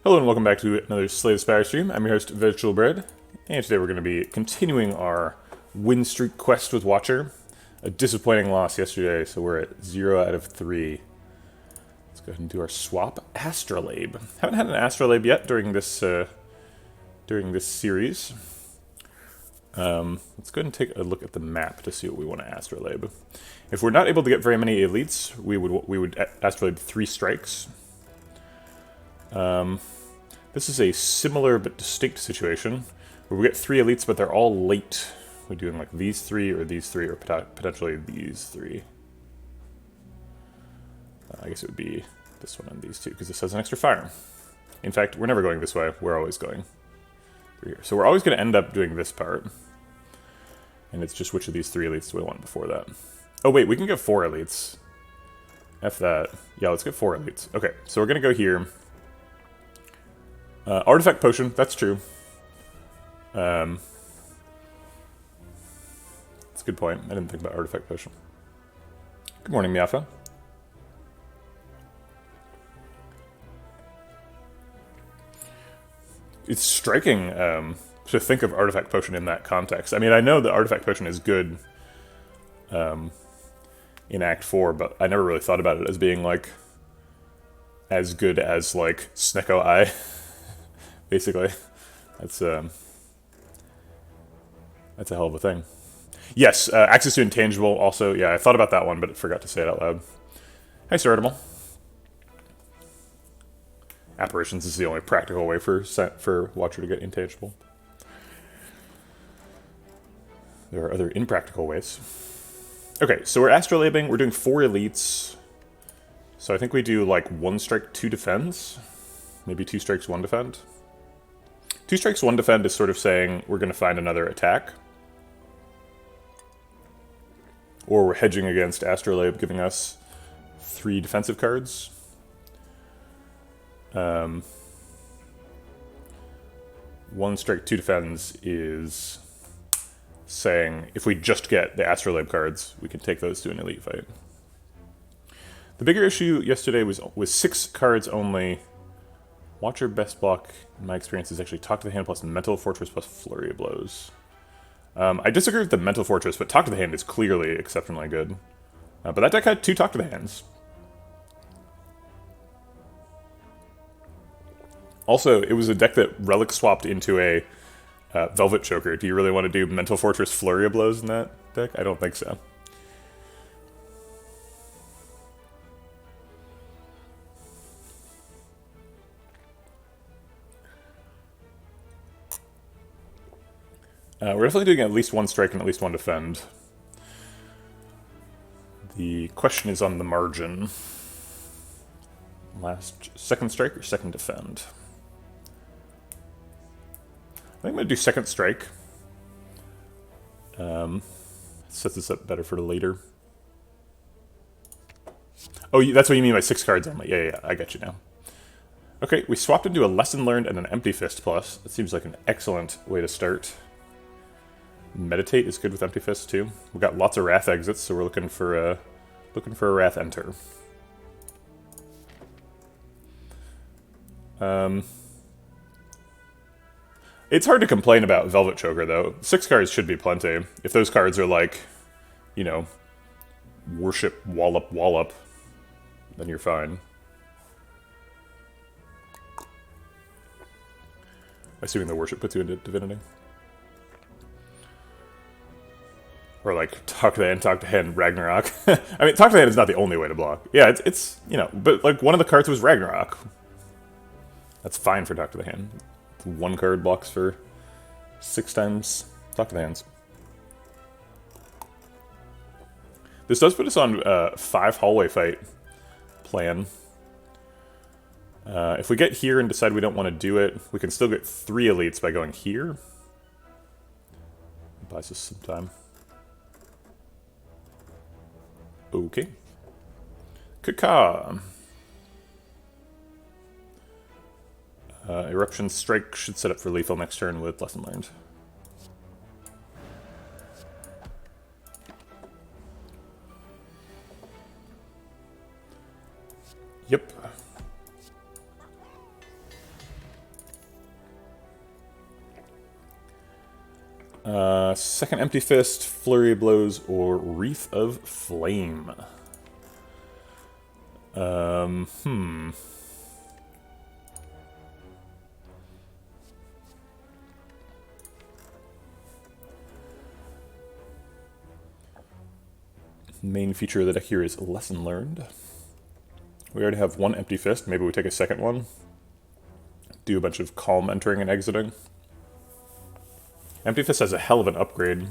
Hello and welcome back to another Slay the Spire stream. I'm your host, Vegetablebread, and today we're going to be continuing our win streak quest with Watcher. A disappointing loss yesterday, so we're at 0 out of 3. Let's go ahead and do our swap. Astrolabe. Haven't had an Astrolabe yet during this series. Let's go ahead and take a look at the map to see what we want to Astrolabe. If we're not able to get very many elites, we would Astrolabe 3 strikes. This is a similar but distinct situation, where we get 3 elites, but they're all late. We're doing like these 3, or potentially these 3. I guess it would be this one and these 2, because this has an extra fire. In fact, we're never going this way, we're always going through here. So we're always going to end up doing this part. And it's just which of these 3 elites do we want before that. Oh wait, we can get 4 elites. F that. Yeah, let's get 4 elites. Okay, so we're going to go here. Artifact Potion, that's true. That's a good point. I didn't think about Artifact Potion. Good morning, Miafa. It's striking to think of Artifact Potion in that context. I mean, I know that Artifact Potion is good in Act 4, but I never really thought about it as being, like, as good as, like, Snecko Eye. Basically, that's a hell of a thing. Yes, access to intangible. Also, yeah, I thought about that one, but I forgot to say it out loud. Hi, Sir Edimal. Apparitions is the only practical way for Watcher to get intangible. There are other impractical ways. Okay, so we're astrolabing. We're doing 4 elites. So I think we do like 1 strike, 2 defends. Maybe 2 strikes, 1 defend. 2 strikes, 1 defend is sort of saying we're going to find another attack. Or we're hedging against Astrolabe, giving us 3 defensive cards. 1 strike, 2 defends is saying if we just get the Astrolabe cards, we can take those to an elite fight. The bigger issue yesterday was 6 cards only. Watcher best block, in my experience, is actually Talk to the Hand plus Mental Fortress plus Flurry of Blows. I disagree with the Mental Fortress, but Talk to the Hand is clearly exceptionally good. But that deck had 2 Talk to the Hands. Also, it was a deck that Relic swapped into a Velvet Choker. Do you really want to do Mental Fortress Flurry of Blows in that deck? I don't think so. We're definitely doing at least 1 strike and at least 1 defend. The question is on the margin. Second strike or second defend? I think I'm going to do second strike. Sets this up better for later. Oh, that's what you mean by 6 cards only. Yeah, I get you now. Okay, we swapped into a Lesson Learned and an Empty Fist plus. That seems like an excellent way to start. Meditate is good with Empty Fist too. We've got lots of Wrath exits, so we're looking for a Wrath enter. It's hard to complain about Velvet Choker though. 6 cards should be plenty. If those cards are like, you know, Worship Wallop, then you're fine. Assuming the Worship puts you into Divinity. Or like Talk to the Hand, Ragnarok. I mean, Talk to the Hand is not the only way to block. Yeah, it's you know, but like one of the cards was Ragnarok. That's fine for Talk to the Hand. 1 card blocks for 6 times Talk to the Hands. This does put us on 5 hallway fight plan. If we get here and decide we don't want to do it, we can still get 3 elites by going here. It buys us some time. Okay. Kaka. Eruption Strike should set up for lethal next turn with Lesson Learned. Yep. Second Empty Fist, Flurry of Blows, or Wreath of Flame. Main feature of the deck here is Lesson Learned. We already have one Empty Fist. Maybe we take a second one. Do a bunch of Calm entering and exiting. Empty Fist has a hell of an upgrade.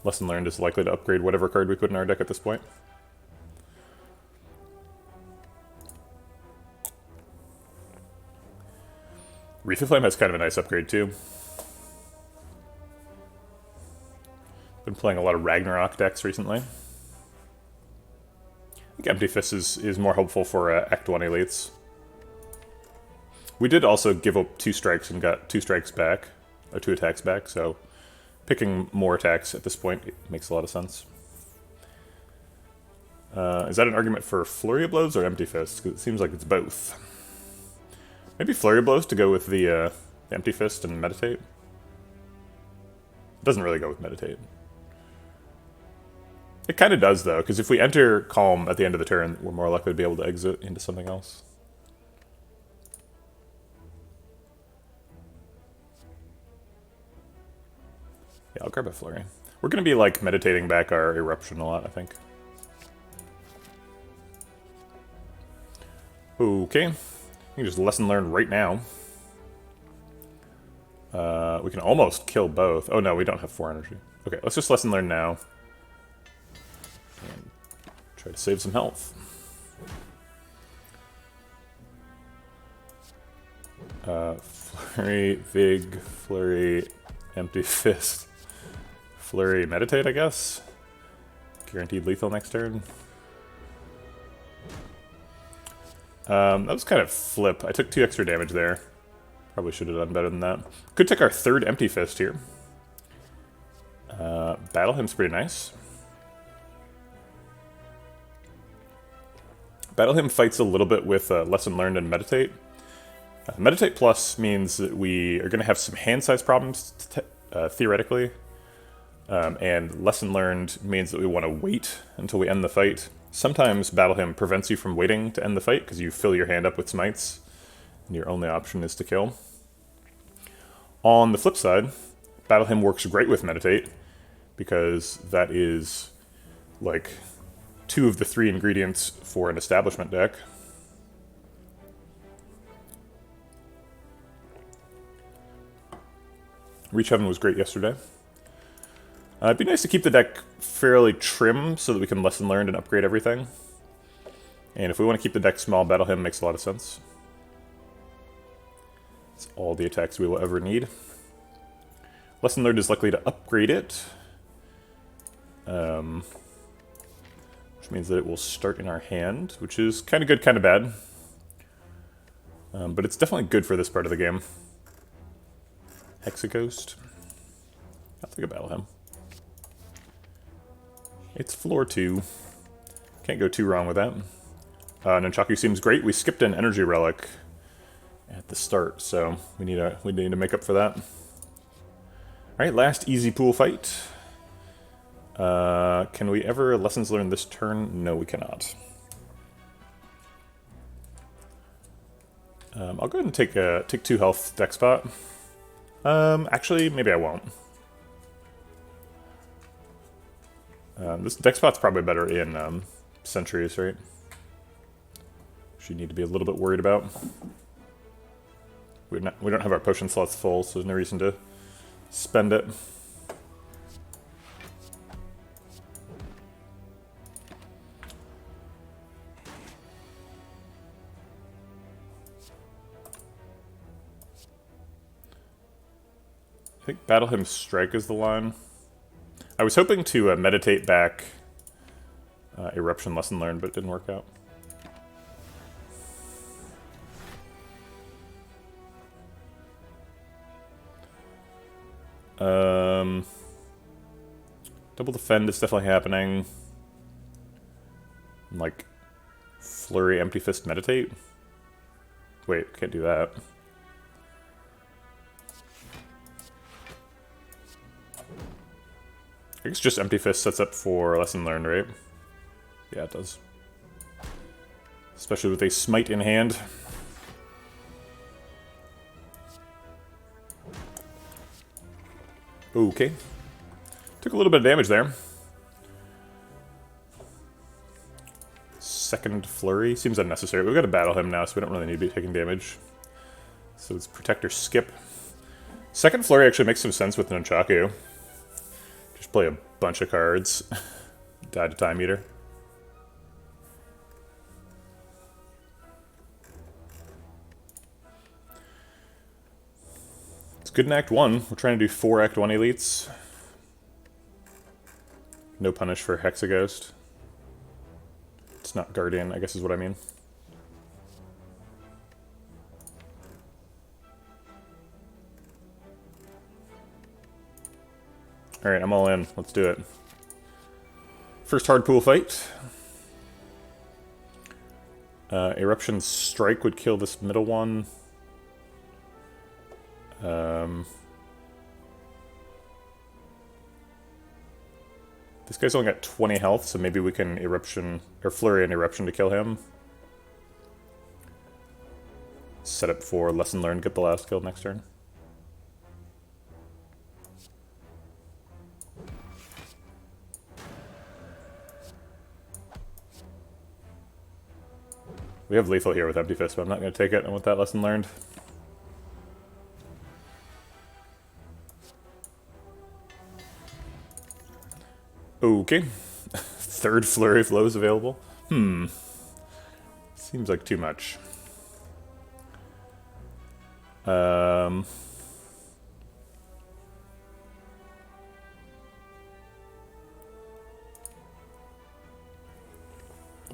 Lesson Learned is likely to upgrade whatever card we put in our deck at this point. Wreath of Flame has kind of a nice upgrade too. Been playing a lot of Ragnarok decks recently. I think Empty Fist is more helpful for Act 1 elites. We did also give up 2 strikes and got 2 strikes back, or 2 attacks back, so picking more attacks at this point makes a lot of sense. Is that an argument for Flurry of Blows or Empty Fist? Because it seems like it's both. Maybe Flurry of Blows to go with the Empty Fist and Meditate. It doesn't really go with Meditate. It kind of does, though, because if we enter Calm at the end of the turn, we're more likely to be able to exit into something else. Yeah, I'll grab a Flurry. We're going to be, like, meditating back our Eruption a lot, I think. Okay. You can just Lesson Learned right now. We can almost kill both. Oh, no, we don't have 4 energy. Okay, let's just Lesson Learn now. And try to save some health. Flurry, Vig, Flurry, Empty Fist. Flurry, Meditate, I guess. Guaranteed lethal next turn. That was kind of flip. I took 2 extra damage there. Probably should have done better than that. Could take our 3rd Empty Fist here. Battle Hymn's pretty nice. Battle Hymn fights a little bit with Lesson Learned and Meditate. Meditate Plus means that we are going to have some hand size problems, theoretically. And Lesson Learned means that we want to wait until we end the fight. Sometimes Battle Hymn prevents you from waiting to end the fight because you fill your hand up with smites, and your only option is to kill. On the flip side, Battle Hymn works great with Meditate, because that is, like, 2 of the 3 ingredients for an establishment deck. Reach Heaven was great yesterday. It'd be nice to keep the deck fairly trim so that we can Lesson Learned and upgrade everything. And if we want to keep the deck small, Battle Hymn makes a lot of sense. It's all the attacks we will ever need. Lesson Learned is likely to upgrade it. Which means that it will start in our hand, which is kind of good, kind of bad. But it's definitely good for this part of the game. Hexaghost. I'll take a Battle Hymn. It's floor 2. Can't go too wrong with that. Nunchaku seems great. We skipped an Energy Relic at the start, so we need to make up for that. Alright, last easy pool fight. Can we ever Lessons Learned this turn? No, we cannot. I'll go ahead and take 2 health deck spot. Actually, maybe I won't. This deck spot's probably better in Sentries, right? Which you need to be a little bit worried about. We don't have our potion slots full, so there's no reason to spend it. I think Battle Hymn Strike is the line. I was hoping to meditate back Eruption Lesson Learned, but it didn't work out. Double Defend is definitely happening. Like, Flurry, Empty Fist, Meditate? Wait, can't do that. I guess just Empty Fist sets up for Lesson Learned, right? Yeah, it does. Especially with a Smite in hand. Okay. Took a little bit of damage there. Second Flurry. Seems unnecessary. We've got to battle him now, so we don't really need to be taking damage. So it's Protector Skip. Second Flurry actually makes some sense with Nunchaku. Just play a bunch of cards. Die to Time Eater. It's good in Act 1. We're trying to do 4 Act 1 elites. No punish for Hexaghost. It's not Guardian, I guess is what I mean. Alright, I'm all in. Let's do it. First hard pool fight. Eruption Strike would kill this middle one. This guy's only got 20 health, so maybe we can Eruption, or Flurry and Eruption to kill him. Set up for Lesson Learned, get the last kill next turn. We have lethal here with Empty Fist, but I'm not going to take it. I want that Lesson Learned. Okay. Third Flurry of Blows available. Seems like too much.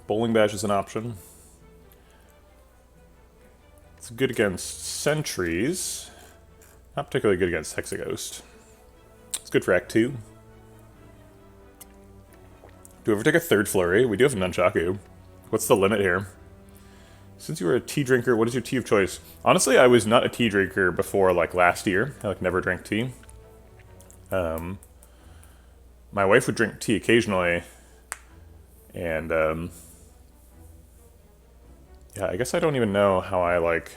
Bowling Bash is an option. It's good against Sentries. Not particularly good against Hexaghost. It's good for Act 2. Do we ever take a third Flurry? We do have a Nunchaku. What's the limit here? Since you were a tea drinker, what is your tea of choice? Honestly, I was not a tea drinker before, like, last year. I, like, never drank tea. My wife would drink tea occasionally. And, yeah, I guess I don't even know how I, like,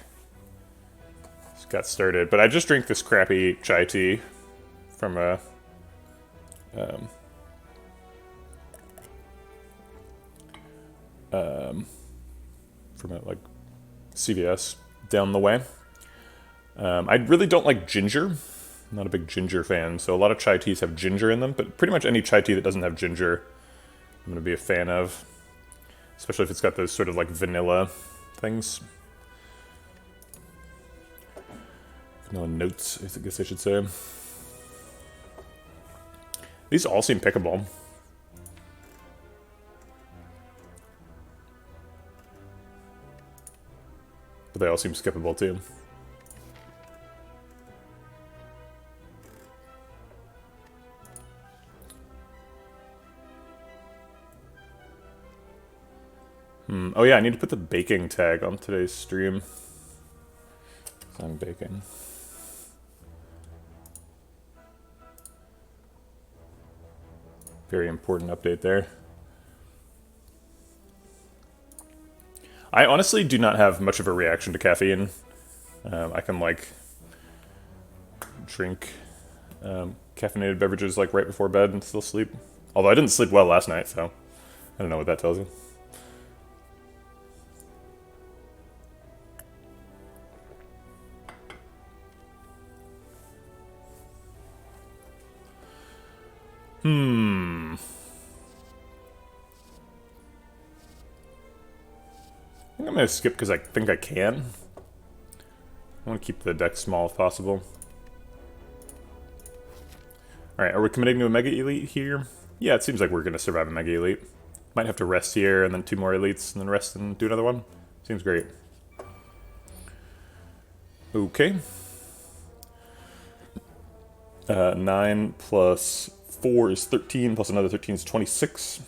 got started. But I just drink this crappy chai tea from a, like, CVS down the way. I really don't like ginger. I'm not a big ginger fan, so a lot of chai teas have ginger in them, but pretty much any chai tea that doesn't have ginger, I'm going to be a fan of. Especially if it's got those sort of, like, vanilla things. Vanilla notes, I guess I should say. These all seem pickable. But they all seem skippable too. Oh yeah, I need to put the baking tag on today's stream. I'm baking. Very important update there. I honestly do not have much of a reaction to caffeine. I can, like, drink caffeinated beverages, like, right before bed and still sleep. Although I didn't sleep well last night, so I don't know what that tells you. I think I'm going to skip because I think I can. I want to keep the deck small if possible. Alright, are we committing to a Mega Elite here? Yeah, it seems like we're going to survive a Mega Elite. Might have to rest here, and then 2 more Elites, and then rest and do another one. Seems great. Okay. 9 plus 4 is 13, plus another 13 is 26.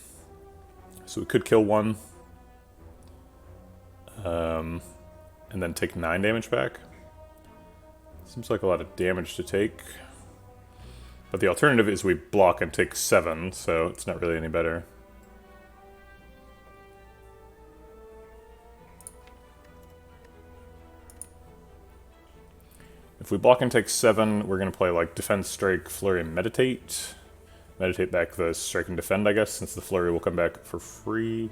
So we could kill one. And then take 9 damage back. Seems like a lot of damage to take. But the alternative is we block and take 7, so it's not really any better. If we block and take 7, we're going to play like Defend, Strike, Flurry, and Meditate. Meditate back the Strike and Defend, I guess, since the Flurry will come back for free.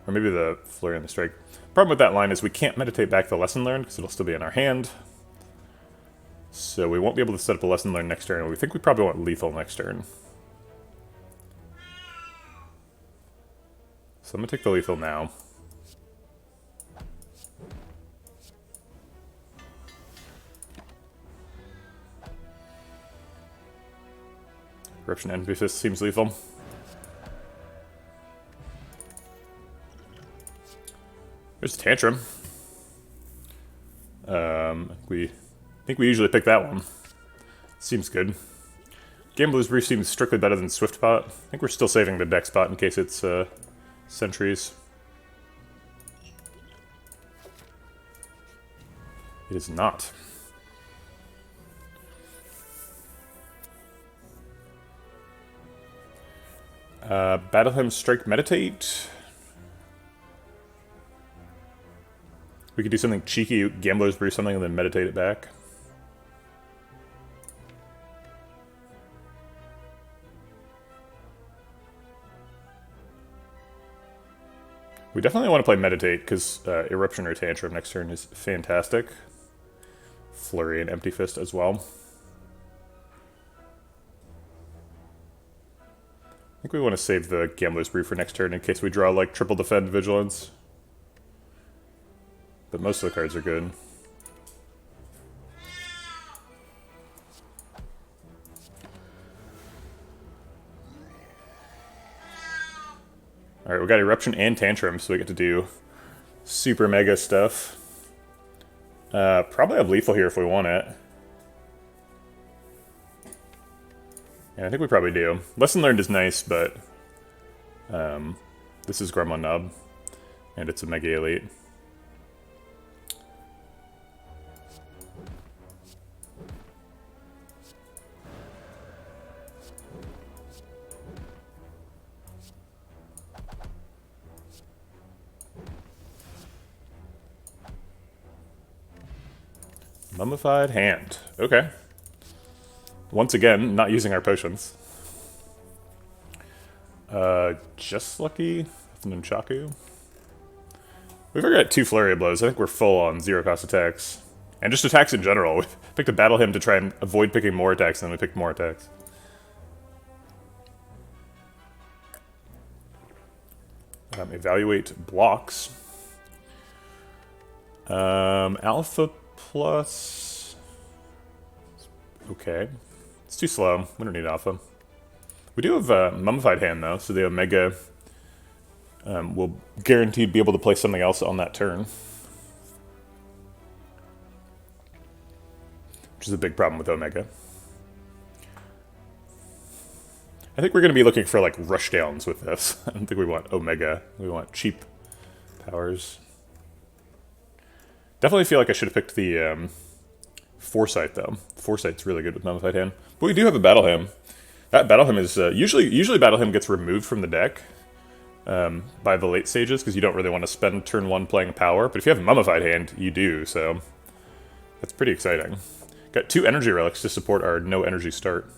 Or maybe the Flurry and the Strike. Problem with that line is we can't meditate back the Lesson Learned, because it'll still be in our hand. So we won't be able to set up a Lesson Learned next turn, and we think we probably want Lethal next turn. So I'm going to take the Lethal now. Eruption Envy Fist seems lethal. There's Tantrum. I think we usually pick that one. Seems good. Gambler's Brief seems strictly better than Swift Pot. I think we're still saving the deck spot in case it's Sentries. It is not. Battle Hymn, Strike, Meditate. We could do something cheeky, Gambler's Brief something, and then meditate it back. We definitely want to play Meditate, because Eruption or Tantrum next turn is fantastic. Flurry and Empty Fist as well. I think we want to save the Gambler's Brief for next turn in case we draw like Triple Defend Vigilance. But most of the cards are good. Alright, we got Eruption and Tantrum, so we get to do super mega stuff. Probably have Lethal here if we want it. Yeah, I think we probably do. Lesson Learned is nice, but this is Gremlin Nub, and it's a Mega Elite. Mummified Hand. Okay. Once again, not using our potions. Just Lucky. Nunchaku. We've already got 2 Flurry of Blows. I think we're full on 0-cost attacks. And just attacks in general. We picked a Battle Hymn to try and avoid picking more attacks, and then we picked more attacks. Evaluate blocks. Alpha plus... Okay. It's too slow. We don't need alpha. We do have Mummified Hand, though, so the Omega will guaranteed be able to play something else on that turn. Which is a big problem with Omega. I think we're going to be looking for, like, rushdowns with this. I don't think we want Omega. We want cheap powers. Definitely feel like I should have picked the Foresight, though. Foresight's really good with Mummified Hand. But we do have a Battle Hymn. That Battle Hymn is... usually Battle Hymn gets removed from the deck by the late stages, because you don't really want to spend turn 1 playing power. But if you have a Mummified Hand, you do, so... That's pretty exciting. Got 2 Energy Relics to support our no energy start.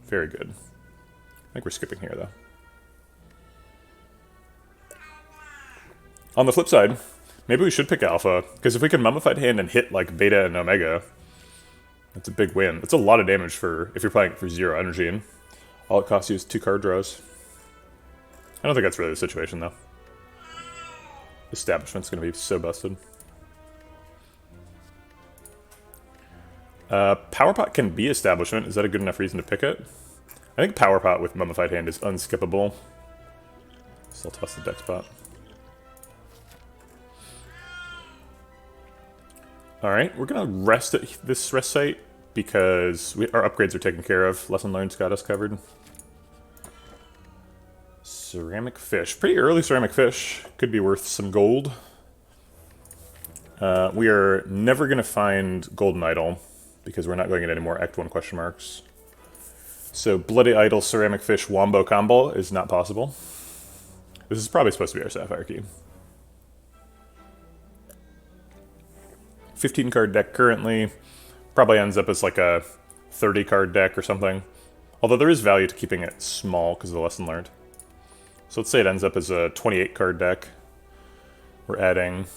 Very good. I think we're skipping here, though. On the flip side, maybe we should pick Alpha, because if we can Mummified Hand and hit, like, Beta and Omega, that's a big win. That's a lot of damage for if you're playing for 0 energy, and all it costs you is 2 card draws. I don't think that's really the situation, though. Establishment's going to be so busted. Power Pot can be Establishment. Is that a good enough reason to pick it? I think Power Pot with Mummified Hand is unskippable. So I'll toss the deck spot. Alright, we're going to rest at this rest site because our upgrades are taken care of. Lesson Learned's got us covered. Ceramic Fish. Pretty early Ceramic Fish. Could be worth some gold. We are never going to find Golden Idol. because we're not going to get any more Act 1 question marks. So Bloody Idol Ceramic Fish Wombo combo is not possible. This is probably supposed to be our Sapphire Key. 15 card deck currently. Probably ends up as like a 30 card deck or something. Although there is value to keeping it small because of the lesson learned. So let's say it ends up as a 28 card deck. We're adding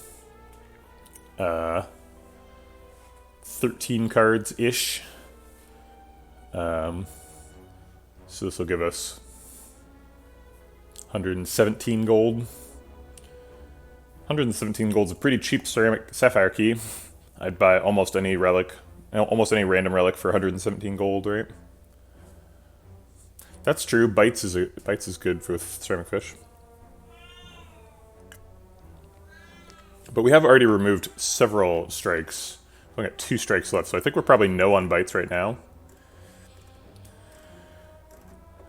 13 cards-ish. So this will give us 117 gold. 117 gold is a pretty cheap ceramic sapphire key. I'd buy almost any relic, almost any random relic for 117 gold, right? That's true. Bites is good for ceramic fish. But we have already removed several strikes. We got 2 strikes left, so I think we're probably no on bites right now.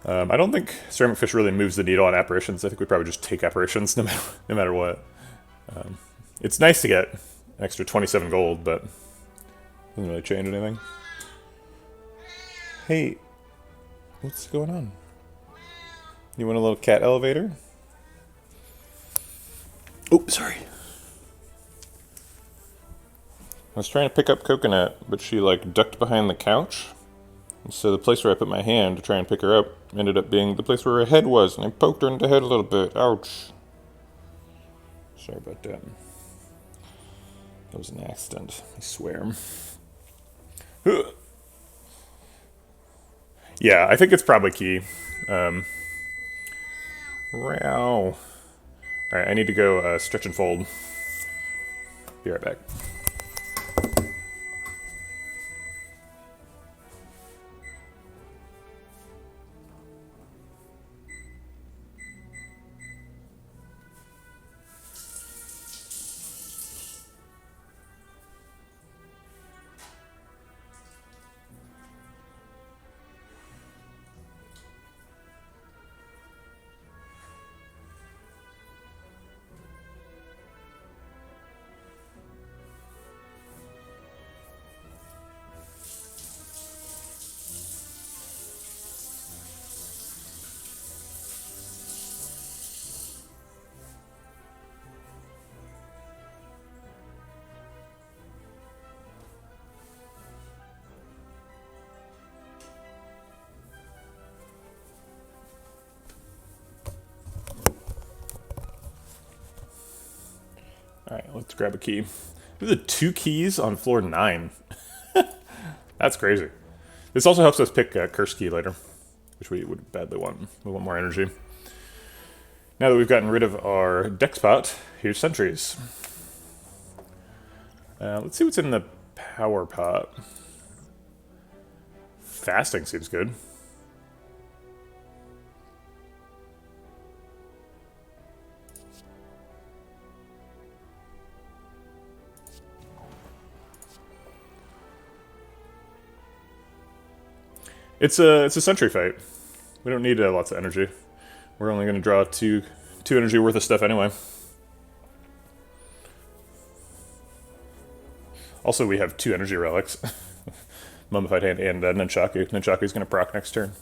I don't think ceramic fish really moves the needle on apparitions. I think we probably just take apparitions no matter what. It's nice to get an extra 27 gold, but doesn't really change anything. Hey, what's going on? You want a little cat elevator? Oh, sorry. I was trying to pick up Coconut, but she like ducked behind the couch. And so the place where I put my hand to try and pick her up ended up being the place where her head was, and I poked her in the head a little bit. Ouch. Sorry about that. That was an accident, I swear. Yeah, I think it's probably key. Alright, I need to go stretch and fold. Be right back. Alright, let's grab a key. There's a 2 keys on floor 9. That's crazy. This also helps us pick a curse key later, which we would badly want. We want more energy. Now that we've gotten rid of our deck spot, here's sentries. Let's see what's in the power pot. Fasting seems good. It's a sentry fight. We don't need lots of energy. We're only going to draw two energy worth of stuff anyway. Also, we have 2 energy relics. Mummified Hand and Nunchaku. Nunchaku's going to proc next turn.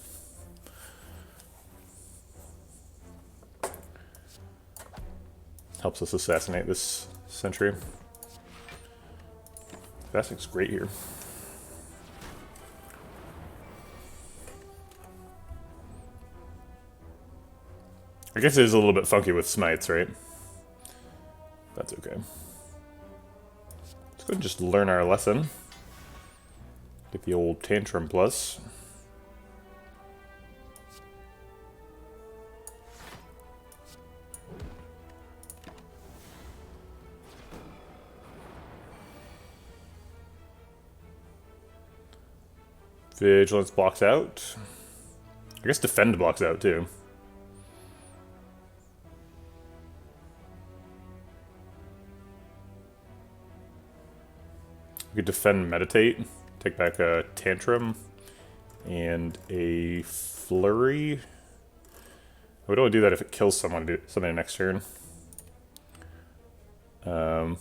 Helps us assassinate this sentry. Fasting's great here. I guess it is a little bit funky with smites, right? That's okay. Let's go and just learn our lesson. Get the old Tantrum Plus. Vigilance blocks out. I guess Defend blocks out too. We could Defend Meditate, take back a Tantrum, and a Flurry. I would only do that if it kills somebody next turn. So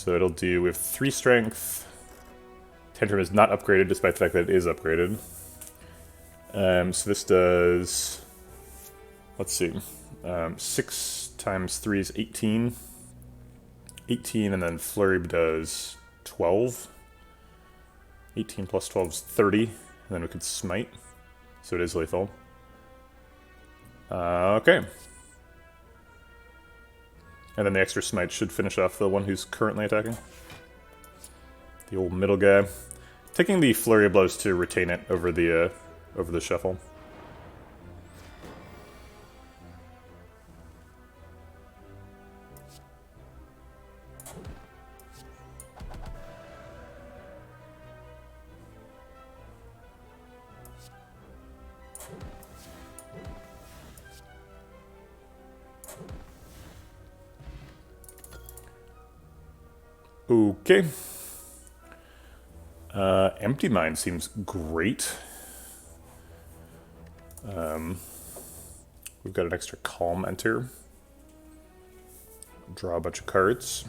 it'll do, we have 3 strength, Tantrum is not upgraded, despite the fact that it is upgraded. So this does... Let's see. 6 times 3 is 18. 18, and then Flurry does 12. 18 plus 12 is 30. And then we could Smite. So it is lethal. Okay. And then the extra Smite should finish off the one who's currently attacking. The old middle guy. Taking the Flurry of Blows to retain it over the shuffle. Okay. Empty Mind seems great. We've got an extra Calm Enter. Draw a bunch of cards.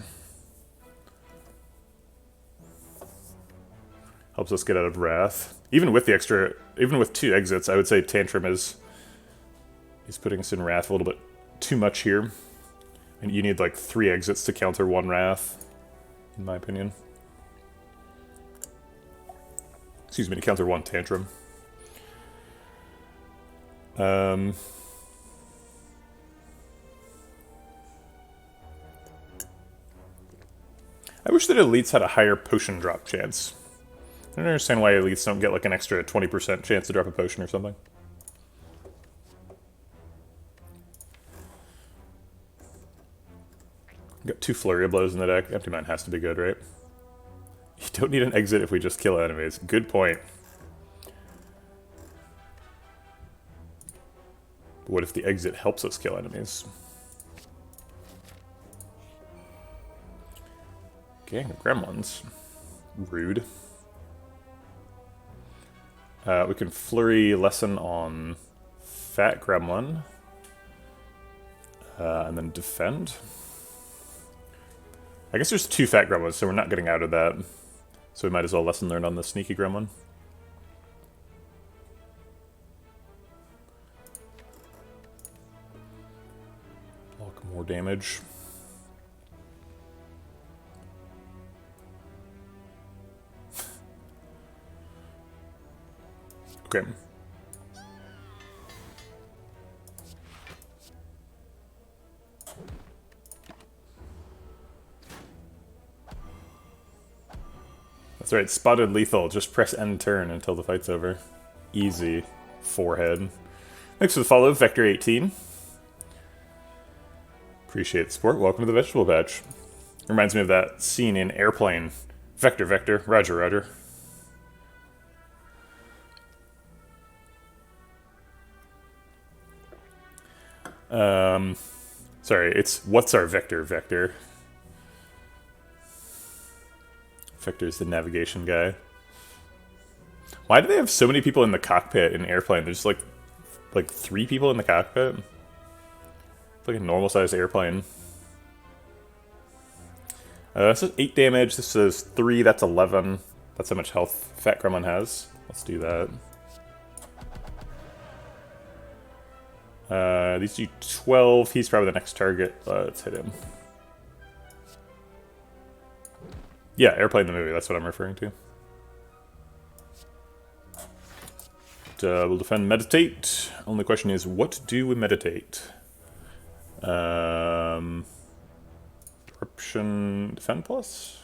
Helps us get out of Wrath. Even with 2 exits, I would say Tantrum is putting us in Wrath a little bit too much here. And you need like 3 exits to counter 1 Wrath, in my opinion. Excuse me, to counter 1 Tantrum. I wish that elites had a higher potion drop chance. I don't understand why elites don't get like an extra 20% chance to drop a potion or something. Got 2 Flurry of Blows in the deck. Empty Mind has to be good, right? You don't need an exit if we just kill enemies. Good point. But what if the exit helps us kill enemies? Gang of Gremlins. Rude. We can Flurry Lesson on Fat Gremlin. And then Defend. I guess there's 2 Fat Gremlins, so we're not getting out of that. So we might as well Lesson Learned on the Sneaky Gremlin. Block more damage. Okay. That's right, spotted lethal. Just press end turn until the fight's over. Easy. Forehead. Thanks for the follow, Vector18. Appreciate the support. Welcome to the Vegetable Patch. Reminds me of that scene in Airplane. Vector, Vector. Roger, Roger. Sorry, it's what's our vector, Vector? Vector's the navigation guy. Why do they have so many people in the cockpit in Airplane? There's like 3 people in the cockpit? It's like a normal-sized airplane. This is 8 damage, this is 3, that's 11. That's how much health Fat Gremlin has. Let's do that. These do 12. He's probably the next target. Let's hit him. Yeah, Airplane the movie. That's what I'm referring to. We'll defend, meditate. Only question is, what do we meditate? Corruption, defend plus?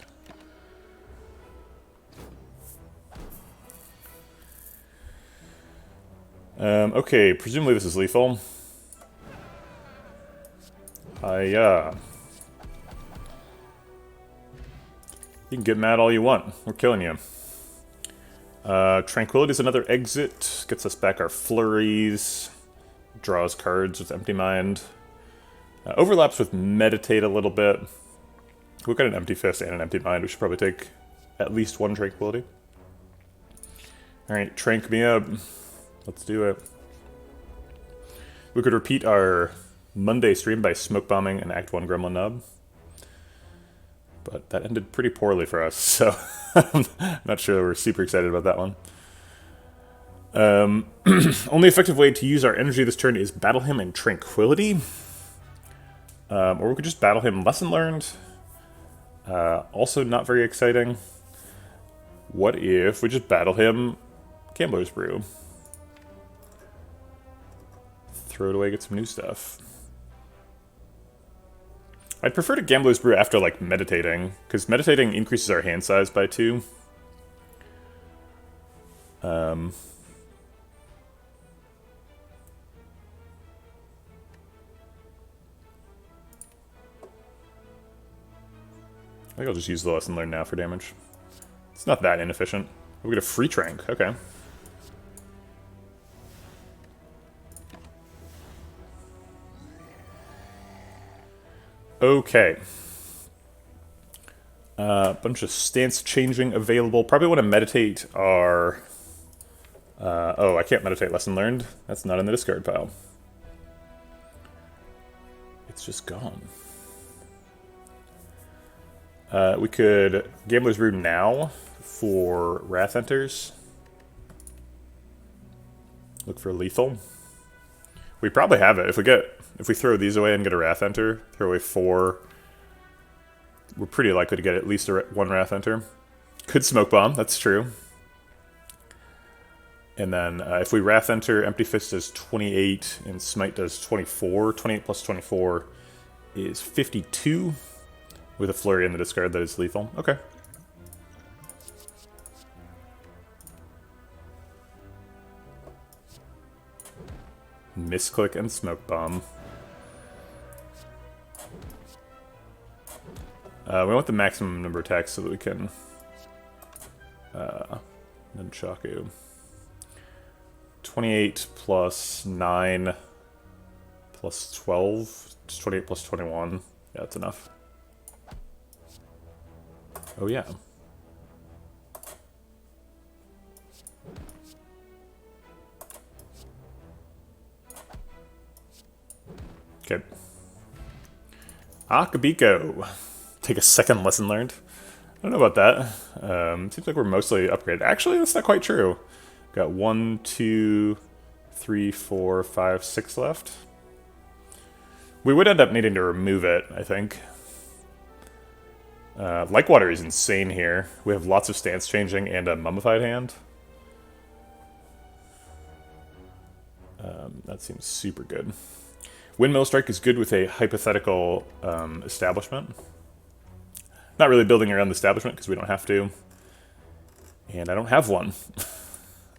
Okay, presumably this is lethal. You can get mad all you want. We're killing you. Tranquility is another exit. Gets us back our flurries. Draws cards with Empty Mind. Overlaps with Meditate a little bit. We've got an Empty Fist and an Empty Mind. We should probably take at least 1 Tranquility. Alright, trank me up. Let's do it. We could repeat our Monday stream by smoke bombing an Act 1 Gremlin Nub. But that ended pretty poorly for us, so I'm not sure we're super excited about that one. Only effective way to use our energy this turn is battle him in Tranquility. Or we could just battle him Lesson Learned. Also not very exciting. What if we just battle him Gambler's Brew? Throw it away, get some new stuff. I'd prefer to Gambler's Brew after, like, meditating, because meditating increases our hand size by 2. I think I'll just use the Lesson Learned now for damage. It's not that inefficient. We get a free Trank, okay. Okay. Bunch of stance changing available. Probably want to meditate our... oh, I can't meditate Lesson Learned. That's not in the discard pile. It's just gone. We could Gambler's Brew now for Wrath Enters. Look for lethal. We probably have it. If we throw these away and get a Wrath Enter, throw away 4, we're pretty likely to get at least one Wrath Enter. Could Smoke Bomb, that's true. And then if we Wrath Enter, Empty Fist does 28 and Smite does 24. 28 plus 24 is 52 with a Flurry in the discard that is lethal. Okay. Misclick and Smoke Bomb. We want the maximum number of attacks so that we can Nunchaku. 28 plus 9 plus 12. It's 28 plus 21. Yeah, that's enough. Oh yeah. Okay. Akabiko. Take a second Lesson Learned. I don't know about that. Seems like we're mostly upgraded. Actually, that's not quite true. Got 1, 2, 3, 4, 5, 6 left. We would end up needing to remove it, I think. Water is insane here. We have lots of stance changing and a mummified hand. That seems super good. Windmill Strike is good with a hypothetical establishment. Not really building around the establishment because we don't have to. And I don't have one.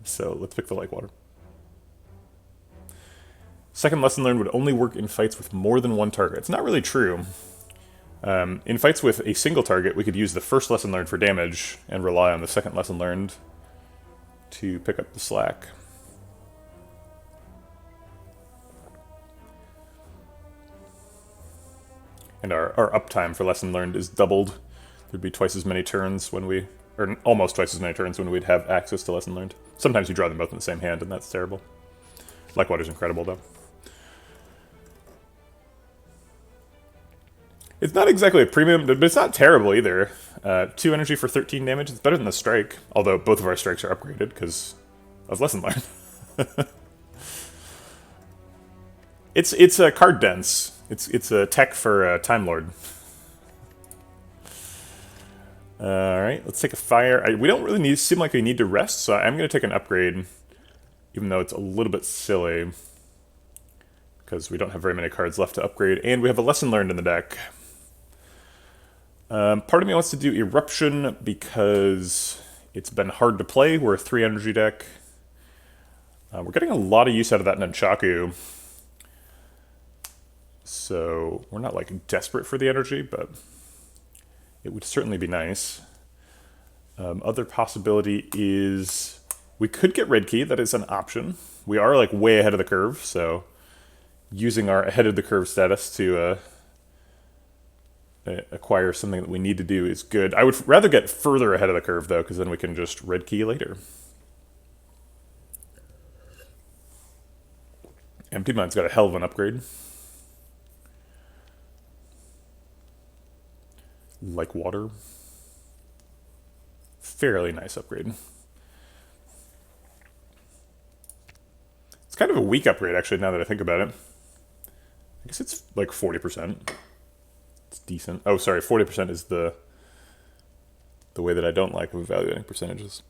So let's pick the Water. Second Lesson Learned would only work in fights with more than one target. It's not really true. In fights with a single target, we could use the first Lesson Learned for damage and rely on the second Lesson Learned to pick up the slack. And our uptime for Lesson Learned is doubled. There'd be twice as many turns when we... or almost twice as many turns when we'd have access to Lesson Learned. Sometimes you draw them both in the same hand, and that's terrible. Water's incredible, though. It's not exactly a premium, but it's not terrible either. 2 energy for 13 damage. It's better than the strike, although both of our strikes are upgraded because of Lesson Learned. It's a card dense. It's a tech for Time Lord. Alright, let's take a fire. We don't really seem like we need to rest, so I'm going to take an upgrade, even though it's a little bit silly, because we don't have very many cards left to upgrade, and we have a Lesson Learned in the deck. Part of me wants to do Eruption because it's been hard to play. We're a 3 energy deck. We're getting a lot of use out of that Nunchaku. So we're not desperate for the energy, but it would certainly be nice. Other possibility is we could get Red Key. That is an option. We are way ahead of the curve, so using our ahead of the curve status to acquire something that we need to do is good. I would rather get further ahead of the curve, though, because then we can just Red Key later. Empty Mind's got a hell of an upgrade. Water. fairly nice upgrade. It's kind of a weak upgrade, actually, now that I think about it. I guess it's like 40%. It's decent. Oh, sorry, 40% is the way that I don't like of evaluating percentages.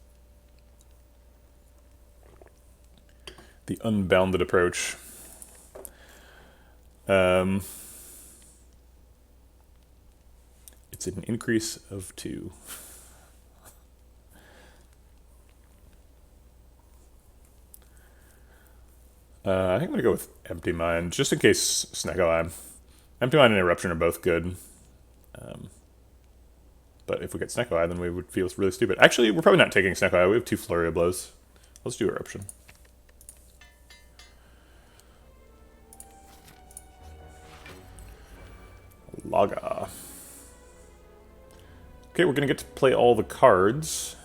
The unbounded approach. It's an increase of 2. I think I'm going to go with Empty Mind, just in case Snecko Eye. Empty Mind and Eruption are both good. But if we get Snecko Eye, then we would feel really stupid. Actually, we're probably not taking Snecko Eye. We have 2 Flurry of Blows. Let's do Eruption. Laga. Okay, we're going to get to play all the cards.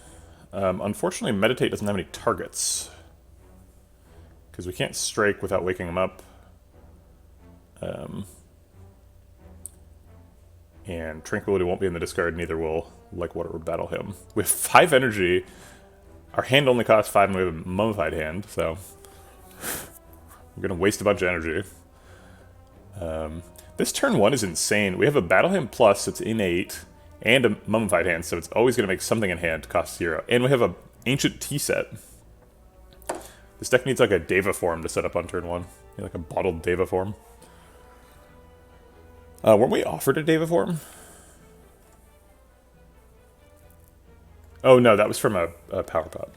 Unfortunately, Meditate doesn't have any targets. Because we can't strike without waking him up. And Tranquility won't be in the discard, neither will Like Water or Battle Him. We have 5 energy. Our hand only costs 5 and we have a Mummified hand, so we're going to waste a bunch of energy. This turn 1 is insane. We have a Battle Him plus, it's innate, and a Mummified hand, so it's always going to make something in hand cost 0. And we have a Ancient Tea Set. This deck needs like a Deva form to set up on turn 1. Like a bottled Deva form. Weren't we offered a Deva form? Oh no, that was from a Power Pot.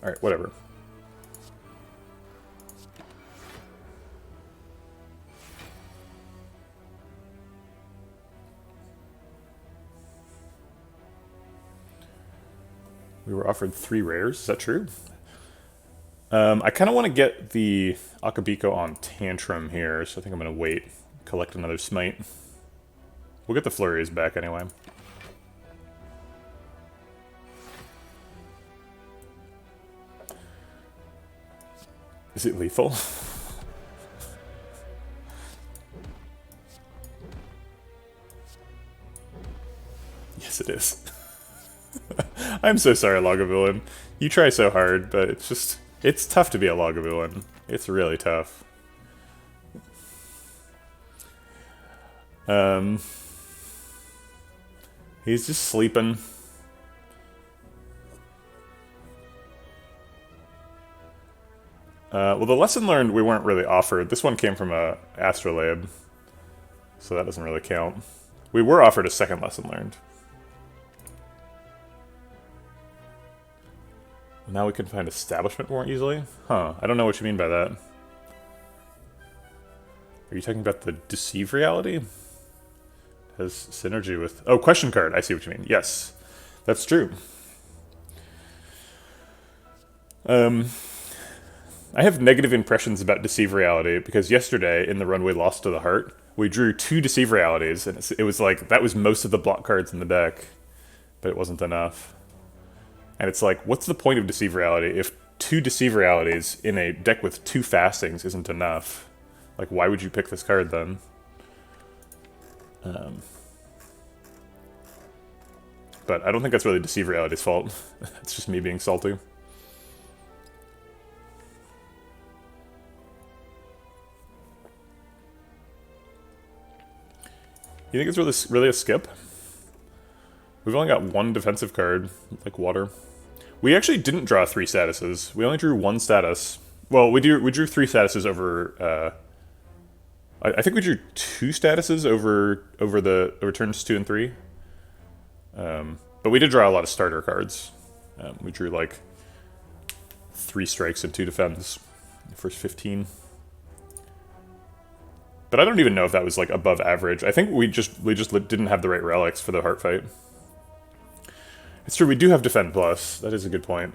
Alright, whatever. We were offered 3 rares, is that true? I kind of want to get the Akabiko on Tantrum here, so I think I'm going to wait, collect another Smite. We'll get the Flurries back anyway. Is it lethal? Yes, it is. I'm so sorry, Lagavulin. You try so hard, but it's just... It's tough to be a Lagavulin. It's really tough. He's just sleeping. Well, the lesson learned we weren't really offered. This one came from a Astrolabe, so that doesn't really count. We were offered a second lesson learned. Now we can find establishment more easily? Huh, I don't know what you mean by that. Are you talking about the Deceive Reality? It has synergy with... Oh, question card, I see what you mean. Yes, that's true. I have negative impressions about Deceive Reality because yesterday, in the run we lost to the Heart, we drew 2 Deceive Realities, and it was like, that was most of the block cards in the deck, but it wasn't enough. And it's like, what's the point of Deceive Reality if 2 Deceive Realities in a deck with 2 Fastings isn't enough? Like, why would you pick this card then? But I don't think that's really Deceive Reality's fault. It's just me being salty. You think it's really a skip? We've only got 1 defensive card, like Water. We actually didn't draw 3 statuses. We only drew 1 status. Well, we drew 3 statuses over. I think we drew 2 statuses over turns 2 and 3. But we did draw a lot of starter cards. We drew like 3 strikes and 2 defense in the first 15. But I don't even know if that was like above average. I think we just didn't have the right relics for the Heart fight. It's true, we do have Defend Plus. That is a good point.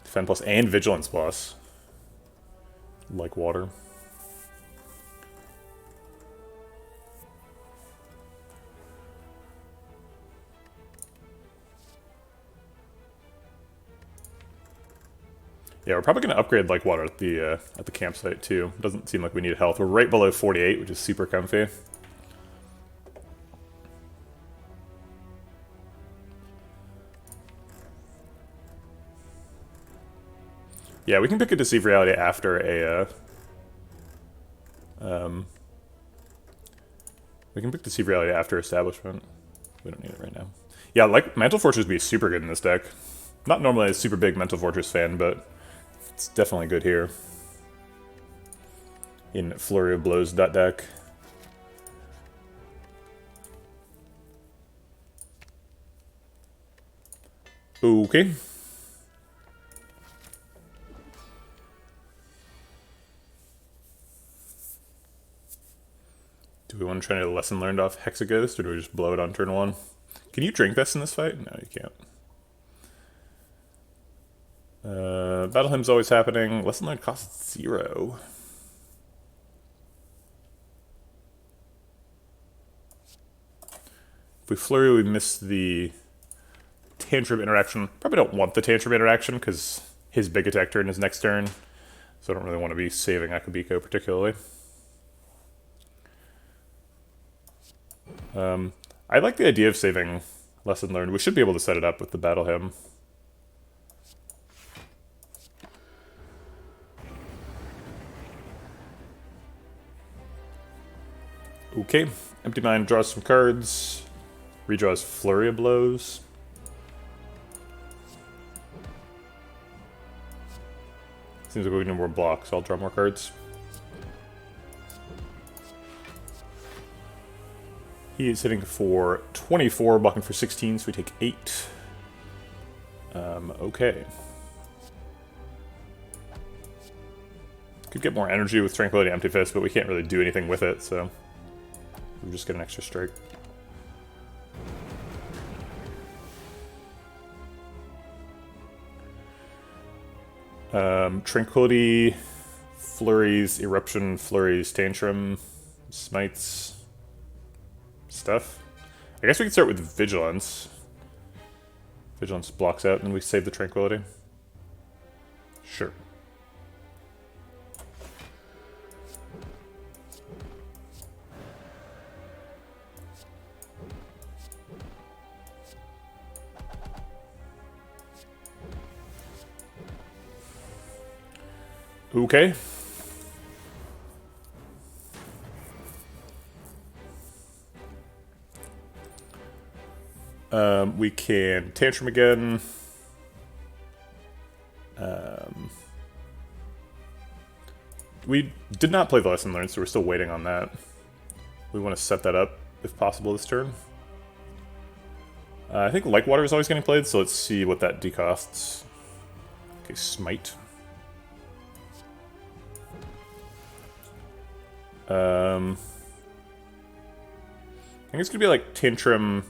Defend Plus and Vigilance Plus. Like Water. Yeah, we're probably going to upgrade Like Water at the campsite too. Doesn't seem like we need health. We're right below 48, which is super comfy. Yeah, we can pick a Deceive Reality after a, we can pick Deceive Reality after Establishment. We don't need it right now. Yeah, like, Mantle Fortress would be super good in this deck. Not normally a super big Mantle Fortress fan, but it's definitely good here. In Flurry of Blows deck. Okay. Do we want to try to lesson learned off Hexaghost, or do we just blow it on turn 1? Can you drink this in this fight? No, you can't. Battle Hymn's always happening. Lesson learned costs 0. If we flurry, we miss the Tantrum interaction. Probably don't want the Tantrum interaction because his big attack turn is next turn. So I don't really want to be saving Akabiko particularly. I like the idea of saving Lesson Learned. We should be able to set it up with the Battle Hymn. Okay, Empty Mind draws some cards. Redraws Flurry of Blows. Seems like we need more blocks, so I'll draw more cards. He is hitting for 24, blocking for 16, so we take 8. Okay. Could get more energy with Tranquility Empty Fist, but we can't really do anything with it, so we just get an extra strike. Tranquility, Flurries, Eruption, Flurries, Tantrum, Smites, stuff. I guess we can start with Vigilance. Vigilance blocks out and we save the Tranquility. Sure. Okay. We can Tantrum again. We did not play the Lesson Learned, so we're still waiting on that. We want to set that up, if possible, this turn. I think Lightwater is always getting played, so let's see what that decosts. Okay, Smite. I think it's gonna be like Tantrum.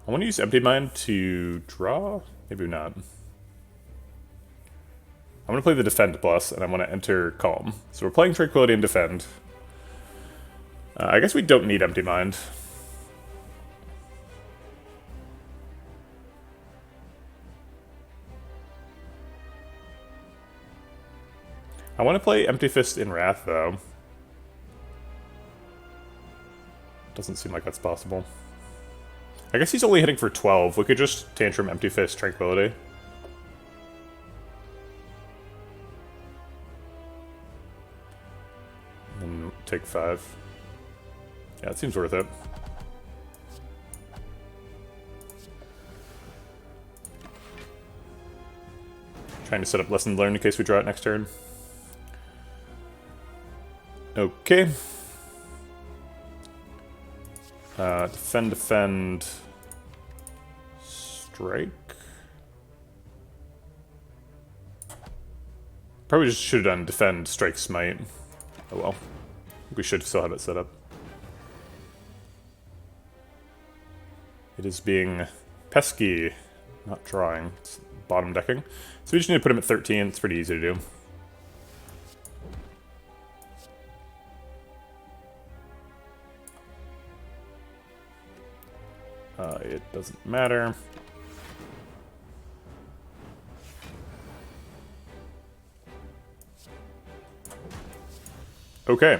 I want to use Empty Mind to draw? Maybe not. I'm going to play the Defend Plus, and I'm going to enter Calm. So we're playing Tranquility and Defend. I guess we don't need Empty Mind. I want to play Empty Fist in Wrath, though. Doesn't seem like that's possible. I guess he's only hitting for 12. We could just Tantrum, Empty Fist, Tranquility. And take 5. Yeah, it seems worth it. Trying to set up Lesson Learned in case we draw it next turn. Okay. Defend, defend, strike. Probably just should have done defend, strike, smite. Oh well. We should still have it set up. It is being pesky, not drawing. It's bottom decking. So we just need to put him at 13. It's pretty easy to do. It doesn't matter. Okay.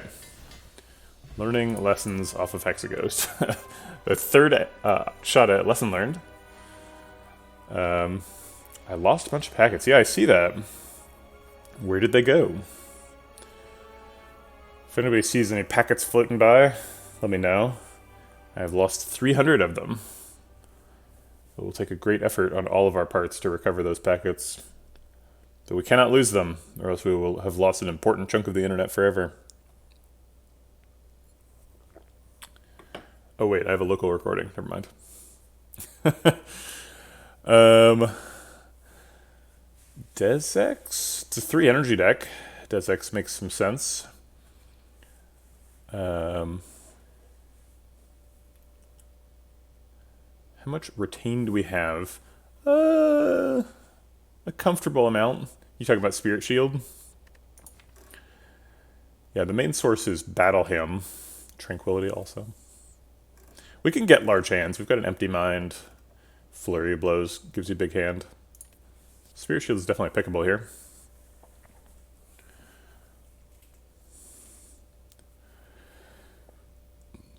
Learning lessons off of Hexaghost. The third shot at lesson learned. I lost a bunch of packets. Yeah, I see that. Where did they go? If anybody sees any packets floating by, let me know. I have lost 300 of them. It will take a great effort on all of our parts to recover those packets. So we cannot lose them, or else we will have lost an important chunk of the internet forever. Oh wait, I have a local recording. Never mind. Desex? It's a 3 energy deck. Desex makes some sense. How much retain do we have? A comfortable amount. You talking about Spirit Shield? Yeah, the main source is Battle Hymn. Tranquility also. We can get large hands. We've got an Empty Mind. Flurry of Blows gives you a big hand. Spirit Shield is definitely pickable here.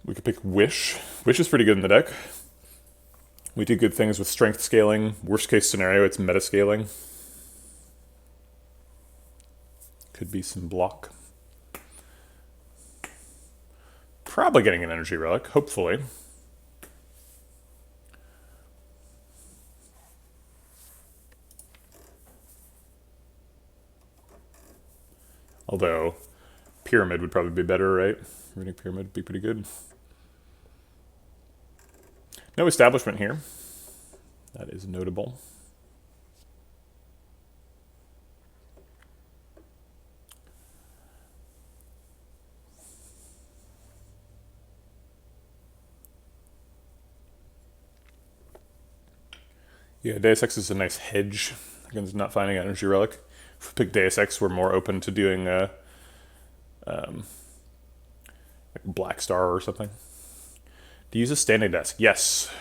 We could pick Wish. Wish is pretty good in the deck. We do good things with strength scaling. Worst case scenario, it's meta scaling. Could be some block. Probably getting an energy relic, hopefully. Although, Pyramid would probably be better, right? Runic Pyramid would be pretty good. No establishment here. That is notable. Yeah, Deus Ex is a nice hedge against not finding an energy relic. If we pick Deus Ex, we're more open to doing like Black Star or something. To use a standing desk, yes.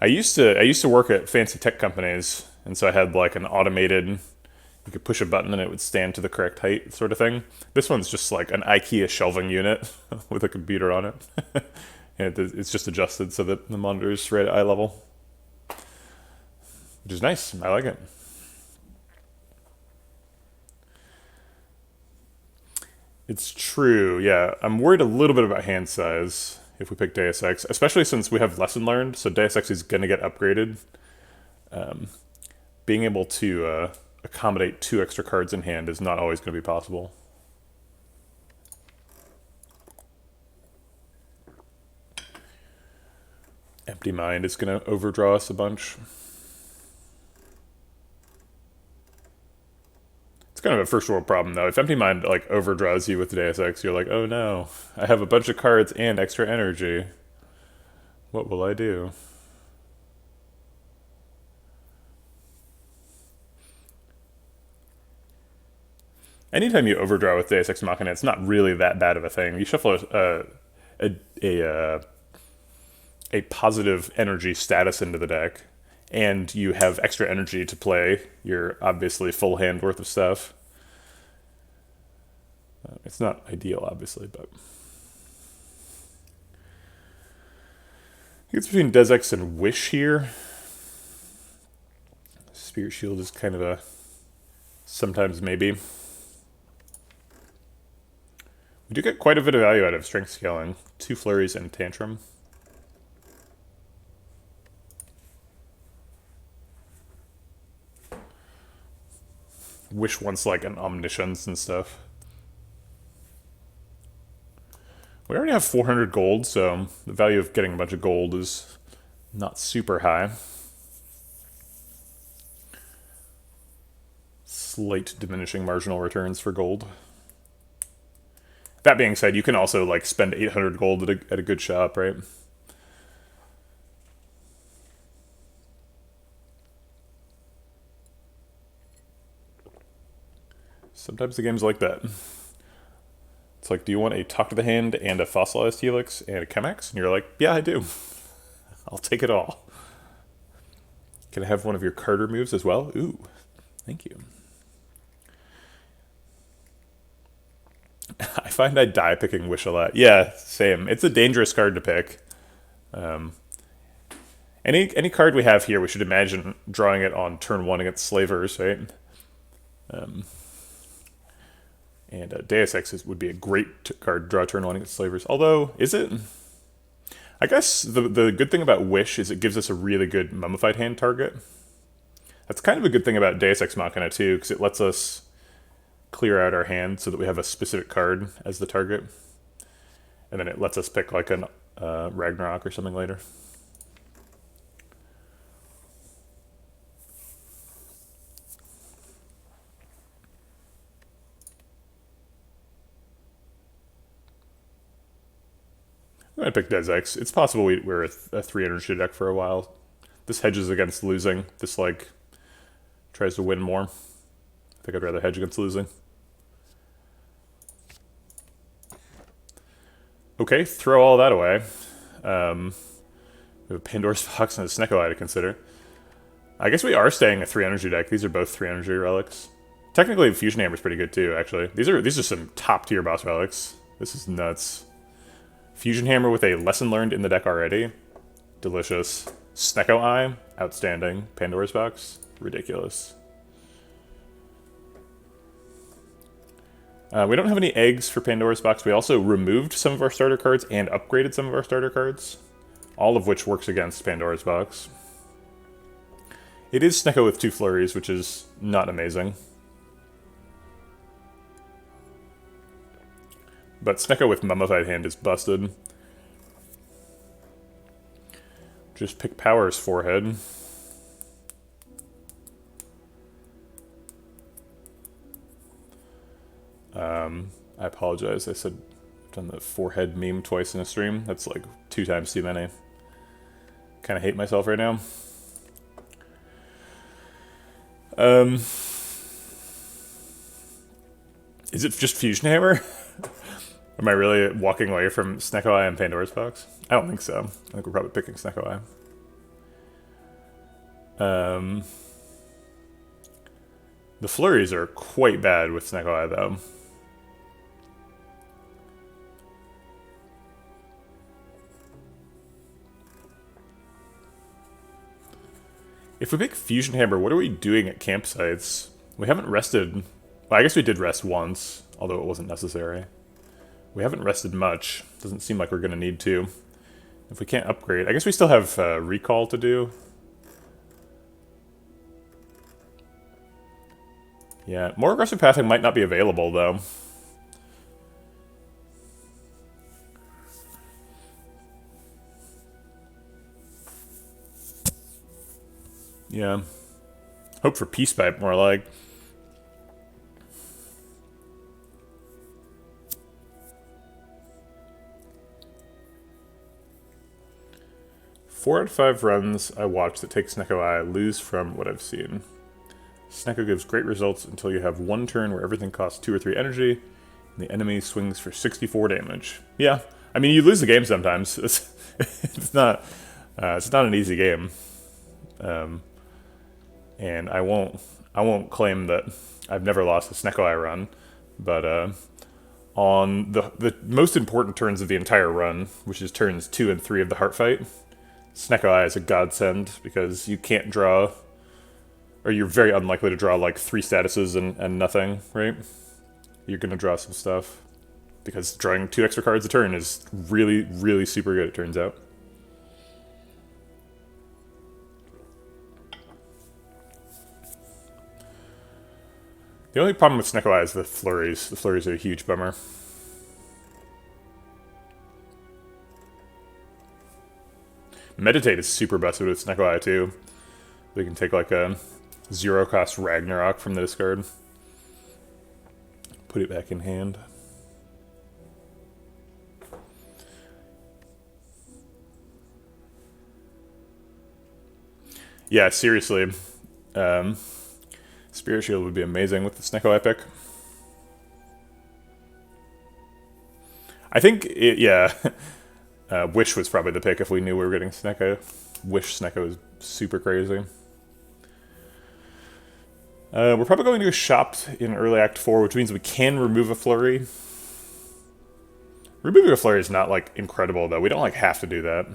I used to work at fancy tech companies, and so I had like an automated, you could push a button and it would stand to the correct height sort of thing. This one's just like an IKEA shelving unit with a computer on it. And it's just adjusted so that the monitor is right at eye level. Which is nice, I like it. It's true, yeah. I'm worried a little bit about hand size if we pick Deus Ex, especially since we have Lesson Learned, so Deus Ex is going to get upgraded. Being able to accommodate 2 extra cards in hand is not always going to be possible. Empty Mind is going to overdraw us a bunch. Kind of a first world problem though. If Empty Mind like overdraws you with Deus Ex, you're like, oh no, I have a bunch of cards and extra energy. What will I do? Anytime you overdraw with Deus Ex Machina, it's not really that bad of a thing. You shuffle a positive energy status into the deck, and you have extra energy to play your obviously full hand worth of stuff. It's not ideal, obviously, but it's between Deus Ex and Wish here. Spirit Shield is kind of a sometimes maybe. We do get quite a bit of value out of strength scaling. 2 flurries and Tantrum. Wish wants like an Omniscience and stuff. We already have 400 gold, so the value of getting a bunch of gold is not super high. Slight diminishing marginal returns for gold. That being said, you can also like spend 800 gold at a good shop, right? Sometimes the game's like that. It's like, do you want a Talk to the Hand and a Fossilized Helix and a Chemex? And you're like, yeah, I do. I'll take it all. Can I have one of your Carter moves as well? Ooh, thank you. I find I die picking Wish a lot. Yeah, same. It's a dangerous card to pick. Any card we have here, we should imagine drawing it on turn 1 against Slavers, right? And Deus Ex would be a great card to draw turn 1 against Slavers. Although, is it? I guess the good thing about Wish is it gives us a really good Mummified Hand target. That's kind of a good thing about Deus Ex Machina too, because it lets us clear out our hand so that we have a specific card as the target. And then it lets us pick like an Ragnarok or something later. I'm going to pick Deus Ex. It's possible we're a 3 energy deck for a while. This hedges against losing. This, like, tries to win more. I think I'd rather hedge against losing. Okay, throw all that away. We have a Pandora's Box and a Snecko Eye to consider. I guess we are staying a 3 energy deck. These are both 3 energy relics. Technically, Fusion Hammer's pretty good too, actually. These are some top-tier boss relics. This is nuts. Fusion Hammer with a Lesson Learned in the deck already. Delicious. Snecko Eye, outstanding. Pandora's Box, ridiculous. We don't have any eggs for Pandora's Box. We also removed some of our starter cards and upgraded some of our starter cards. All of which works against Pandora's Box. It is Snecko with 2 flurries, which is not amazing. But Snecko with Mummified Hand is busted. Just pick Power's Forehead. I apologize. I said I've done the forehead meme twice in a stream. That's like 2 times too many. Kind of hate myself right now. Is it just Fusion Hammer? Am I really walking away from Snecko Eye and Pandora's Box? I don't think so. I think we're probably picking Snecko Eye. The flurries are quite bad with Snecko Eye, though. If we pick Fusion Hammer, what are we doing at campsites? We haven't rested. Well, I guess we did rest once, although it wasn't necessary. We haven't rested much. Doesn't seem like we're going to need to. If we can't upgrade, I guess we still have recall to do. Yeah, more aggressive pathing might not be available, though. Yeah. Hope for Peace Pipe, more like. Four out of 5 runs I watch that take Snecko Eye lose from what I've seen. Snecko gives great results until you have 1 turn where everything costs 2 or 3 energy, and the enemy swings for 64 damage. Yeah, I mean, you lose the game sometimes. It's not an easy game. And I won't claim that I've never lost a Snecko Eye run, but on the most important turns of the entire run, which is turns 2 and 3 of the Heart Fight, Snecko Eye is a godsend because you can't draw, or you're very unlikely to draw like 3 statuses and nothing, right? You're gonna draw some stuff because drawing 2 extra cards a turn is really, really super good, it turns out. The only problem with Snecko Eye is the flurries. The flurries are a huge bummer. Meditate is super busted with Snecko Eye too. We can take like a 0-cost Ragnarok from the discard. Put it back in hand. Yeah, seriously. Spirit Shield would be amazing with the Snecko Eye pick. I think, yeah. Wish was probably the pick if we knew we were getting Snecko. Wish Snecko is super crazy. We're probably going to a Shopped in early Act 4, which means we can remove a Flurry. Removing a Flurry is not, like, incredible, though. We don't, like, have to do that.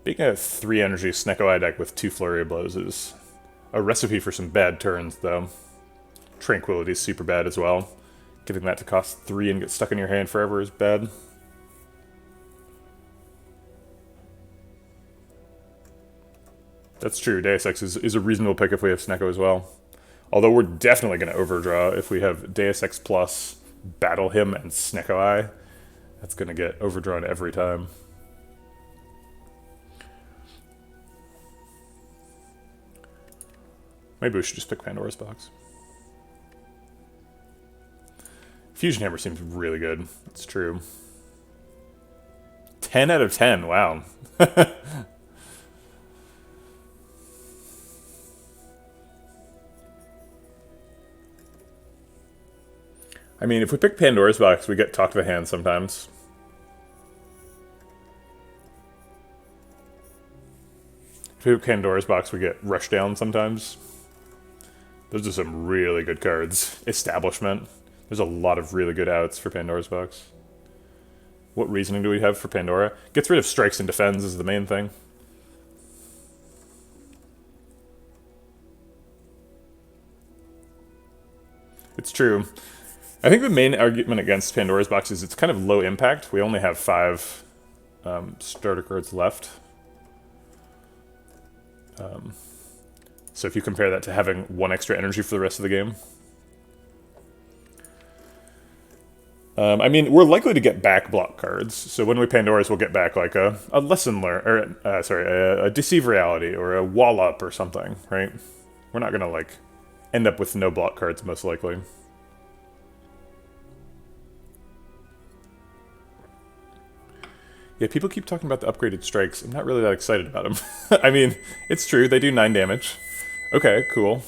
Being a 3 energy Snecko Eye deck with 2 Flurry of Blows is a recipe for some bad turns, though. Tranquility is super bad as well. Getting that to cost 3 and get stuck in your hand forever is bad. That's true, Deus Ex is a reasonable pick if we have Snecko as well. Although we're definitely going to overdraw if we have Deus Ex plus, Battle Him, and Snecko Eye. That's going to get overdrawn every time. Maybe we should just pick Pandora's Box. Fusion Hammer seems really good. It's true. 10 out of 10. Wow. I mean, if we pick Pandora's Box, we get Talk to the Hand sometimes. If we pick Pandora's Box, we get Rushdown sometimes. Those are some really good cards. Establishment. There's a lot of really good outs for Pandora's Box. What reasoning do we have for Pandora? Gets rid of strikes and defends is the main thing. It's true. I think the main argument against Pandora's Box is it's kind of low impact. We only have 5 starter cards left. So if you compare that to having 1 extra energy for the rest of the game. I mean, we're likely to get back block cards. So when we Pandora's, we'll get back like a lesson learn, or a Deceive Reality or a Wall Up or something, right? We're not gonna like end up with no block cards most likely. Yeah, people keep talking about the upgraded strikes. I'm not really that excited about them. I mean, it's true, they do 9 damage. Okay, cool.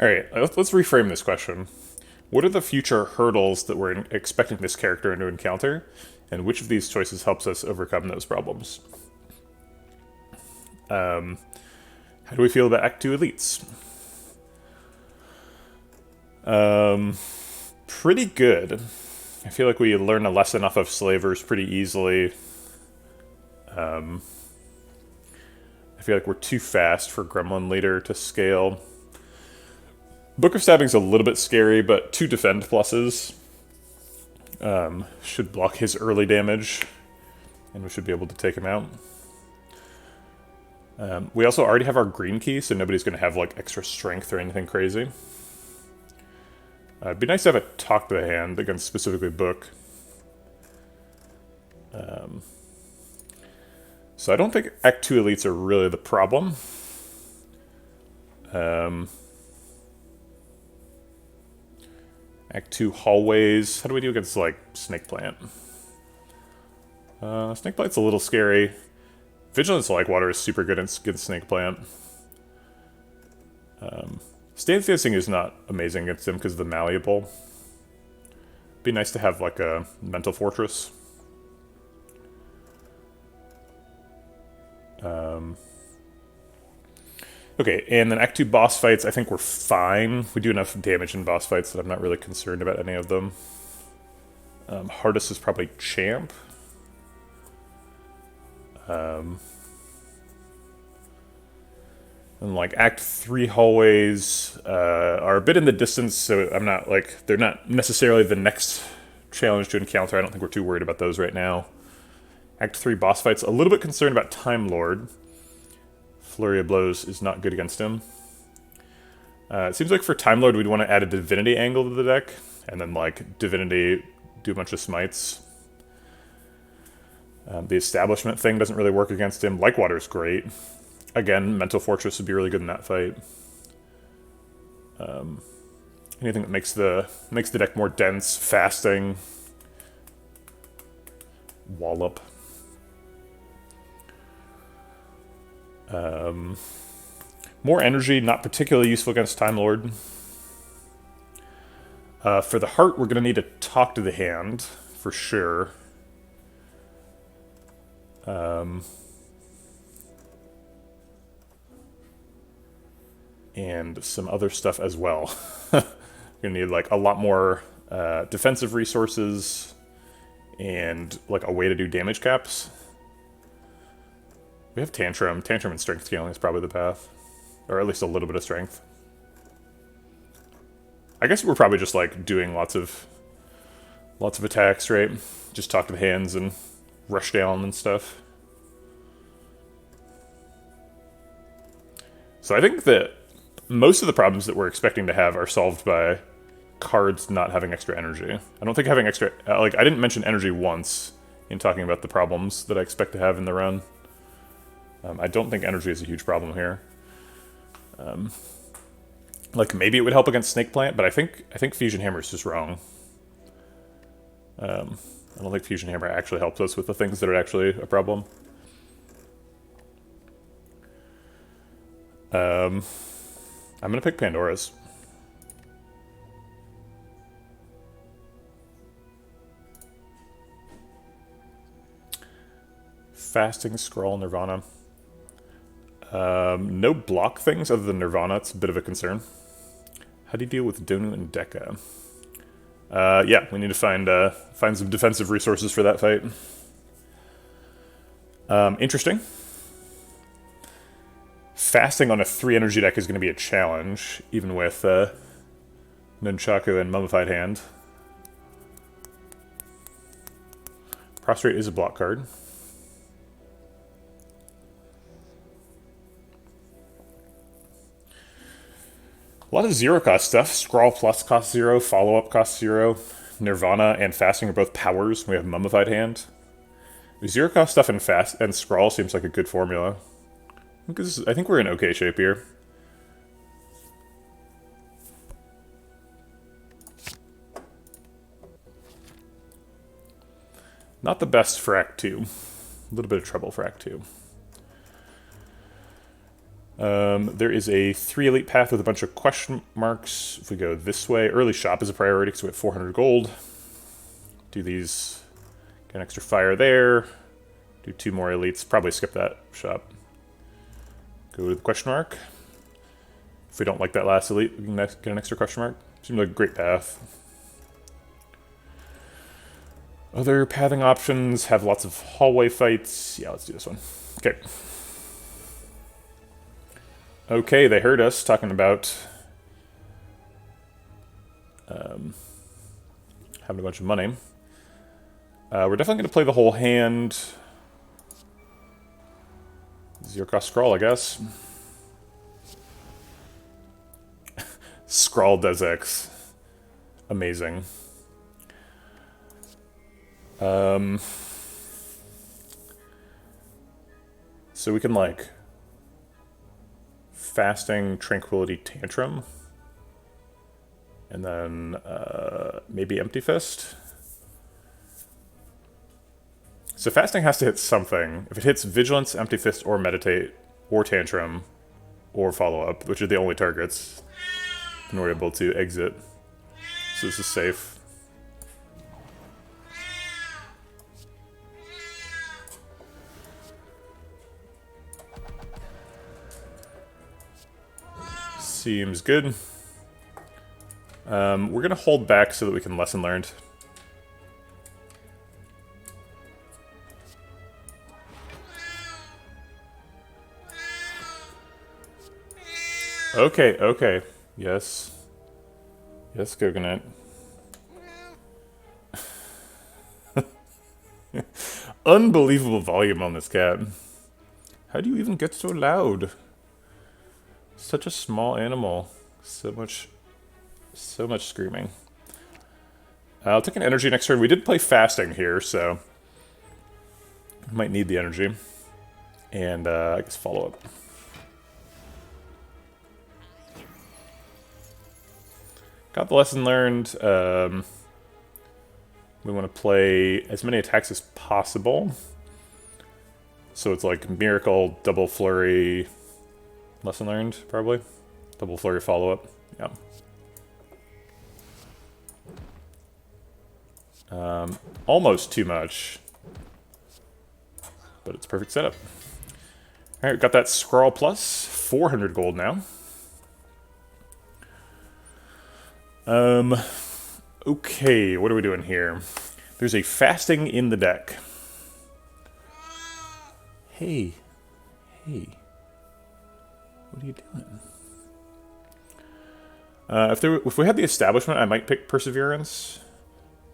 Alright, let's reframe this question. What are the future hurdles that we're expecting this character to encounter, and which of these choices helps us overcome those problems? How do we feel about Act 2 Elites? Pretty good. I feel like we learn a lesson off of Slavers pretty easily. I feel like we're too fast for Gremlin Leader to scale. Book of Stabbing's a little bit scary, but 2 defend pluses should block his early damage, and we should be able to take him out. We also already have our green key, so nobody's going to have like extra strength or anything crazy. It'd be nice to have a Talk to the Hand against specifically Book. So I don't think Act 2 Elites are really the problem. Act 2 Hallways. How do we do against, like, Snake Plant? Snake Plant's a little scary. Vigilance Like Water is super good against Snake Plant. Stance Dancing is not amazing against him because of the Malleable. Be nice to have, like, a Mental Fortress. Okay, and then Act 2 boss fights, I think we're fine. We do enough damage in boss fights that I'm not really concerned about any of them. Hardest is probably Champ. And like Act 3 hallways are a bit in the distance, so I'm not like, they're not necessarily the next challenge to encounter. I don't think we're too worried about those right now. Act 3 boss fights, a little bit concerned about Time Lord. Flurry of Blows is not good against him. It seems like for Time Lord we'd want to add a Divinity angle to the deck, and then like Divinity do a bunch of smites. The Establishment thing doesn't really work against him. Water's great. Again, Mental Fortress would be really good in that fight. Anything that makes the deck more dense, fasting. Wallop. More energy, not particularly useful against Time Lord. For the heart, we're going to need to talk to the hand, for sure. And some other stuff as well. You're going to need like a lot more defensive resources and like a way to do damage caps. We have Tantrum. Tantrum and strength scaling is probably the path. Or at least a little bit of strength. I guess we're probably just like doing lots of attacks, right? Just talk to the hands and rush down and stuff. So I think that most of the problems that we're expecting to have are solved by cards not having extra energy. I don't think having extra... like, I didn't mention energy once in talking about the problems that I expect to have in the run. I don't think energy is a huge problem here. Like, maybe it would help against Snake Plant, but I think Fusion Hammer is just wrong. I don't think Fusion Hammer actually helps us with the things that are actually a problem. I'm gonna pick Pandora's. Fasting, Scroll, Nirvana. No block things other than Nirvana. It's a bit of a concern. How do you deal with Donu and Dekka? Yeah, we need to find some defensive resources for that fight. Interesting. Fasting on a 3 energy deck is going to be a challenge, even with Nunchaku and Mummified Hand. Prostrate is a block card. A lot of zero-cost stuff. Scrawl plus costs 0, follow-up costs 0. Nirvana and Fasting are both powers. We have Mummified Hand. Zero-cost stuff and Scrawl seems like a good formula. I think we're in okay shape here. Not the best for Act 2. A little bit of trouble for Act 2. There is a 3 elite path with a bunch of question marks. If we go this way, early shop is a priority because we have 400 gold. Do these, get an extra fire there. Do 2 more elites, probably skip that shop. Go to the question mark. If we don't like that last elite, we can get an extra question mark. Seems like a great path. Other pathing options have lots of hallway fights. Yeah, let's do this one. Okay. Okay, they heard us talking about having a bunch of money. We're definitely going to play the whole hand. Zero-cost Scrawl, I guess. Scrawl does X. Amazing. So we can, like, Fasting, Tranquility, Tantrum. And then maybe Empty Fist. So Fasting has to hit something. If it hits Vigilance, Empty Fist, or Meditate, or Tantrum, or Follow-Up, which are the only targets, then we're able to exit. So this is safe. Seems good. We're going to hold back so that we can lesson learned. Okay, okay. Yes. Yes, Coconut. Unbelievable volume on this cat. How do you even get so loud? Such a small animal. So much screaming. I'll take an energy next turn. We did play fasting here, so might need the energy. And I guess follow up. Got the lesson learned. We want to play as many attacks as possible. So it's like Miracle, Double Flurry, lesson learned, probably. Double Flurry follow-up, yeah. Almost too much. But it's perfect setup. Alright, got that Scrawl Plus, 400 gold now. Okay, what are we doing here? There's a fasting in the deck. Hey. What are you doing? If we had the Establishment, I might pick Perseverance,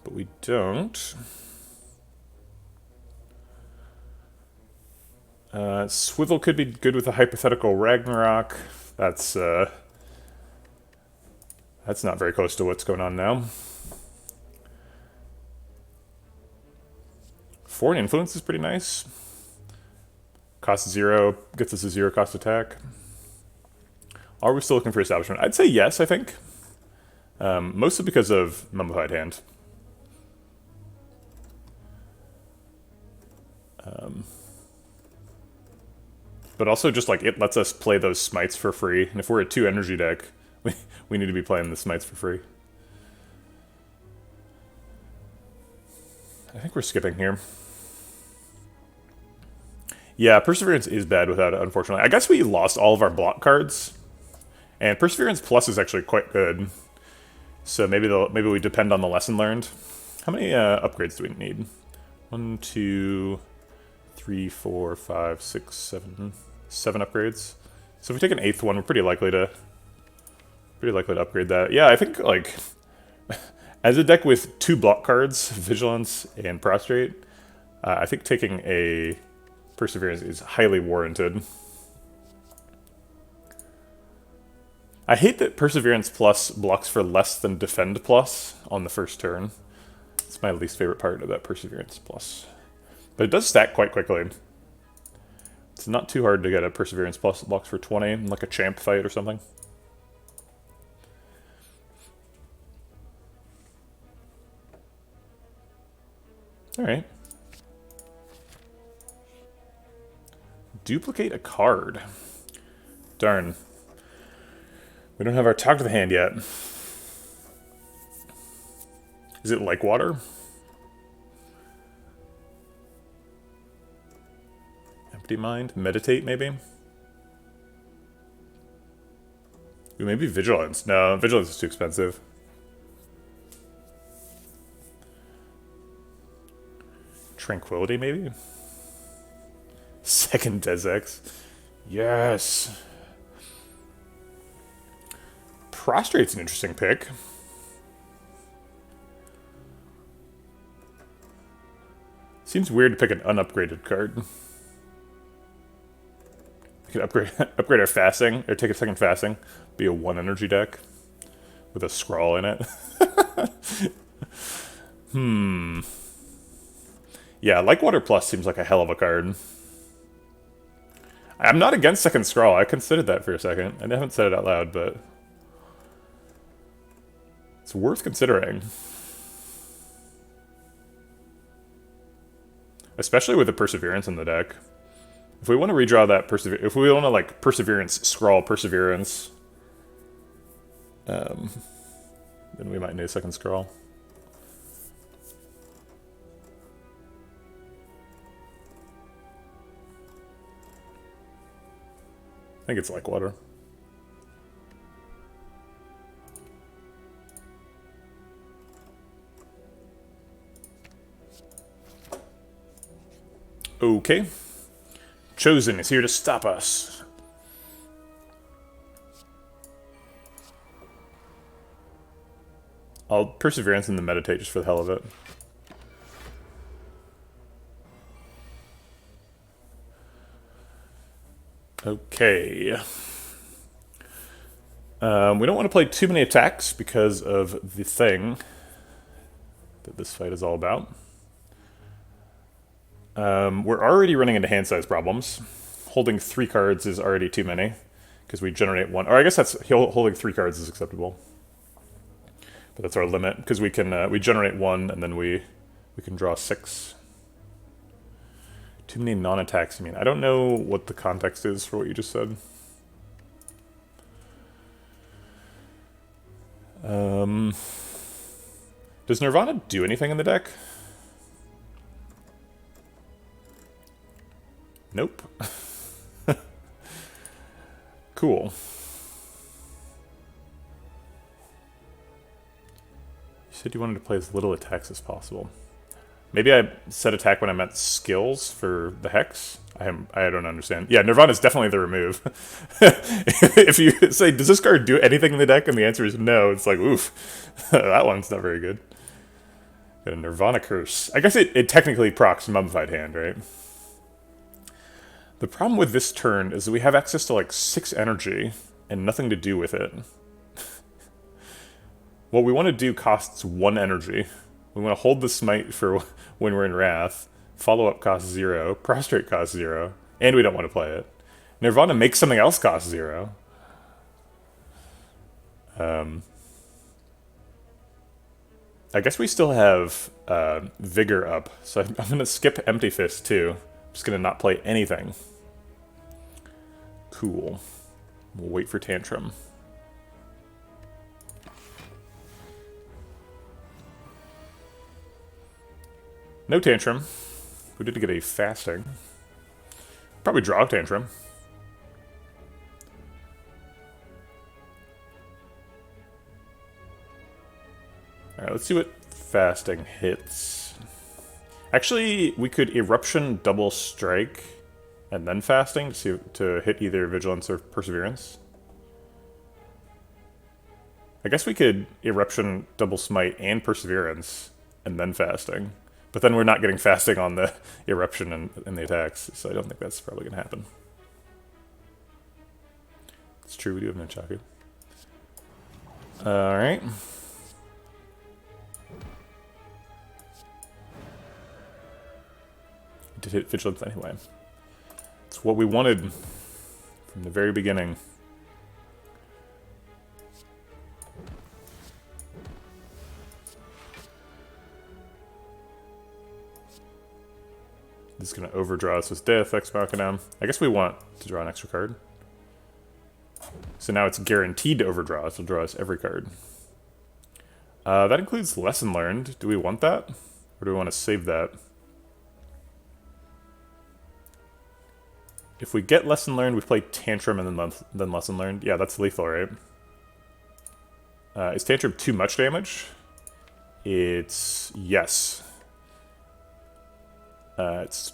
but we don't. Swivel could be good with a hypothetical Ragnarok. That's not very close to what's going on now. Foreign Influence is pretty nice. Cost 0, gets us a 0 cost attack. Are we still looking for Establishment? I'd say yes, I think. Mostly because of Mummified Hand. But also just like it lets us play those smites for free. And if we're a 2 energy deck, we need to be playing the smites for free. I think we're skipping here. Yeah, Perseverance is bad without it, unfortunately. I guess we lost all of our block cards. And Perseverance Plus is actually quite good. So maybe we depend on the lesson learned. How many upgrades do we need? 1, 2, 3, 4, 5, 6, 7. 7 upgrades. So if we take an 8th one, we're pretty likely to upgrade that. Yeah, I think like as a deck with 2 block cards, Vigilance and Prostrate, I think taking a Perseverance is highly warranted. I hate that Perseverance Plus blocks for less than Defend Plus on the first turn. It's my least favorite part of that Perseverance Plus. But it does stack quite quickly. It's not too hard to get a Perseverance Plus that blocks for 20, like a champ fight or something. Alright. Duplicate a card. Darn. We don't have our Talk to the Hand yet. Is it like water? Empty Mind? Meditate, maybe? Ooh, maybe Vigilance. No, Vigilance is too expensive. Tranquility, maybe? Second Desex. Yes! Prostrate's an interesting pick. Seems weird to pick an unupgraded card. We could upgrade our fasting, or take a second fasting, be a 1 energy deck with a scrawl in it. Yeah, Like Water Plus seems like a hell of a card. I'm not against second scrawl. I considered that for a second. I haven't said it out loud, but it's worth considering. Especially with the Perseverance in the deck. If we want to redraw that if we want to like Perseverance, scrawl Perseverance, then we might need a second scrawl. I think it's like water. Okay. Chosen is here to stop us. I'll Perseverance and then Meditate just for the hell of it. Okay. We don't want to play too many attacks because of the thing that this fight is all about. We're already running into hand size problems. Holding 3 cards is already too many because we generate 1. Or I guess that's holding 3 cards is acceptable, but that's our limit because we can we generate 1 and then we can draw 6. Too many non-attacks. I mean, I don't know what the context is for what you just said. Does Nirvana do anything in the deck? Nope. Cool. You said you wanted to play as little attacks as possible. Maybe I said attack when I meant skills for the Hex. I don't understand. Yeah, Nirvana is definitely the remove. If you say, does this card do anything in the deck? And the answer is no, it's like, oof. That one's not very good. Got a Nirvana Curse. I guess it technically procs Mummified Hand, right? The problem with this turn is that we have access to like 6 energy and nothing to do with it. What we want to do costs 1 energy. We want to hold the Smite for when we're in Wrath. Follow-up costs 0. Prostrate costs 0. And we don't want to play it. Nirvana makes something else cost 0. I guess we still have Vigor up. So I'm going to skip Empty Fist too. I'm just going to not play anything. Cool. We'll wait for Tantrum. No Tantrum. We did get a Fasting. Probably draw a Tantrum. Alright, let's see what Fasting hits. Actually, we could Eruption double strike and then Fasting to hit either Vigilance or Perseverance. I guess we could Eruption double Smite and Perseverance and then Fasting. But then we're not getting Fasting on the Eruption and the attacks, so I don't think that's probably going to happen. It's true, we do have Nunchaku. Alright. Did hit Vigilance anyway. It's what we wanted from the very beginning. This is going to overdraw us with Death, Ex Machina. I guess we want to draw an extra card. So now it's guaranteed to overdraw us. It'll draw us every card. That includes Lesson Learned. Do we want that? Or do we want to save that? If we get Lesson Learned, we play Tantrum and then Lesson Learned. Yeah, that's lethal, right? Is Tantrum too much damage? It's... yes. It's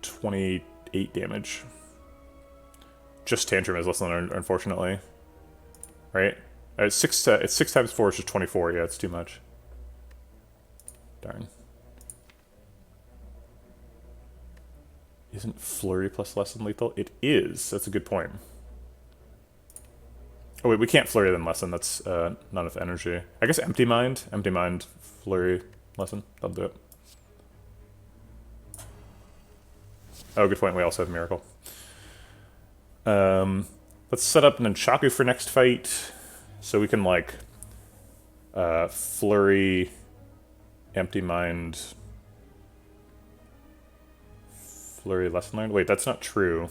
28 damage. Just Tantrum is Lesson Learned, unfortunately. Right? It's 6 times 4, it's just 24. Yeah, it's too much. Darn. Isn't Flurry plus Lesson lethal? It is. That's a good point. Oh wait, we can't Flurry then Lesson. That's not enough energy. I guess Empty Mind. Empty Mind, Flurry, Lesson. That'll do it. Oh, good point. We also have Miracle. Let's set up Nunchaku for next fight. So we can, like, Flurry, Empty Mind, Flurry, Lesson Learned? Wait, that's not true.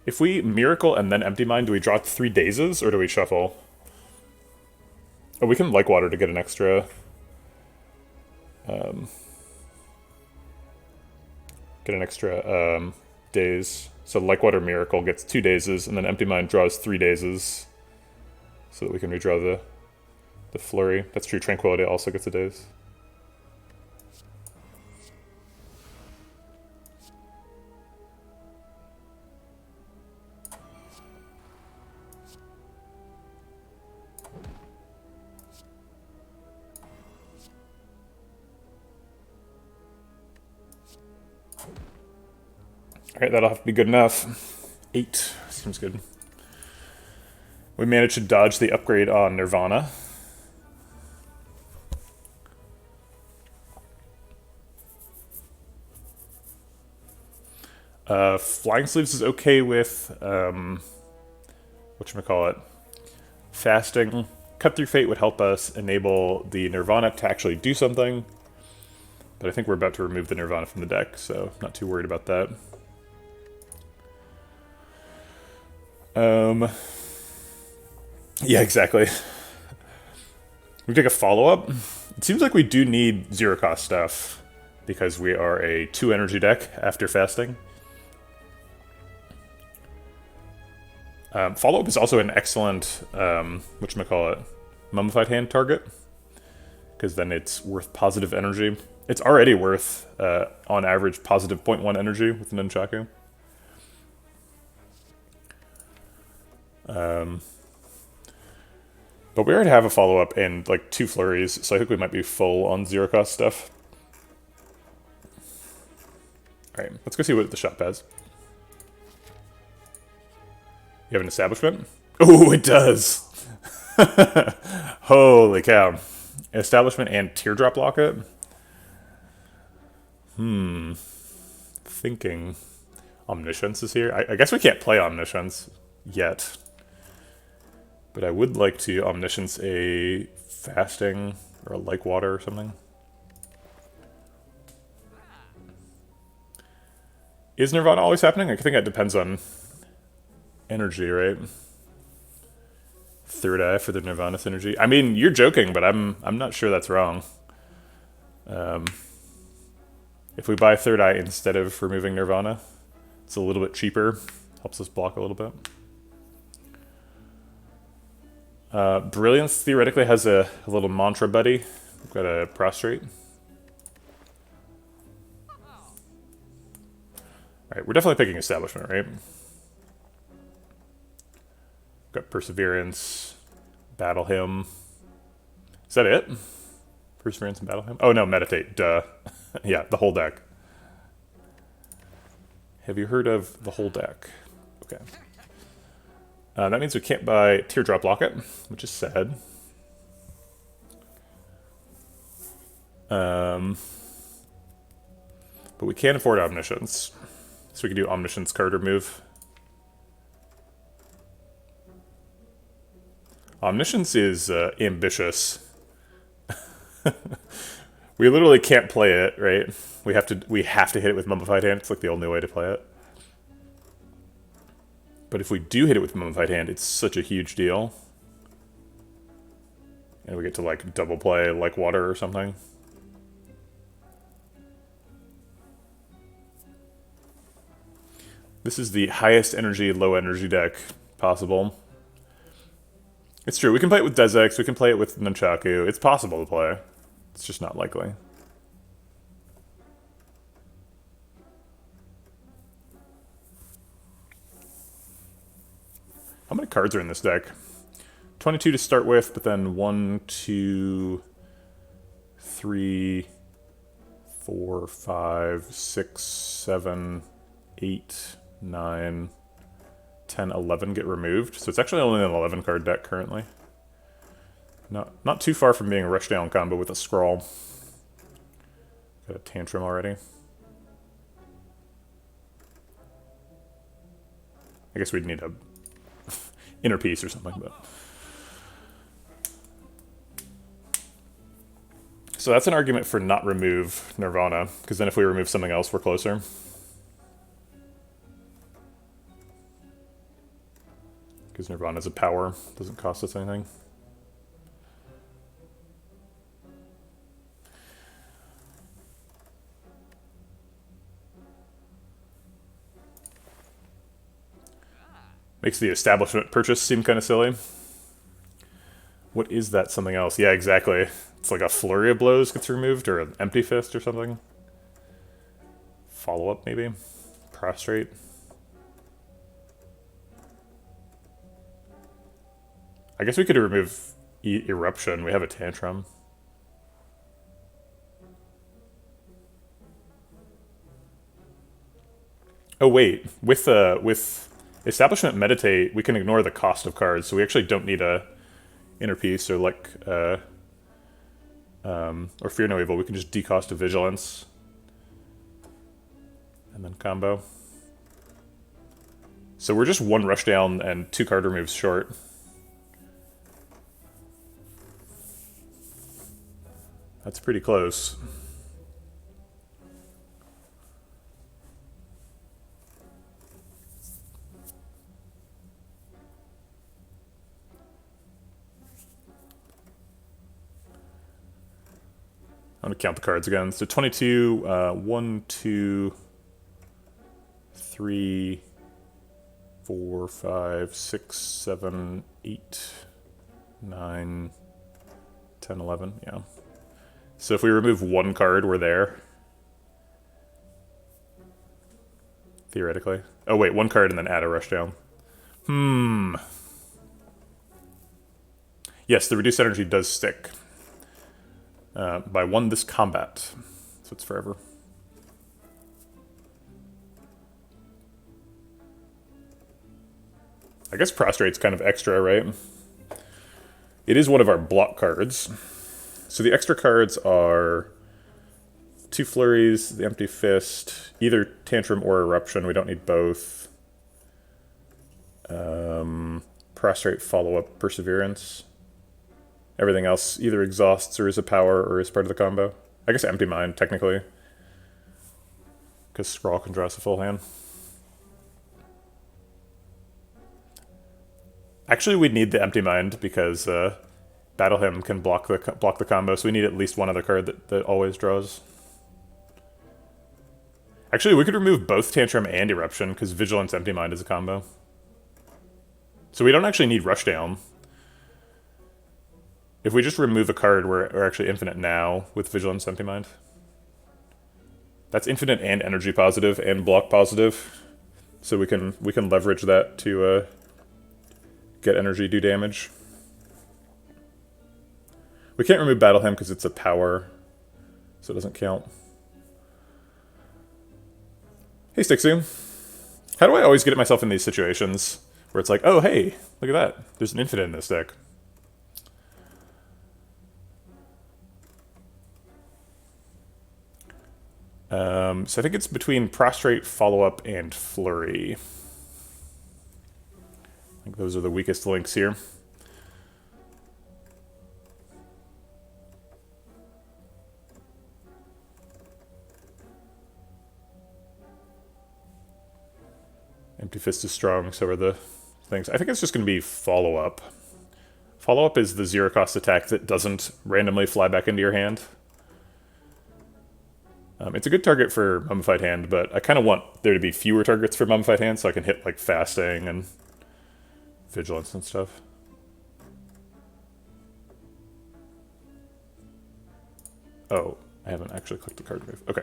If we Miracle and then Empty Mind, do we draw 3 Dazes, or do we shuffle? Oh, we can Like Water to get an extra... get an extra daze. So Like Water Miracle gets 2 Dazes, and then Empty Mind draws 3 Dazes. So that we can redraw the Flurry. That's true, Tranquility also gets a daze. Alright, that'll have to be good enough. 8. Seems good. We managed to dodge the upgrade on Nirvana. Flying Sleeves is okay with, whatchamacallit, fasting. Cut Through Fate would help us enable the Nirvana to actually do something. But I think we're about to remove the Nirvana from the deck, so not too worried about that. Yeah, exactly. We take a follow-up. It seems like we do need zero-cost stuff, because we are a 2-energy deck after fasting. Follow-up is also an excellent, whatchamacallit, mummified hand target, because then it's worth positive energy. It's already worth, on average, positive 0.1 energy with Nunchaku. But we already have a follow-up and, like, 2 flurries, so I think we might be full on zero-cost stuff. Alright, let's go see what the shop has. You have an establishment? Oh, it does! Holy cow. Establishment and Teardrop Locket? Thinking. Omniscience is here. I guess we can't play Omniscience yet. But I would like to Omniscience a Fasting or a Like Water or something. Is Nirvana always happening? I think that depends on energy, right? Third Eye for the Nirvana synergy. I mean, you're joking, but I'm not sure that's wrong. If we buy Third Eye instead of removing Nirvana, it's a little bit cheaper. Helps us block a little bit. Brilliance theoretically has a little mantra buddy. We've got a Prostrate. Alright, we're definitely picking Establishment, right? Got Perseverance, Battle Hymn. Is that it? Perseverance and Battle Hymn? Oh no, Meditate, duh. Yeah, the whole deck. Have you heard of the whole deck? Okay. That means we can't buy Teardrop Locket, which is sad. But we can afford Omniscience. So we can do Omniscience card remove. Omniscience is ambitious. We literally can't play it, right? We have to hit it with Mummified Hand. It's like the only way to play it. But if we do hit it with Mummified Hand, it's such a huge deal. And we get to, like, double play Like Water or something. This is the highest energy, low energy deck possible. It's true, we can play it with Dezex, we can play it with Nunchaku. It's possible to play. It's just not likely. How many cards are in this deck? 22 to start with, but then 1, 2, 3, 4, 5, 6, 7, 8, 9, 10, 11 get removed. So it's actually only an 11 card deck currently. Not too far from being a Rushdown combo with a Scrawl. Got a Tantrum already. I guess we'd need a inner piece or something, but. So that's an argument for not remove Nirvana, because then if we remove something else, we're closer. Because Nirvana's a power, doesn't cost us anything. Makes the establishment purchase seem kind of silly. What is that something else? Yeah, exactly. It's like a Flurry of Blows gets removed, or an Empty Fist or something. Follow-up, maybe? Prostrate. I guess we could remove Eruption. We have a Tantrum. Oh wait, with Establishment Meditate, we can ignore the cost of cards, so we actually don't need a Inner Peace or like or Fear No Evil. We can just decost a Vigilance and then combo. So we're just 1 rush down and 2 card removes short. That's pretty close. I'm gonna count the cards again. So 22, 1, 2, 3, 4, 5, 6, 7, 8, 9, 10, 11, yeah. So if we remove 1 card, we're there. Theoretically. Oh wait, 1 card and then add a rush down. Yes, the reduced energy does stick. By 1 this combat. So it's forever. I guess Prostrate's kind of extra, right? It is one of our block cards. So the extra cards are 2 Flurries, the Empty Fist, either Tantrum or Eruption. We don't need both. Prostrate, Follow-Up, Perseverance. Everything else either exhausts or is a power or is part of the combo. I guess Empty Mind, technically. Because Scrawl can draw us a full hand. Actually, we need the Empty Mind because Battle Hymn can block the combo, so we need at least one other card that always draws. Actually, we could remove both Tantrum and Eruption because Vigilance Empty Mind is a combo. So we don't actually need Rushdown. If we just remove a card, we're actually infinite now with Vigilance Empty Mind. That's infinite and energy positive and block positive. So we can leverage that to get energy, do damage. We can't remove Battle Hymn because it's a power, so it doesn't count. Hey Stixu. How do I always get myself in these situations where it's like, oh hey, look at that. There's an infinite in this deck. So I think it's between Prostrate, Follow-Up, and Flurry. I think those are the weakest links here. Empty Fist is strong, so are the things. I think it's just going to be Follow-Up. Follow-Up is the 0-cost attack that doesn't randomly fly back into your hand. It's a good target for Mummified Hand, but I kind of want there to be fewer targets for Mummified Hand so I can hit like Fasting and Vigilance and stuff. Oh, I haven't actually clicked the card move. Okay.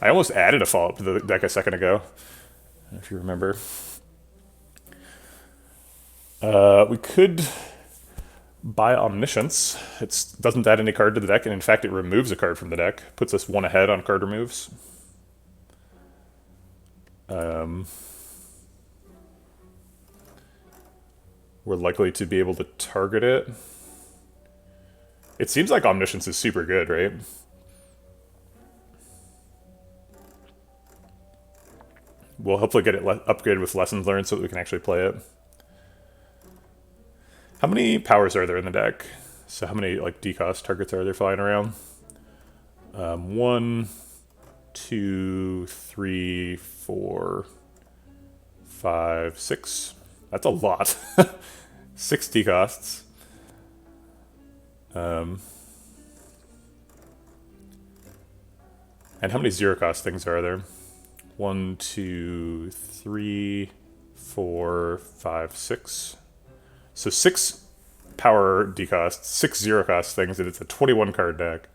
I almost added a follow-up to the deck a second ago, if you remember. We could buy Omniscience. It doesn't add any card to the deck, and in fact it removes a card from the deck. Puts us 1 ahead on card removes. We're likely to be able to target it. It seems like Omniscience is super good, right? We'll hopefully get it upgraded with Lessons Learned so that we can actually play it. How many powers are there in the deck? So how many like decost targets are there flying around? 1, 2, 3, 4, 5, 6. That's a lot. 6 decosts. And how many 0-cost things are there? 1, 2, 3, 4, 5, 6. So 6 power decosts, 6 0-cost things, and it's a 21-card deck.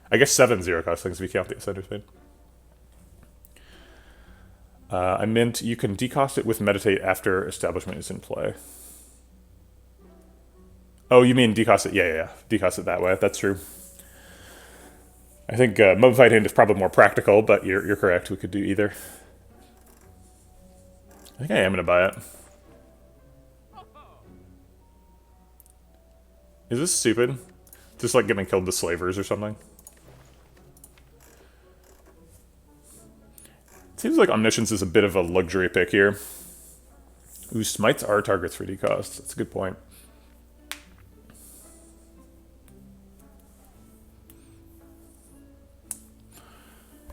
I guess 7 0-cost things if we count the Ascender Spade. I meant you can decost it with Meditate after Establishment is in play. Oh, you mean decost it? Yeah. Decost it that way. That's true. I think Mummified Hand is probably more practical, but you're correct. We could do either. I think I am going to buy it. Is this stupid? Just like getting killed to slavers or something? It seems like Omniscience is a bit of a luxury pick here. Ooh, Smites are targets for decost. That's a good point.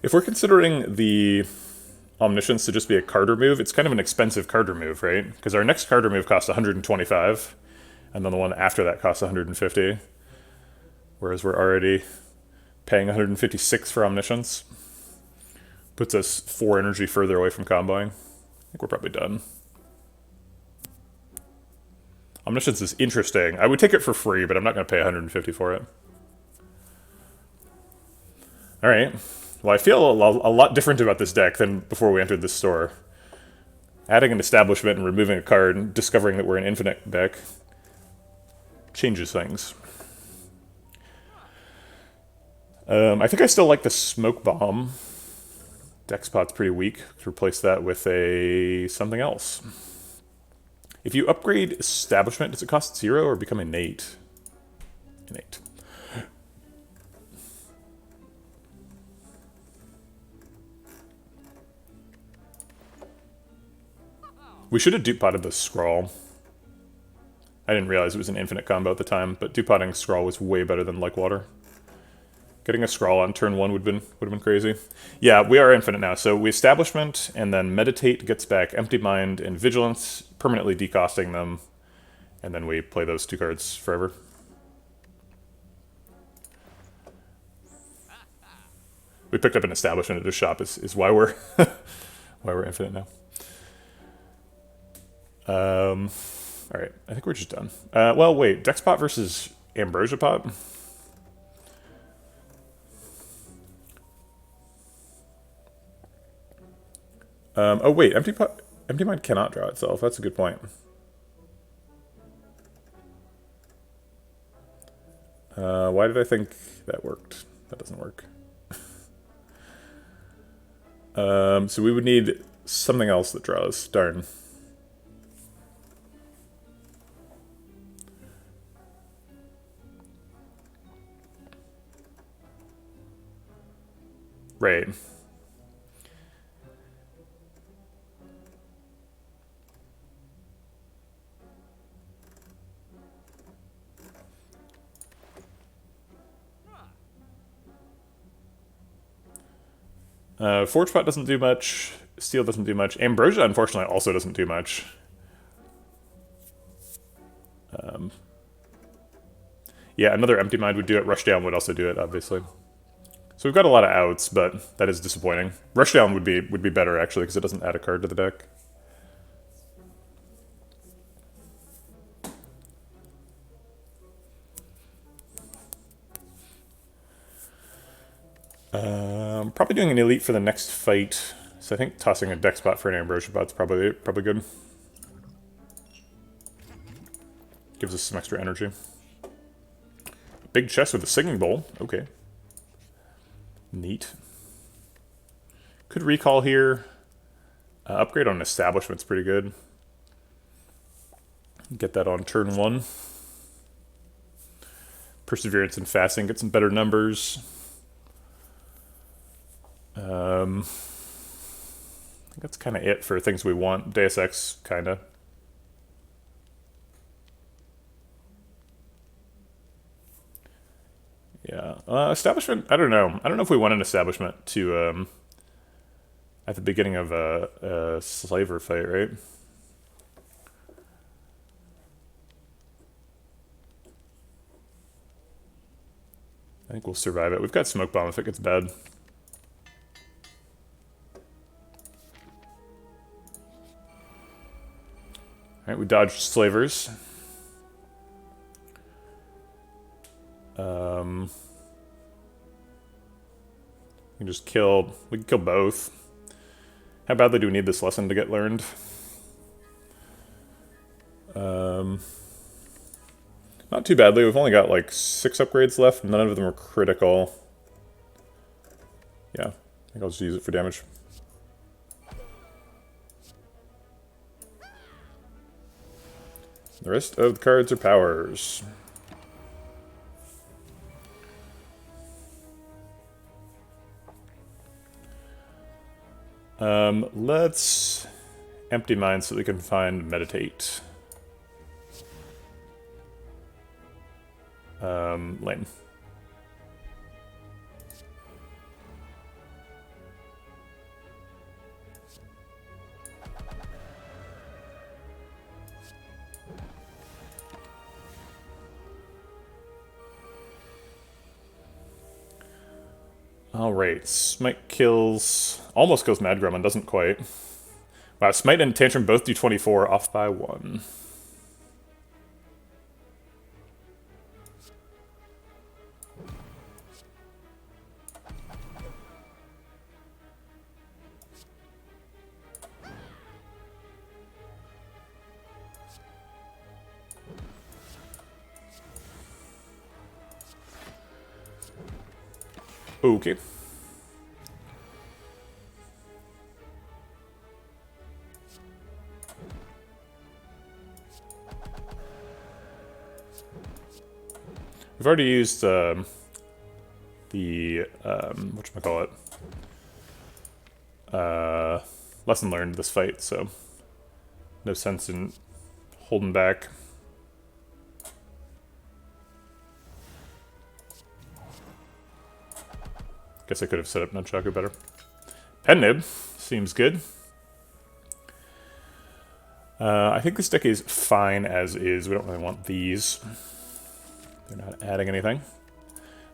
If we're considering the Omniscience to just be a card remove, it's kind of an expensive card remove, right? Because our next card remove costs 125, and then the one after that costs 150. Whereas we're already paying 156 for Omniscience. Puts us 4 energy further away from comboing. I think we're probably done. Omniscience is interesting. I would take it for free, but I'm not going to pay 150 for it. Alright. Well, I feel a lot different about this deck than before we entered this store. Adding an establishment and removing a card and discovering that we're an infinite deck changes things. I think I still like the Smoke Bomb. Deck spot's pretty weak. Let's replace that with a something else. If you upgrade Establishment, does it cost 0 or become innate? Innate. We should have dupe-potted the Scrawl. I didn't realize it was an infinite combo at the time, but dupe-potting Scrawl was way better than Like Water. Getting a Scrawl on turn 1 would have been crazy. Yeah, we are infinite now. So we Establishment, and then Meditate gets back Empty Mind and Vigilance, permanently decosting them, and then we play those 2 cards forever. We picked up an Establishment at a shop is why we're why we're infinite now. Alright, I think we're just done. Well, wait, Dexpot versus Ambrosia Pot? Oh wait, Empty Mind cannot draw itself. That's a good point. Why did I think that worked? That doesn't work. So we would need something else that draws. Darn. Right. Forge Pot doesn't do much. Steel doesn't do much. Ambrosia, unfortunately, also doesn't do much. Yeah, another Empty Mind would do it. Rushdown would also do it, obviously. So we've got a lot of outs, but that is disappointing. Rushdown would be better, actually, because it doesn't add a card to the deck. Probably doing an elite for the next fight. So I think tossing a deck spot for an Ambrosia Pot's probably good. Gives us some extra energy. Big chest with a Singing Bowl. Okay. Neat. Could recall here. Upgrade on Establishment's pretty good. Get that on turn 1. Perseverance and Fasting, get some better numbers. I think that's kind of it for things we want. Deus Ex, kind of. Yeah. Establishment, I don't know. I don't know if we want an Establishment to, at the beginning of a slaver fight, right? I think we'll survive it. We've got Smoke Bomb if it gets bad. Alright, we dodged Slavers. We can kill both. How badly do we need this lesson to get learned? Not too badly. We've only got like 6 upgrades left. None of them are critical. Yeah, I think I'll just use it for damage. The rest of the cards are powers. Let's empty mine so we can find meditate. Lame. Alright, Smite kills... almost kills Mad Gremlin, doesn't quite. Wow, Smite and Tantrum both do 24, off by 1. Okay. We've already used the whatchamacallit, lesson learned this fight, so no sense in holding back. Guess I could have set up Nunchaku better. Pen Nib seems good. I think this deck is fine as is. We don't really want these. They're not adding anything.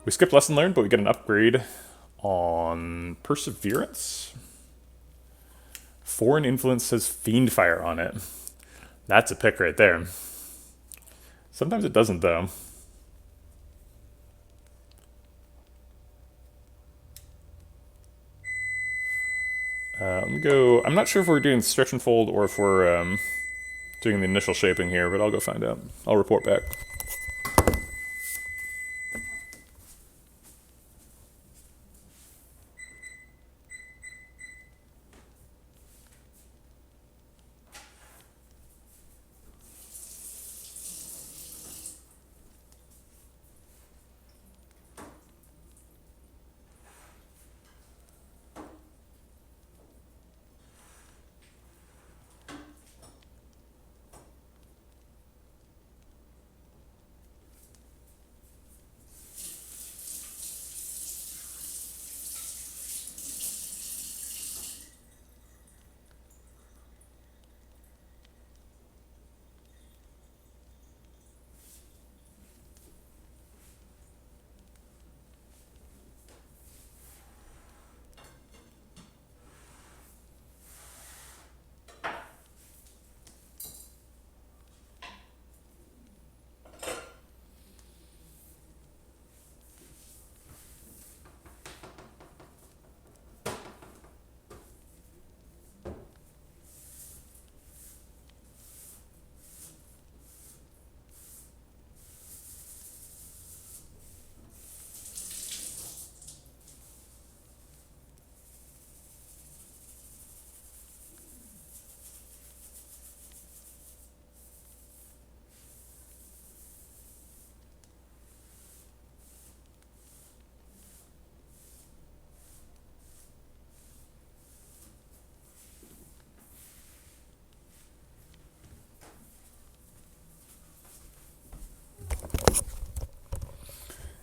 We skipped Lesson Learned, but we get an upgrade on Perseverance. Foreign Influence says Fiendfire on it. That's a pick right there. Sometimes it doesn't, though. Let me go... I'm not sure if we're doing Stretch and Fold or if we're doing the initial shaping here, but I'll go find out. I'll report back.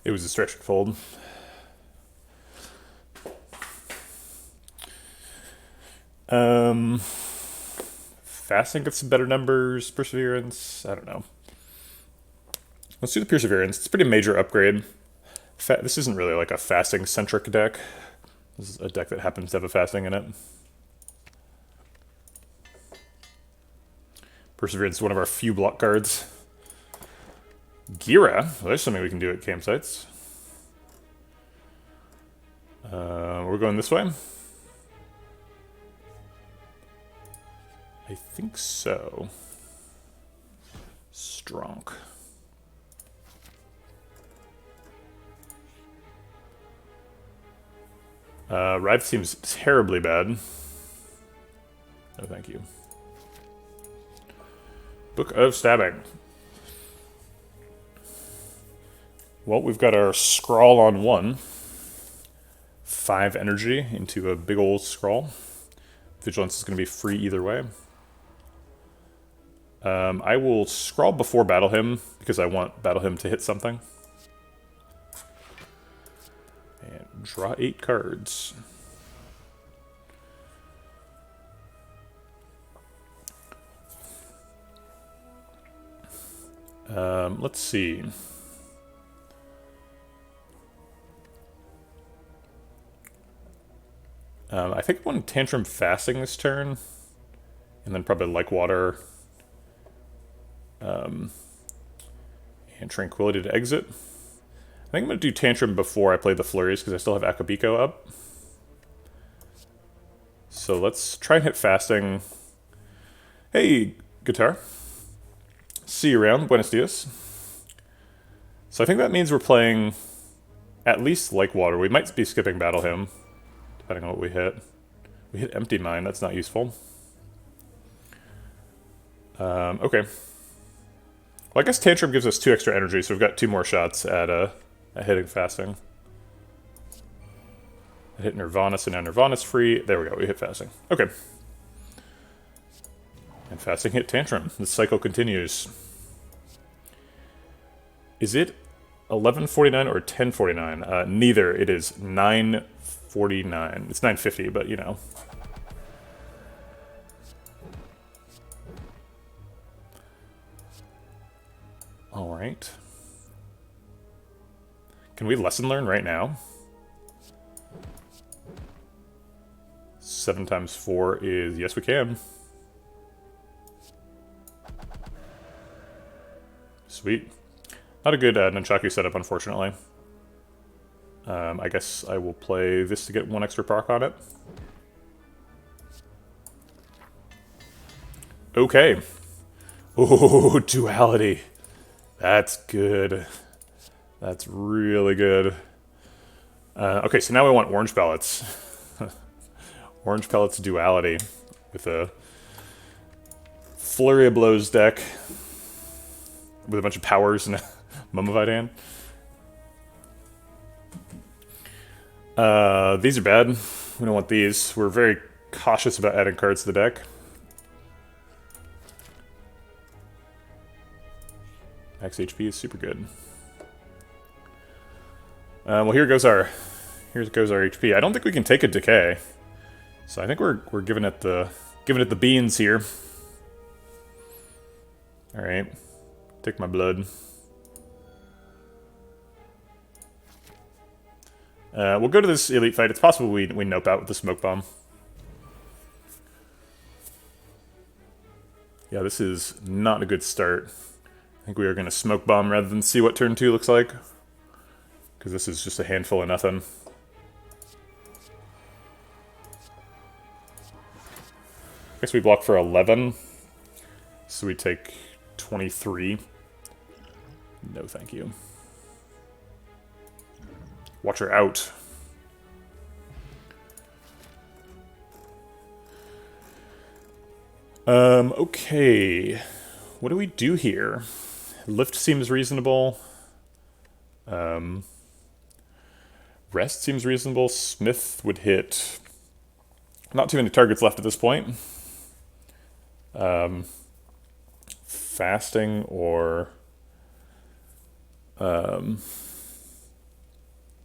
It was a Stretch and Fold. Fasting gets some better numbers. Perseverance, I don't know. Let's do the Perseverance. It's a pretty major upgrade. This isn't really like a fasting-centric deck. This is a deck that happens to have a fasting in it. Perseverance is one of our few block cards. Gira. Well, there's something we can do at campsites. We're going this way? I think so. Stronk. Writhe seems terribly bad. No, thank you. Book of Stabbing. Well, we've got our Scrawl on 1. 5 energy into a big old Scrawl. Vigilance is going to be free either way. I will Scrawl before Battle Hymn, because I want Battle Hymn to hit something. And draw 8 cards. Let's see. I think I want Tantrum Fasting this turn, and then probably Like Water, and Tranquility to exit. I think I'm going to do Tantrum before I play the Flurries, because I still have Akabiko up. So let's try and hit Fasting. Hey, Guitar. See you around. Buenos dias. So I think that means we're playing at least Like Water. We might be skipping Battle Hymn, depending on what we hit. We hit Empty Mind. That's not useful. Okay. Well, I guess Tantrum gives us 2 extra energy, so we've got 2 more shots at hitting Fasting. I hit Nirvana, so now Nirvana's free. There we go, we hit Fasting. Okay. And Fasting hit Tantrum. The cycle continues. Is it 11:49 or 10:49? Neither. It is 9:49. It's 9:50, but you know. All right. Can we lesson learn right now? 7 times 4 is... Yes, we can. Sweet. Not a good Nunchaku setup, unfortunately. I guess I will play this to get 1 extra proc on it. Okay. Oh, Duality. That's good. That's really good. Okay, so now we want Orange Pellets. Orange Pellets Duality with a Flurry of Blows deck with a bunch of powers and a Mummified hand. These are bad. We don't want these. We're very cautious about adding cards to the deck. Max HP is super good. Well, here goes our HP. I don't think we can take a decay, so I think we're giving it the beans here. All right, take my blood. We'll go to this elite fight. It's possible we nope out with the smoke bomb. Yeah, this is not a good start. I think we are going to smoke bomb rather than see what turn 2 looks like, because this is just a handful of nothing. I guess we block for 11, so we take 23. No, thank you. Watch her out. Okay. What do we do here? Lift seems reasonable. Rest seems reasonable. Smith would hit... Not too many targets left at this point. Fasting or...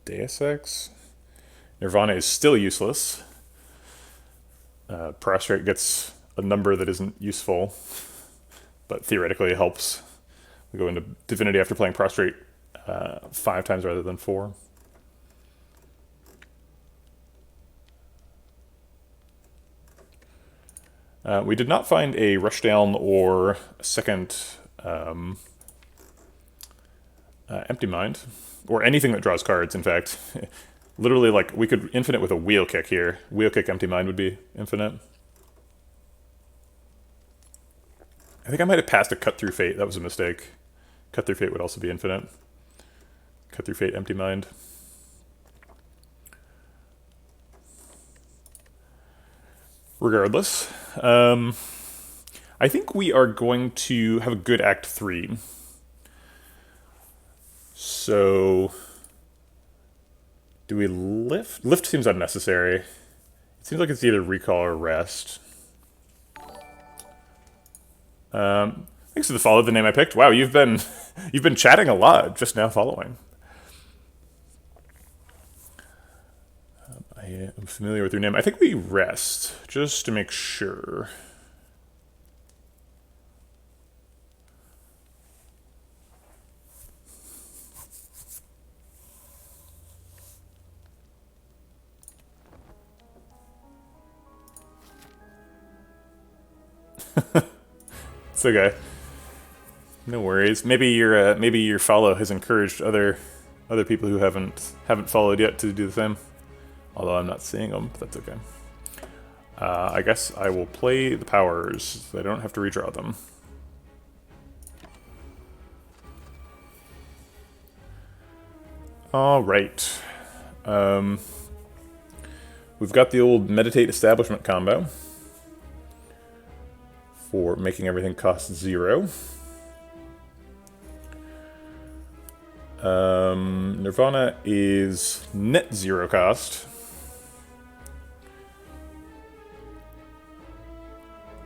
Deus Ex? Nirvana is still useless. Prostrate gets a number that isn't useful, but theoretically it helps. We go into Divinity after playing Prostrate 5 times rather than 4. We did not find a Rushdown or a second Empty Mind, or anything that draws cards, in fact. Literally, like, we could infinite with a Wheel Kick here. Wheel Kick Empty Mind would be infinite. I think I might have passed a Cut Through Fate. That was a mistake. Cut Through Fate would also be infinite. Cut Through Fate, Empty Mind. Regardless, I think we are going to have a good Act 3. So, do we lift? Lift seems unnecessary. It seems like it's either recall or rest. Thanks for the follow. The name I picked. Wow, you've been you've been chatting a lot just now following. I am familiar with your name. I think we rest just to make sure. It's okay. No worries. Maybe your follow has encouraged other people who haven't followed yet to do the same. Although I'm not seeing them, but that's okay. I guess I will play the powers. So I don't have to redraw them. All right. We've got the old meditate establishment combo for making everything cost 0. Nirvana is net 0 cost.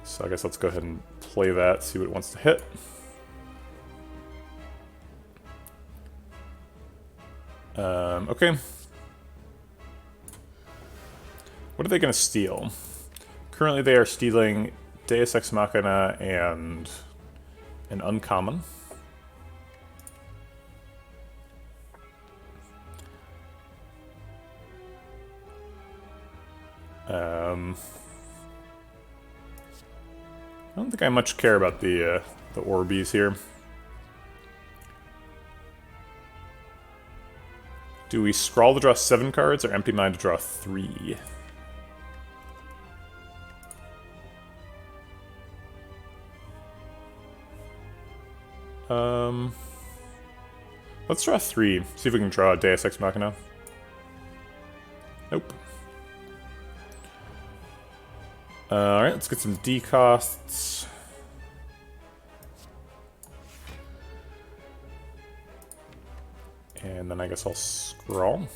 So I guess let's go ahead and play that, see what it wants to hit. Okay. What are they going to steal? Currently they are stealing Deus Ex Machina and an uncommon. I don't think I much care about the Orbeez here. Do we scroll to draw 7 cards or empty mind to draw 3? Let's draw 3. See if we can draw Deus Ex Machina. Nope. Alright, let's get some D costs. And then I guess I'll scroll.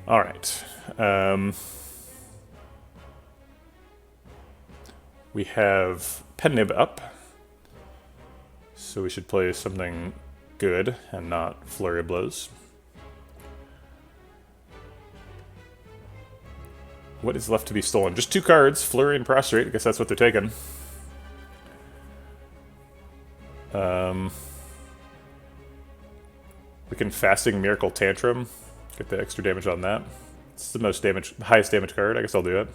Alright. We have Pen-Nib up. So we should play something good and not Flurry of Blows. What is left to be stolen? Just 2 cards, Flurry and Prostrate. I guess that's what they're taking. We can Fasting Miracle Tantrum. Get the extra damage on that. It's the most damage, highest damage card. I guess I'll do it.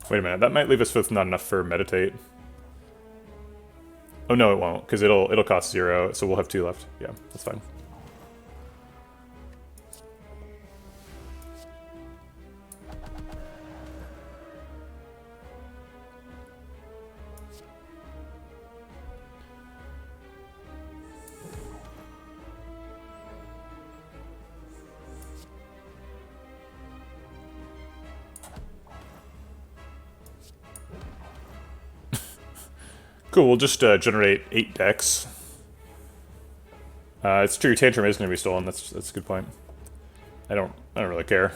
Wait a minute, that might leave us with not enough for Meditate. Oh no, it won't, because it'll cost 0, so we'll have 2 left. Yeah, that's fine. Cool, we'll just generate 8 decks. It's true, Tantrum is going to be stolen. That's a good point. I don't really care.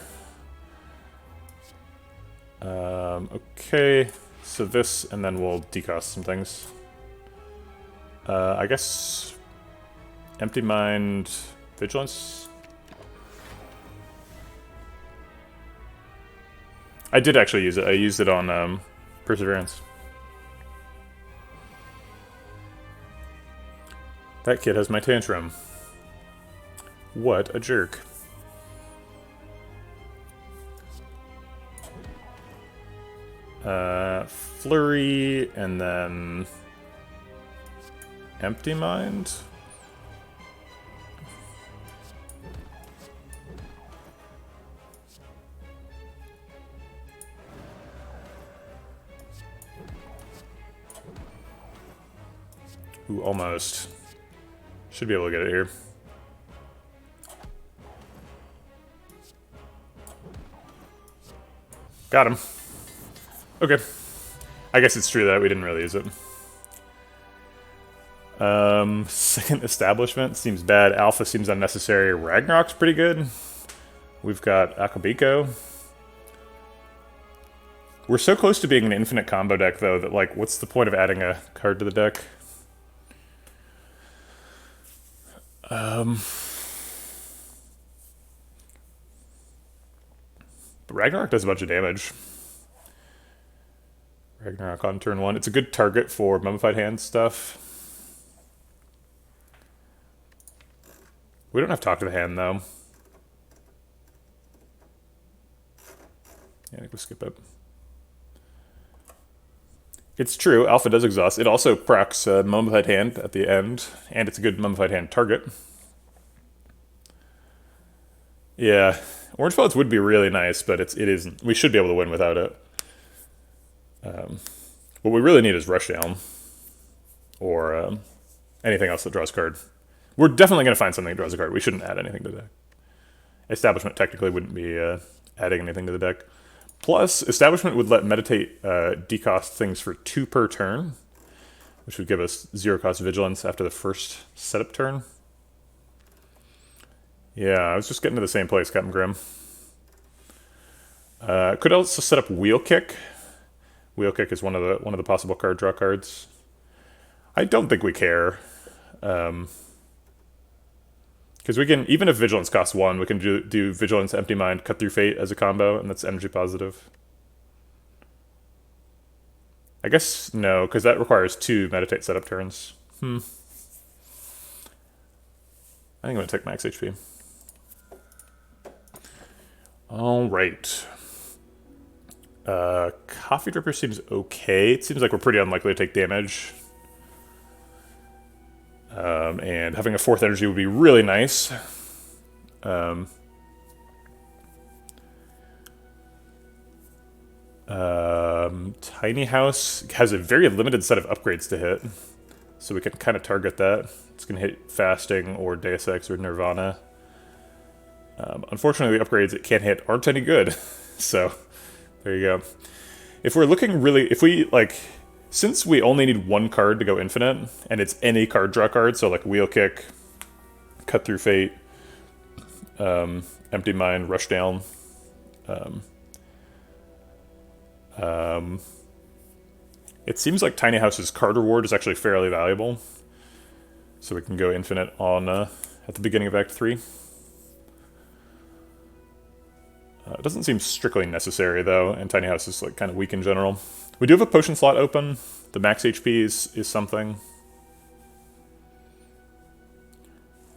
Okay, so this, and then we'll decost some things. I guess Empty Mind, Vigilance. I did actually use it. I used it on Perseverance. That kid has my Tantrum. What a jerk. Flurry, and then Empty Mind. Ooh, almost. Should be able to get it here. Got him. Okay. I guess it's true that we didn't really use it. Second establishment seems bad. Alpha seems unnecessary. Ragnarok's pretty good. We've got Akabiko. We're so close to being an infinite combo deck, though, that, like, what's the point of adding a card to the deck? Ragnarok does a bunch of damage. Ragnarok on turn 1. It's a good target for Mummified Hand stuff. We don't have Talk to the Hand, though. Yeah, I think we'll skip it. It's true, Alpha does exhaust. It also procs Mummified Hand at the end, and it's a good Mummified Hand target. Yeah, Orange Pellets would be really nice, but it isn't. We should be able to win without it. What we really need is Rushdown, or anything else that draws a card. We're definitely going to find something that draws a card. We shouldn't add anything to the deck. Establishment technically wouldn't be adding anything to the deck. Plus, Establishment would let Meditate decost things for 2 per turn, which would give us 0-cost Vigilance after the first setup turn. Yeah, I was just getting to the same place, Captain Grimm. Could also set up Wheel Kick. Wheel Kick is one of the possible card draw cards. I don't think we care. Because we can, even if Vigilance costs 1, we can do Vigilance, Empty Mind, Cut Through Fate as a combo, and that's energy positive. I guess no, because that requires 2 Meditate setup turns. I think I'm going to take max HP. Alright. Coffee Dripper seems okay. It seems like we're pretty unlikely to take damage. And having a 4th energy would be really nice. Tiny House has a very limited set of upgrades to hit, so we can kind of target that. It's going to hit Fasting or Deus Ex or Nirvana. Unfortunately, the upgrades it can't hit aren't any good, so there you go. If we're looking really, since we only need 1 card to go infinite, and it's any card draw card, so like Wheel Kick, Cut Through Fate, Empty Mind, Rushdown, it seems like Tiny House's card reward is actually fairly valuable, so we can go infinite on at the beginning of Act 3. It doesn't seem strictly necessary, though, and Tiny House is like kind of weak in general. We do have a potion slot open. The max HP is something.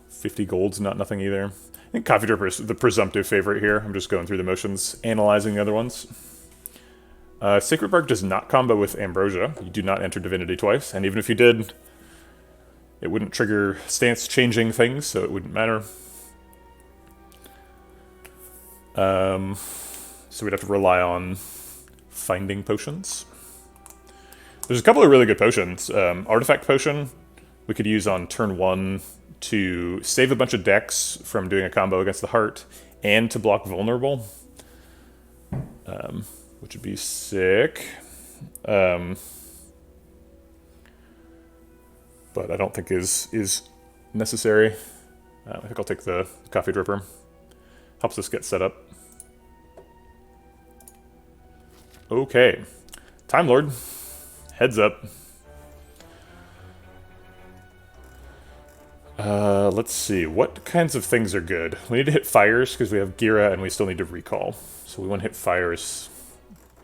50 gold's not nothing either. I think Coffee Dripper is the presumptive favorite here. I'm just going through the motions, analyzing the other ones. Sacred Bark does not combo with Ambrosia. You do not enter Divinity twice, and even if you did, it wouldn't trigger stance-changing things, so it wouldn't matter. So we'd have to rely on finding potions. There's a couple of really good potions. Artifact Potion we could use on turn 1 to save a bunch of decks from doing a combo against the Heart and to block Vulnerable, which would be sick. But I don't think is necessary. I think I'll take the Coffee Dripper. Helps us get set up. Okay. Time Lord. Heads up. Let's see. What kinds of things are good? We need to hit fires because we have Gira and we still need to recall. So we want to hit fires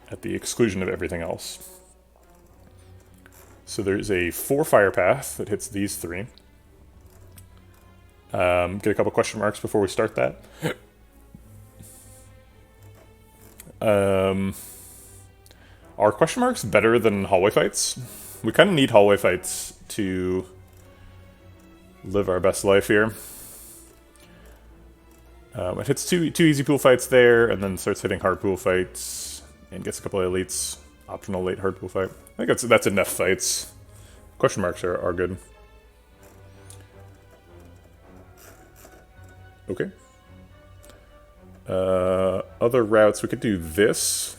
at the exclusion of everything else. So there's a 4 fire path that hits these 3. Get a couple question marks before we start that. Are question marks better than hallway fights? We kind of need hallway fights to live our best life here. It hits two easy pool fights there, and then starts hitting hard pool fights, and gets a couple of elites. Optional late hard pool fight. I think that's enough fights. Question marks are good. Okay. Other routes, we could do this.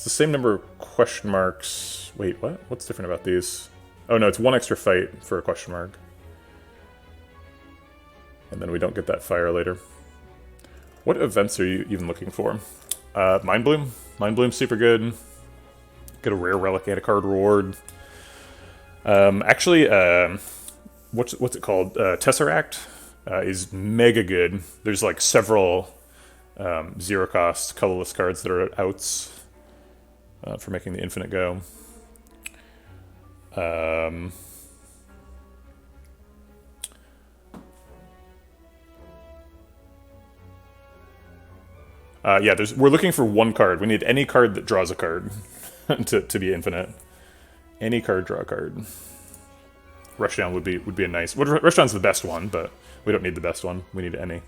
It's the same number of question marks. Wait, what? What's different about these? Oh no, it's one extra fight for a question mark. And then we don't get that fire later. What events are you even looking for? Mind Bloom. Mind Bloom's super good. Get a rare relic and a card reward. Actually, what's it called? Tesseract is mega good. There's like several zero cost colorless cards that are outs for making the infinite go. Yeah, we're looking for one card. We need any card that draws a card to be infinite. Any card, draw a card. Rushdown would be a nice. Well, Rushdown's the best one, but we don't need the best one. We need any.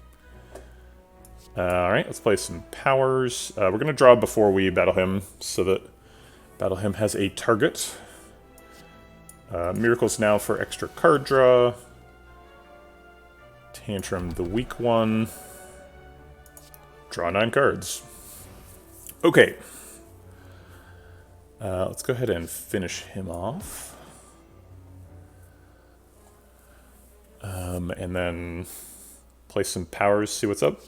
All right, let's play some powers. We're gonna draw before we battle him, so that battle him has a target. Miracles now for extra card draw. Tantrum, the weak one. Draw 9 cards. Okay. Let's go ahead and finish him off. And then play some powers, see what's up.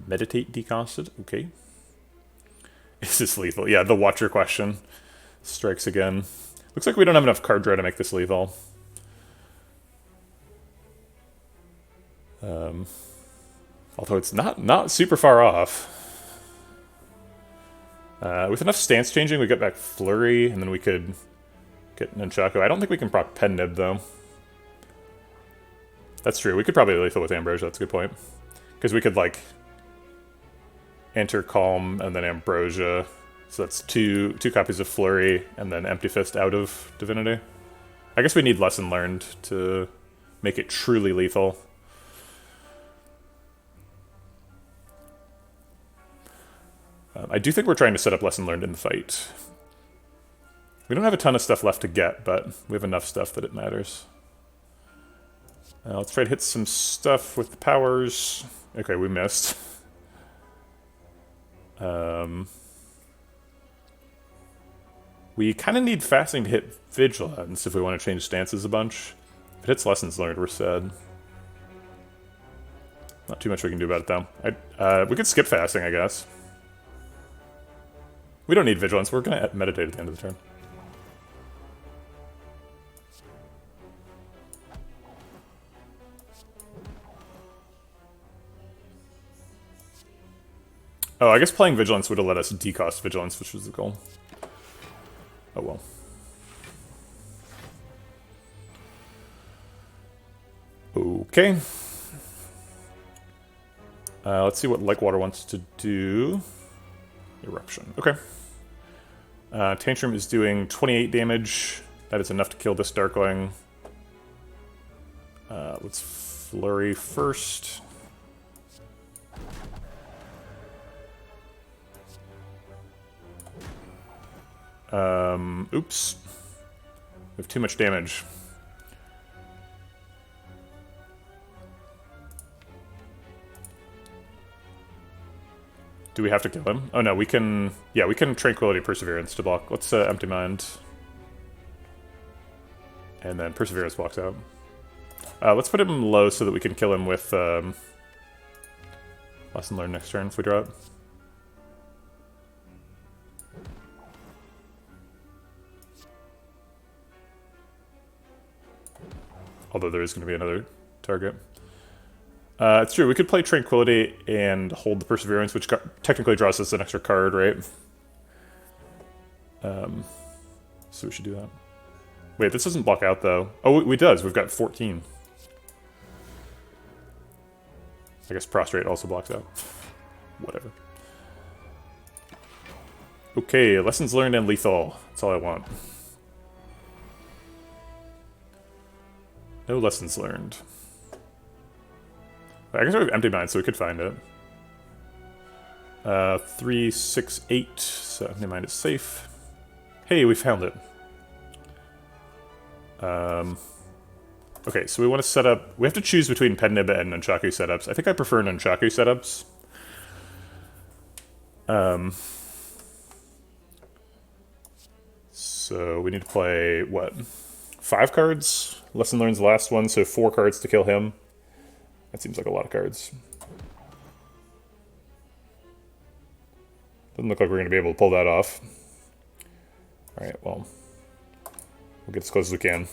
Meditate decosted, okay. Is this lethal? Yeah, the Watcher question strikes again. Looks like we don't have enough card draw to make this lethal. Although it's not super far off. With enough stance changing, we get back Flurry, and then we could get Nunchaku. I don't think we can proc Pen Nib, though. That's true. We could probably lethal with Ambrosia, that's a good point. Because we could, like, enter Calm, and then Ambrosia. So that's two copies of Flurry, and then Empty Fist out of Divinity. I guess we need Lesson Learned to make it truly lethal. I do think we're trying to set up Lesson Learned in the fight. We don't have a ton of stuff left to get, but we have enough stuff that it matters. Let's try to hit some stuff with the powers. Okay, we missed. We kind of need Fasting to hit Vigilance if we want to change stances a bunch. If it hits Lessons Learned, we're sad. Not too much we can do about it, though. We could skip Fasting, I guess. We don't need Vigilance. We're going to meditate at the end of the turn. Oh, I guess playing Vigilance would have let us decost Vigilance, which was the goal. Oh well. Okay. Let's see what Lakewater wants to do. Eruption. Okay. Tantrum is doing 28 damage. That is enough to kill this Darkling. Let's Flurry first. Oops. We have too much damage. Do we have to kill him? Oh no, we can... Yeah, we can Tranquility Perseverance to block. Let's Empty Mind. And then Perseverance blocks out. Let's put him low so that we can kill him with Lesson Learned next turn if we draw it. Although there is going to be another target. It's true, we could play Tranquility and hold the Perseverance, which technically draws us an extra card, right? So we should do that. Wait, this doesn't block out, though. Oh, it does. We've got 14. I guess Prostrate also blocks out. Whatever. Okay, Lessons Learned and Lethal. That's all I want. No Lessons Learned. I guess we have Empty Mind, so we could find it. 3, 6, 8. So Empty Mind is safe. Hey, we found it. Okay, so we want to set up... We have to choose between Pen Nib and Nunchaku setups. I think I prefer Nunchaku setups. So we need to play, what, 5 cards? Lesson Learn's the last one, so 4 cards to kill him. That seems like a lot of cards. Doesn't look like we're going to be able to pull that off. Alright, well, we'll get as close as we can.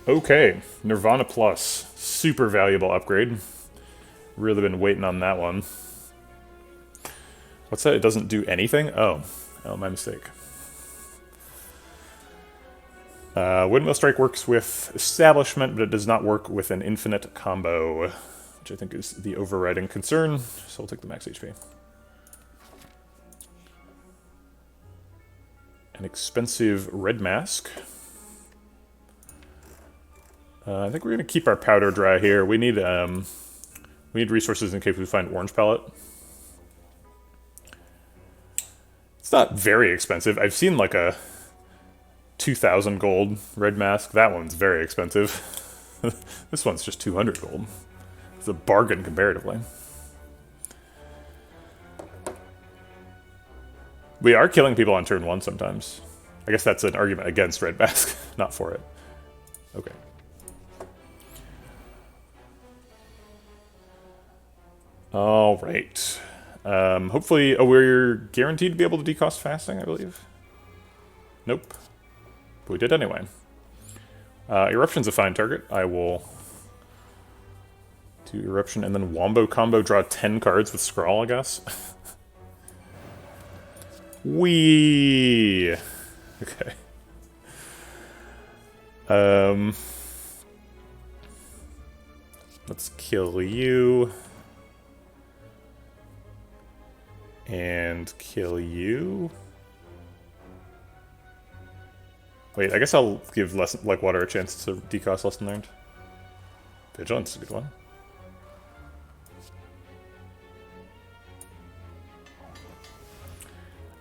Okay, Nirvana Plus. Super valuable upgrade. Really been waiting on that one. What's that? It doesn't do anything? Oh, my mistake. Windmill Strike works with Establishment, but it does not work with an infinite combo, which I think is the overriding concern, so we'll take the max HP. An expensive red mask. I think we're going to keep our powder dry here. We need resources in case we find orange palette. It's not very expensive. I've seen like a 2,000 gold red mask. That one's very expensive. This one's just 200 gold. It's a bargain comparatively. We are killing people on turn 1 sometimes. I guess that's an argument against red mask, not for it. Okay. All right. Hopefully, we're guaranteed to be able to decost fasting, I believe. Nope. But we did anyway. Eruption's a fine target. I will do Eruption and then Wombo combo, draw 10 cards with Scrawl, I guess. Wee. Okay. Let's kill you. And kill you. Wait, I guess I'll give Water a chance to decost Lesson Learned. Vigilance is a good one.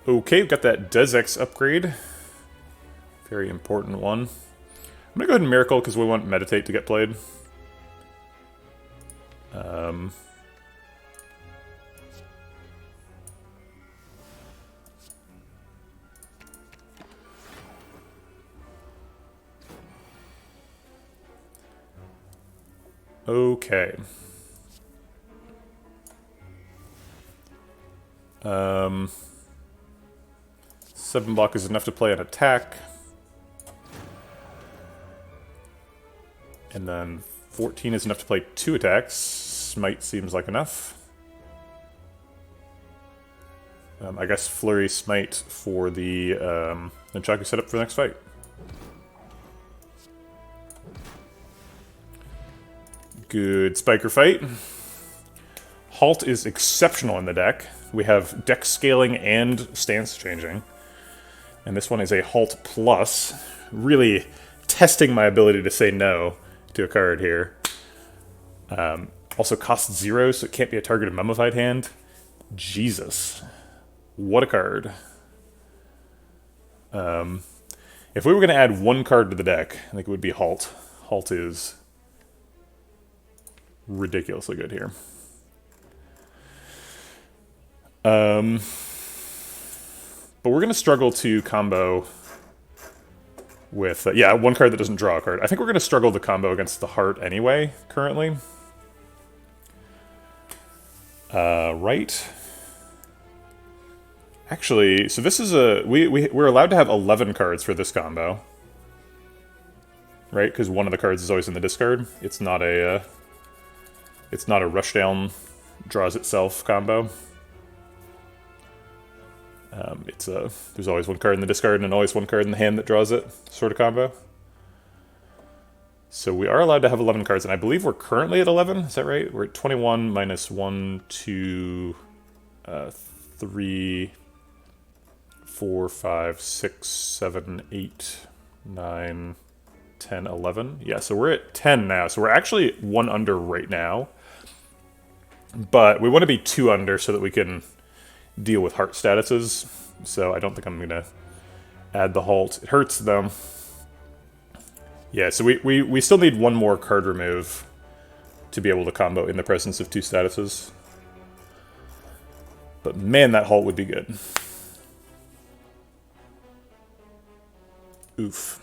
Okay, we've got that Desex upgrade. Very important one. I'm gonna go ahead and Miracle because we want Meditate to get played. Okay. 7 block is enough to play an attack. And then 14 is enough to play 2 attacks. Smite seems like enough. I guess Flurry Smite for the Nunchaku setup for the next fight. Good Spiker fight. Halt is exceptional in the deck. We have deck scaling and stance changing. And this one is a Halt Plus. Really testing my ability to say no to a card here. Also costs 0, so it can't be a targeted Mummified hand. Jesus. What a card. If we were going to add 1 card to the deck, I think it would be Halt. Halt is ridiculously good here. But we're going to struggle to combo with... yeah, 1 card that doesn't draw a card. I think we're going to struggle to combo against the Heart anyway, currently. Right. Actually, so this is a... We're allowed to have 11 cards for this combo. Right? Because one of the cards is always in the discard. It's not a rushdown draws itself combo. There's always 1 card in the discard and always 1 card in the hand that draws it sort of combo. So we are allowed to have 11 cards, and I believe we're currently at 11. Is that right? We're at 21 minus 1, 2, 3, 4, 5, 6, 7, 8, 9, 10, 11. Yeah, so we're at 10 now. So we're actually 1 under right now. But we want to be 2 under so that we can deal with Heart statuses. So I don't think I'm going to add the Halt. It hurts, though. Yeah, so we still need 1 more card remove to be able to combo in the presence of two statuses. But man, that halt would be good. Oof.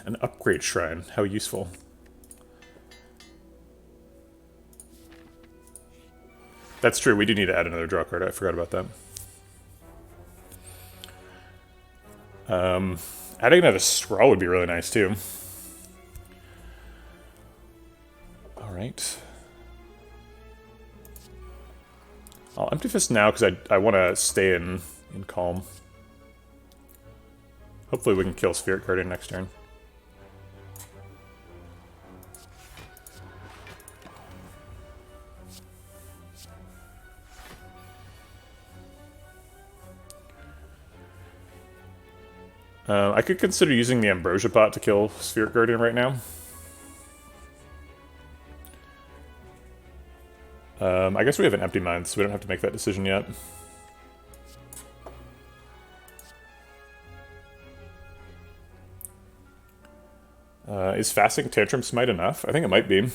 An upgrade shrine. How useful. That's true, we do need to add another draw card. I forgot about that. Adding another scroll would be really nice, too. Alright. I'll Empty Fist now, because I want to stay in calm. Hopefully we can kill Spirit Guardian next turn. I could consider using the Ambrosia Pot to kill Spirit Guardian right now. I guess we have an Empty Mind, so we don't have to make that decision yet. Is Fasting Tantrum Smite enough? I think it might be.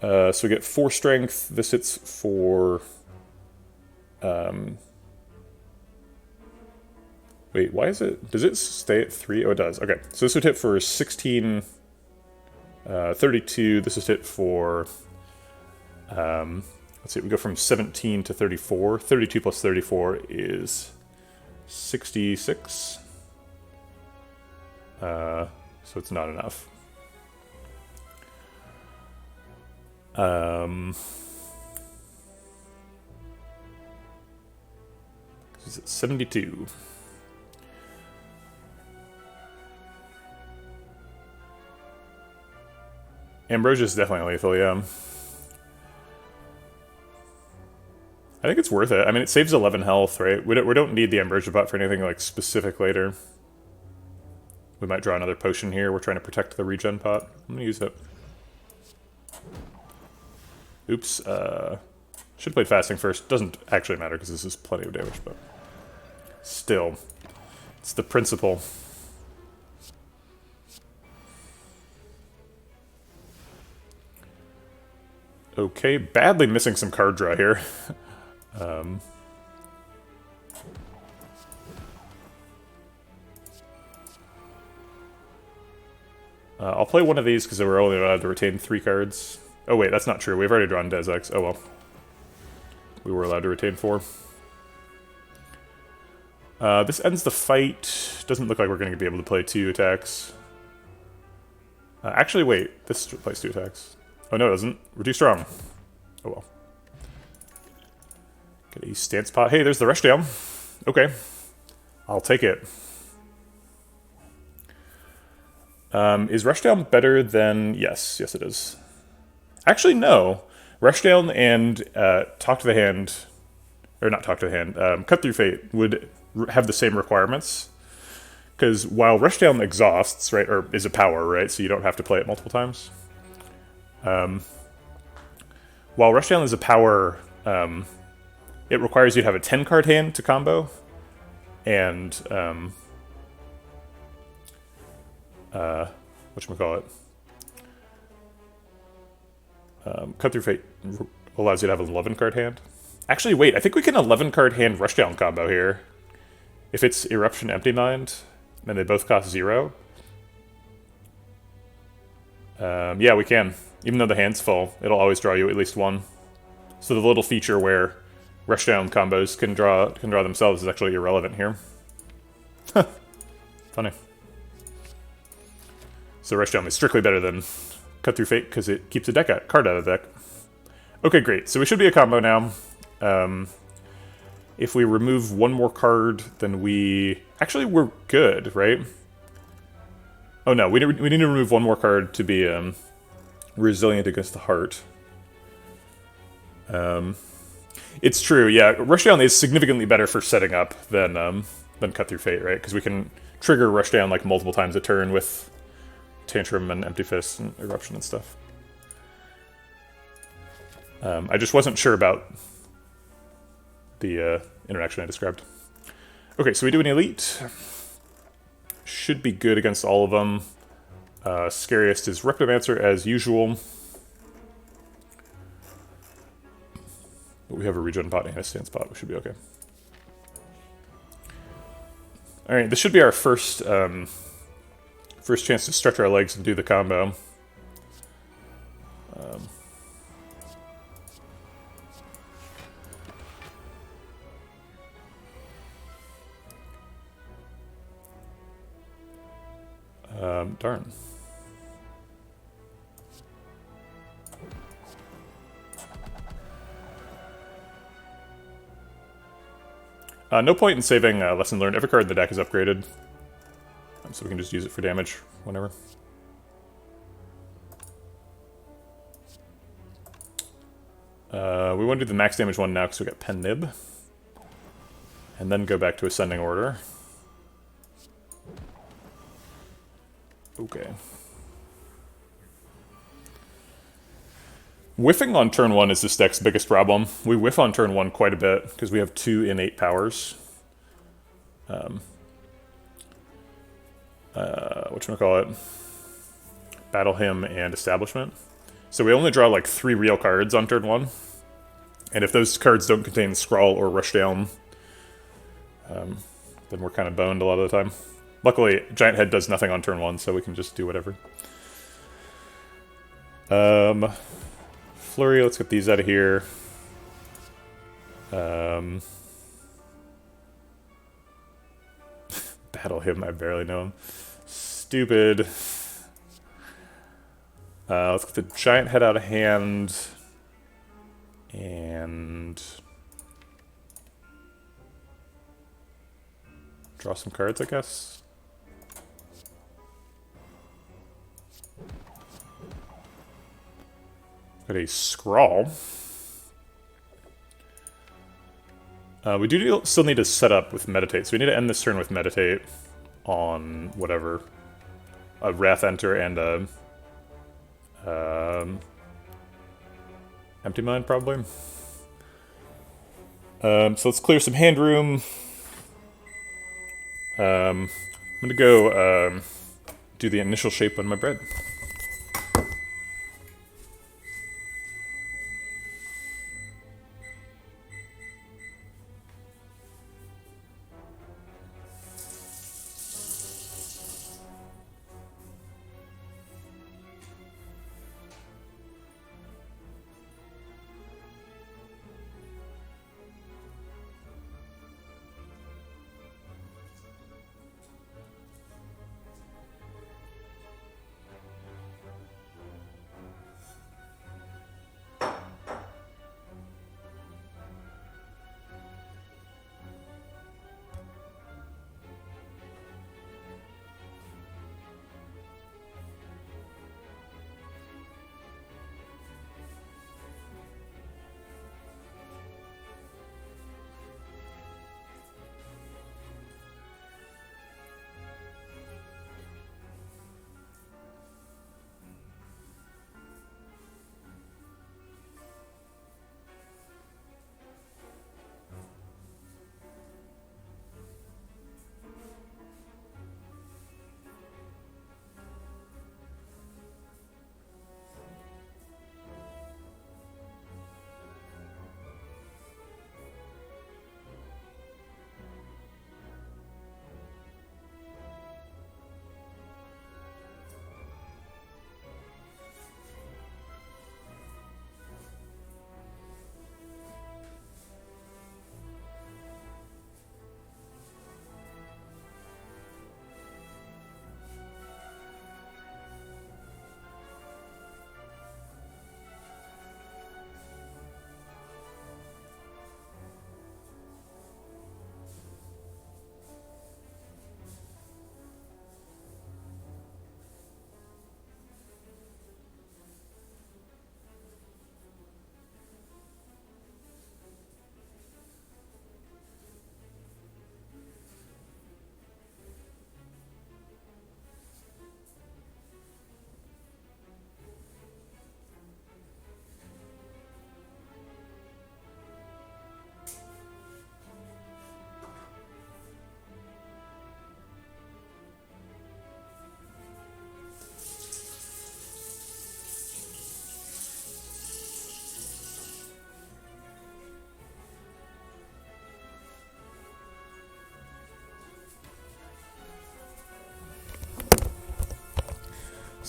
So we get 4 strength. This hits for... Wait, why is it... Does it stay at 3? Oh, it does. Okay, so this would hit for 16... 32. This would hit for... let's see, we go from 17 to 34. 32 plus 34 is 66. So it's not enough. Is it 72? Ambrosia is definitely lethal, yeah. I think it's worth it. I mean, it saves 11 health, right? We don't need the Ambrosia Pot for anything like specific later. We might draw another potion here. We're trying to protect the regen pot. I'm gonna use it. Oops. Should have played Fasting first. Doesn't actually matter because this is plenty of damage, but still, it's the principle. Okay, badly missing some card draw here. I'll play one of these because we're only allowed to retain 3 cards. Oh wait, that's not true. We've already drawn Des Ex. Oh well. We were allowed to retain 4. This ends the fight. Doesn't look like we're going to be able to play 2 attacks. Actually, wait. This plays 2 attacks. Oh no, it doesn't. We're too strong. Oh well. Get a stance pot. Hey, there's the Rushdown. Okay. I'll take it. Is Rushdown better than... Yes, it is. Actually, no. Rushdown and Talk to the Hand... Or not Talk to the Hand. Cut Through Fate would have the same requirements. Because while Rushdown exhausts, right, or is a power, right, so you don't have to play it multiple times. While Rushdown is a power, it requires you to have a 10-card hand to combo, and whatchamacallit? Cut Through Fate allows you to have an 11-card hand. Actually, wait, I think we can 11-card hand Rushdown combo here. If it's Eruption Empty Mind, and they both cost 0. Yeah, we can. Even though the hand's full, it'll always draw you at least 1. So the little feature where Rushdown combos can draw themselves is actually irrelevant here. Funny. So Rushdown is strictly better than Cut Through Fate because it keeps a card out of the deck. Okay, great. So we should be a combo now. If we remove 1 more card, then we... Actually, we're good, right? Oh no, we need to remove 1 more card to be resilient against the heart. It's true, yeah. Rushdown is significantly better for setting up than Cut Through Fate, right? Because we can trigger Rushdown like multiple times a turn with Tantrum and Empty Fist and Eruption and stuff. I just wasn't sure about the interaction I described. Okay, so we do an Elite. Should be good against all of them. Scariest is Reptomancer as usual. But we have a regen pot and a stance pot. We should be okay. Alright, this should be our first first chance to stretch our legs and do the combo. Darn. No point in saving Lesson Learned. Every card in the deck is upgraded. So we can just use it for damage whenever. We want to do the max damage one now because we got Pen Nib. And then go back to Ascending Order. Okay. Whiffing on turn 1 is this deck's biggest problem. We whiff on turn 1 quite a bit because we have 2 innate powers. Whatchamacallit? Battle Hymn and Establishment. So we only draw like 3 real cards on turn 1. And if those cards don't contain Scrawl or Rushdown, then we're kind of boned a lot of the time. Luckily, Giant Head does nothing on turn 1, so we can just do whatever. Flurry, let's get these out of here. Battle Hymn, I barely know him. Stupid. Let's get the Giant Head out of hand. And draw some cards, I guess. Got a Scrawl. We do still need to set up with Meditate, so we need to end this turn with Meditate on whatever. A Wrath Enter and a Empty Mind, probably. So let's clear some hand room. I'm gonna go do the initial shape on my bread.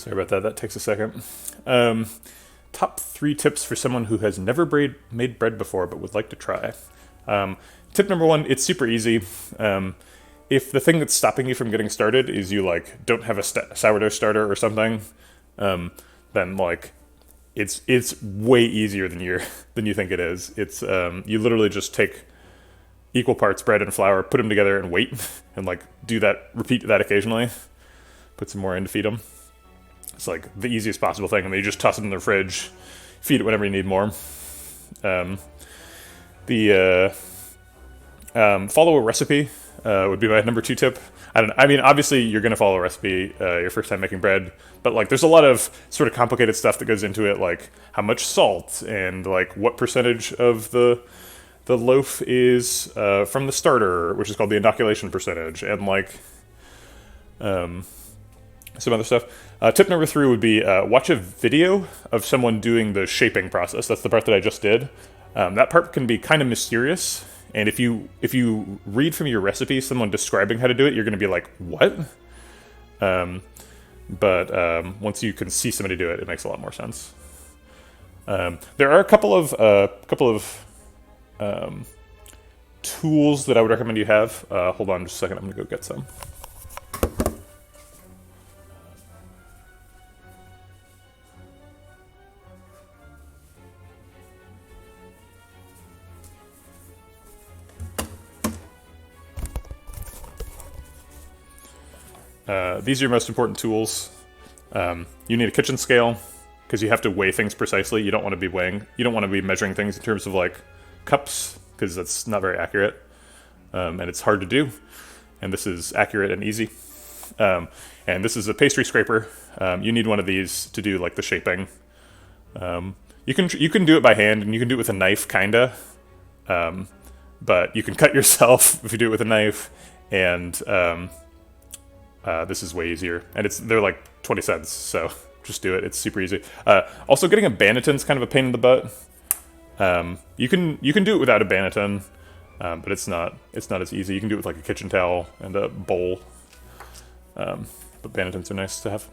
Sorry about that. That takes a second. Top 3 tips for someone who has never made bread before but would like to try. Tip number 1, it's super easy. If the thing that's stopping you from getting started is you like don't have a sourdough starter or something, then like it's way easier than you think it is. It's you literally just take equal parts bread and flour, put them together, and wait, and like repeat that occasionally. Put some more in to feed them. It's like the easiest possible thing, and then you just toss it in the fridge, feed it whenever you need more. Follow a recipe would be my number 2 tip. I mean, obviously you're going to follow a recipe your first time making bread, but like there's a lot of sort of complicated stuff that goes into it, like how much salt and like what percentage of the loaf is from the starter, which is called the inoculation percentage, and like some other stuff. Tip number 3 would be watch a video of someone doing the shaping process. That's the part that I just did. That part can be kind of mysterious, and if you read from your recipe someone describing how to do it, you're going to be like, what? But once you can see somebody do it, it makes a lot more sense. There are a couple of tools that I would recommend you have. Hold on just a second, I'm going to go get some. These are your most important tools. You need a kitchen scale, because you have to weigh things precisely. You don't want to be measuring things in terms of like cups, because that's not very accurate, and it's hard to do. And this is accurate and easy. And this is a pastry scraper. You need one of these to do like the shaping. You can do it by hand, and you can do it with a knife, kinda. But you can cut yourself if you do it with a knife, and this is way easier, and they're like 20 cents, so just do it. It's super easy. Also, getting a Banneton's kind of a pain in the butt. You can do it without a Banneton, but it's not as easy. You can do it with like a kitchen towel and a bowl, but Banneton's are nice to have.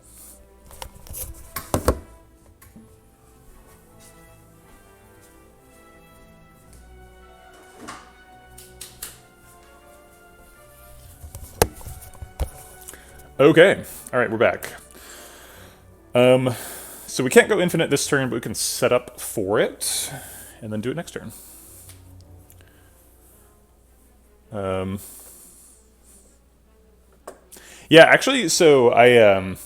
Okay, alright, we're back. So we can't go infinite this turn, but we can set up for it, and then do it next turn. Yeah, actually, so I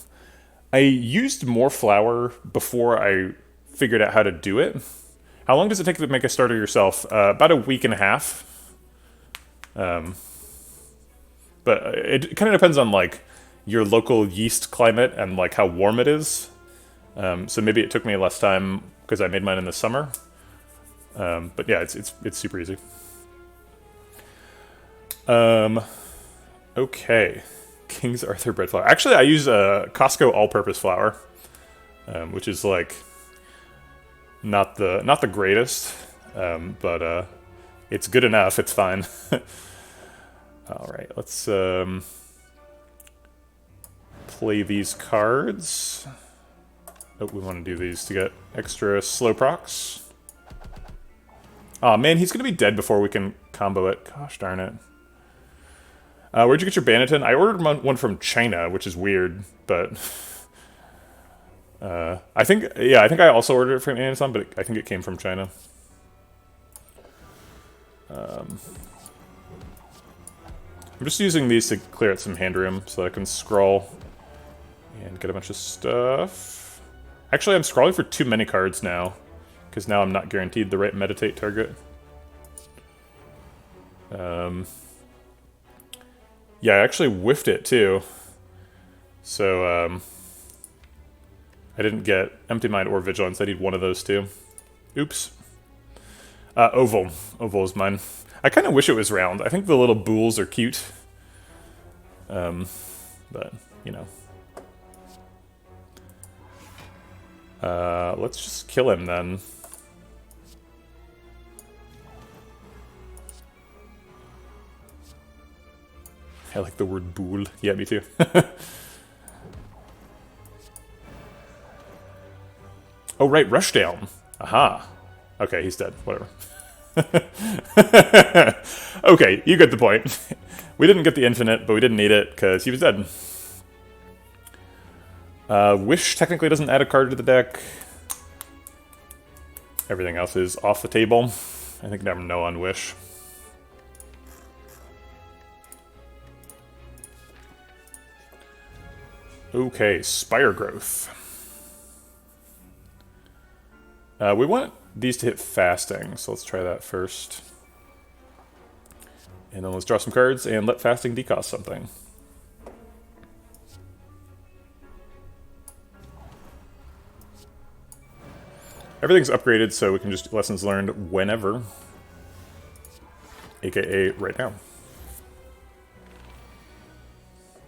used more flour before I figured out how to do it. How long does it take to make a starter yourself? About a week and a half. But it kind of depends on, like, your local yeast climate and like how warm it is. So maybe it took me less time because I made mine in the summer. But yeah, it's super easy. Okay, King's Arthur bread flour. Actually, I use a Costco all-purpose flour, which is like not the greatest, but it's good enough. It's fine. All right, let's play these cards. Oh, we want to do these to get extra slow procs. Aw, man, he's going to be dead before we can combo it. Gosh darn it. Where'd you get your Banneton? I ordered one from China, which is weird, but... I think I also ordered it from Amazon, but I think it came from China. I'm just using these to clear out some hand room so I can scroll and get a bunch of stuff. Actually, I'm scrolling for too many cards now, because now I'm not guaranteed the right meditate target. Yeah, I actually whiffed it too. So, I didn't get Empty Mind or Vigilance. I need one of those two. Oops. Oval. Oval is mine. I kind of wish it was round. I think the little bools are cute. But, you know. Let's just kill him then. I like the word boule. Yeah, me too. Oh, right, Rushdown. Aha. Okay, he's dead. Whatever. Okay, you get the point. We didn't get the infinite, but we didn't need it because he was dead. Wish technically doesn't add a card to the deck. Everything else is off the table. I think never no on Wish. Okay, Spire Growth. We want these to hit fasting, so let's try that first. And then let's draw some cards and let fasting decost something. Everything's upgraded, so we can just lessons learned whenever. AKA right now.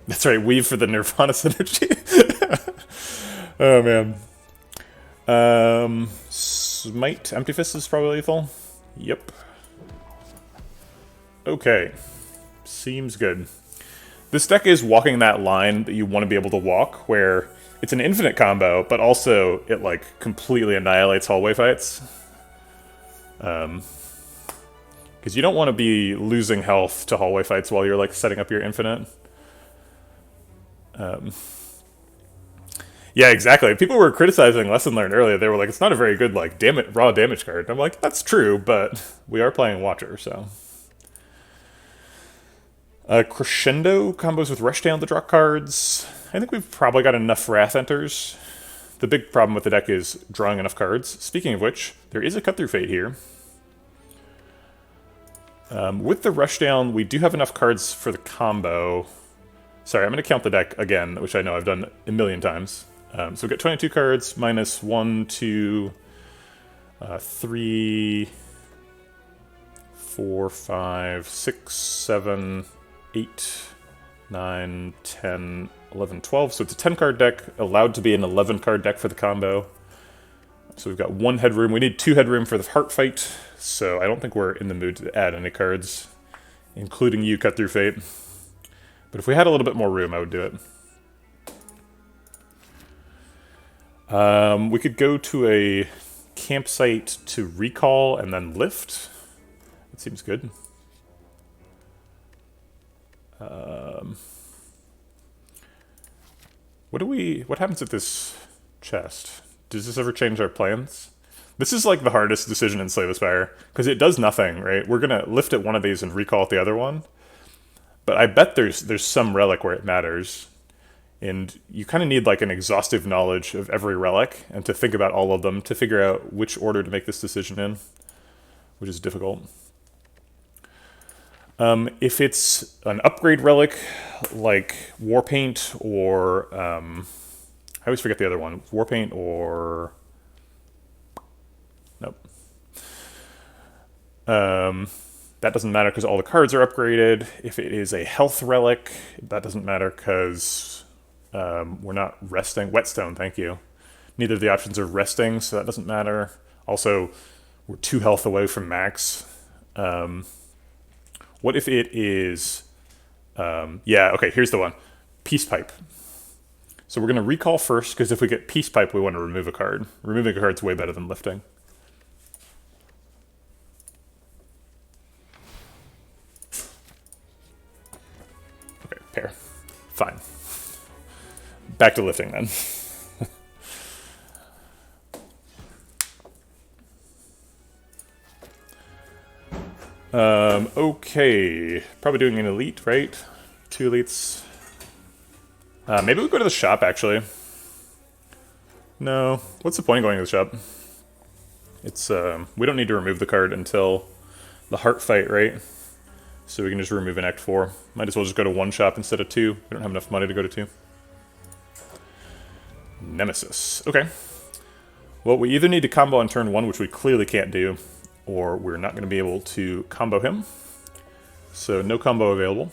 That's right, weave for the Nirvana synergy. Oh man. Smite, Empty Fist is probably lethal. Yep. Okay. Seems good. This deck is walking that line that you want to be able to walk, where it's an infinite combo, but also it like completely annihilates hallway fights. Because you don't want to be losing health to hallway fights while you're like setting up your infinite. Yeah, exactly. People were criticizing Lesson Learned earlier. They were like, it's not a very good like raw damage card. And I'm like, that's true, but we are playing Watcher, so. Crescendo combos with Rushdown to draw cards. I think we've probably got enough Wrath Enters. The big problem with the deck is drawing enough cards. Speaking of which, there is a Cut Through Fate here. With the Rushdown, we do have enough cards for the combo. Sorry, I'm going to count the deck again, which I know I've done a million times. So we've got 22 cards, minus 1, 2, 3, 4, 5, 6, 7, 8, 9, 10, 11, 12. So it's a 10-card deck, allowed to be an 11-card deck for the combo. So we've got 1 headroom. We need 2 headroom for the heart fight, so I don't think we're in the mood to add any cards, including you, Cut Through Fate. But if we had a little bit more room, I would do it. We could go to a campsite to recall and then lift. That seems good. What happens at this chest? Does this ever change our plans? This is like the hardest decision in Slay the Spire, because it does nothing, right? We're gonna lift at one of these and recall at the other one. But I bet there's some relic where it matters. And you kind of need like an exhaustive knowledge of every relic and to think about all of them to figure out which order to make this decision in, which is difficult. If it's an upgrade relic like Warpaint or I always forget the other one. Warpaint or nope. That doesn't matter because all the cards are upgraded. If it is a health relic, that doesn't matter because we're not resting. Whetstone, thank you. Neither of the options are resting, so that doesn't matter. Also, we're 2 health away from max. What if it is... yeah, okay, here's the one. Peace Pipe. So we're going to recall first, because if we get Peace Pipe, we want to remove a card. Removing a card's way better than lifting. Okay, pair. Fine. Back to lifting then. Okay. Probably doing an elite, right? 2 elites. Maybe we go to the shop, actually. No. What's the point of going to the shop? It's, we don't need to remove the card until the heart fight, right? So we can just remove in Act 4. Might as well just go to 1 shop instead of 2. We don't have enough money to go to 2. Nemesis. Okay. Well, we either need to combo on turn 1, which we clearly can't do, or we're not going to be able to combo him. So no combo available.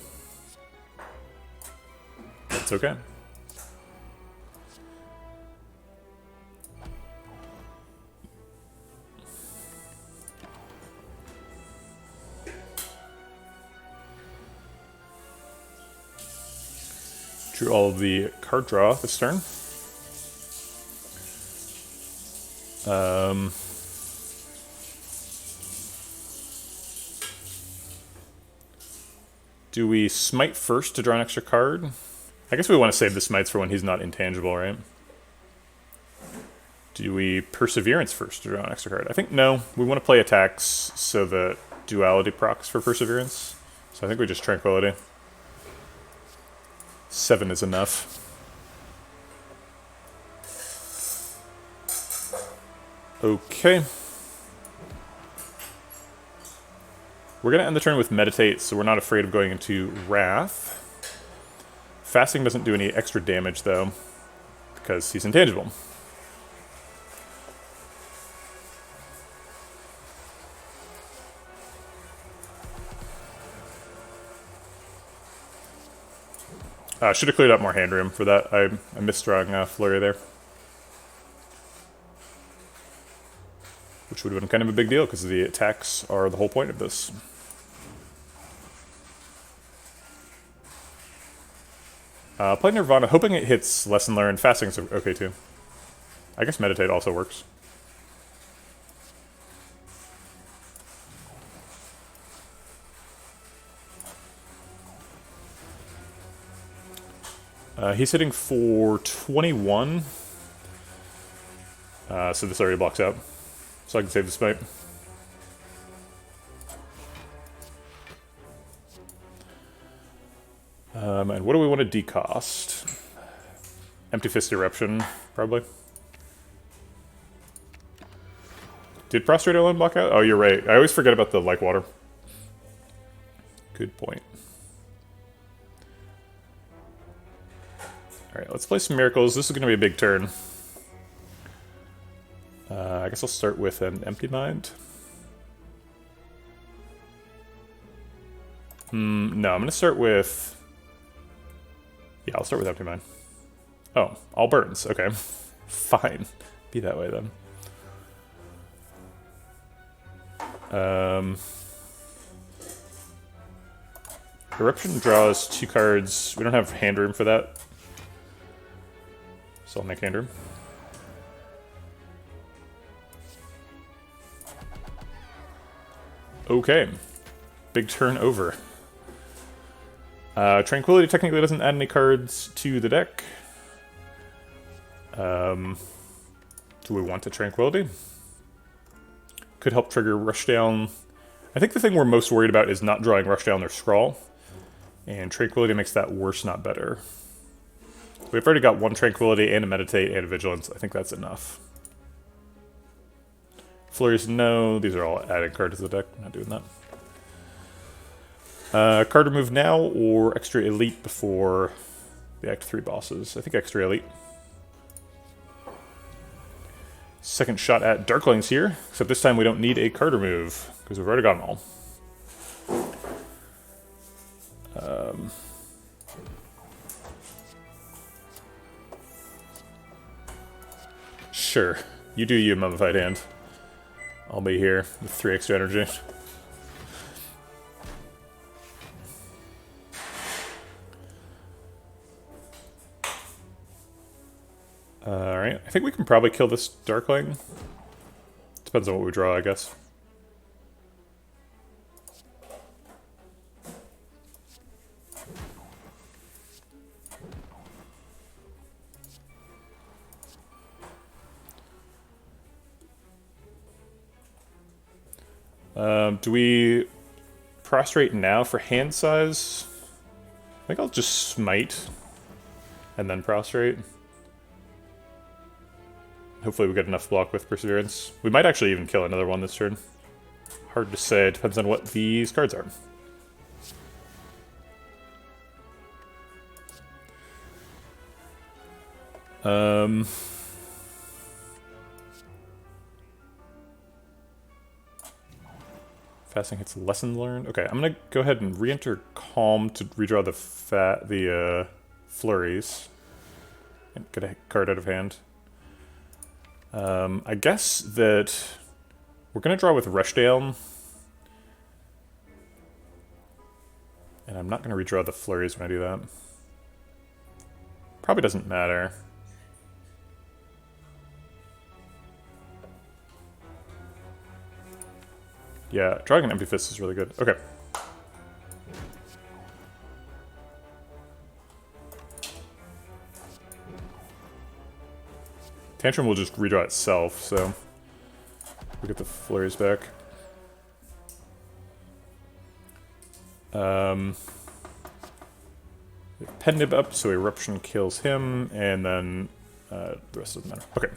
That's okay. Drew all of the card draw this turn. Um, do we smite first to draw an extra card? I guess we want to save the smites for when he's not intangible, right? Do we perseverance first to draw an extra card? I think no. We want to play attacks so that duality procs for perseverance. So I think we just tranquility. 7 is enough. Okay. We're going to end the turn with meditate, so we're not afraid of going into wrath. Fasting doesn't do any extra damage, though, because he's intangible. Should have cleared up more hand room for that. I missed drawing Flurry there. Which would have been kind of a big deal, because the attacks are the whole point of this. Play Nirvana, hoping it hits Lesson Learned. Fasting's okay too. I guess Meditate also works. He's hitting for 21. So this already blocks out. So I can save the smite. And what do we want to decost? Empty Fist Eruption, probably. Did Prostrate alone block out? Oh, you're right. I always forget about the like water. Good point. Alright, let's play some miracles. This is going to be a big turn. I guess I'll start with an Empty Mind. No, I'm going to start with... Yeah, I'll start with Empty Mind. Oh, all burns. Okay. Fine. Be that way, then. Eruption draws 2 cards. We don't have hand room for that. So I'll make hand room. Okay. Big turn over. Tranquility technically doesn't add any cards to the deck. Do we want a Tranquility? Could help trigger Rushdown. I think the thing we're most worried about is not drawing Rushdown or Scrawl. And Tranquility makes that worse, not better. We've already got 1 Tranquility and a Meditate and a Vigilance. I think that's enough. Flurries, no. These are all adding cards to the deck. I'm not doing that. Card remove now or extra elite before the Act 3 bosses? I think extra elite. Second shot at Darklings here, except this time we don't need a card remove, because we've already got them all. Sure, you do you, Mummified Hand. I'll be here with 3 extra energy. Alright, I think we can probably kill this Darkling. Depends on what we draw, I guess. Do we prostrate now for hand size? I think I'll just smite and then prostrate. Hopefully we get enough block with Perseverance. We might actually even kill another one this turn. Hard to say, it depends on what these cards are. Fasting hits Lesson Learned. Okay, I'm gonna go ahead and re-enter Calm to redraw the flurries and get a card out of hand. I guess that we're gonna draw with Rushdown, and I'm not gonna redraw the flurries when I do that. Probably doesn't matter. Yeah, drawing an empty fist is really good. Okay. Tantrum will just redraw itself, so we get the flurries back. Pen nib up, so Eruption kills him, and then the rest doesn't matter. Okay,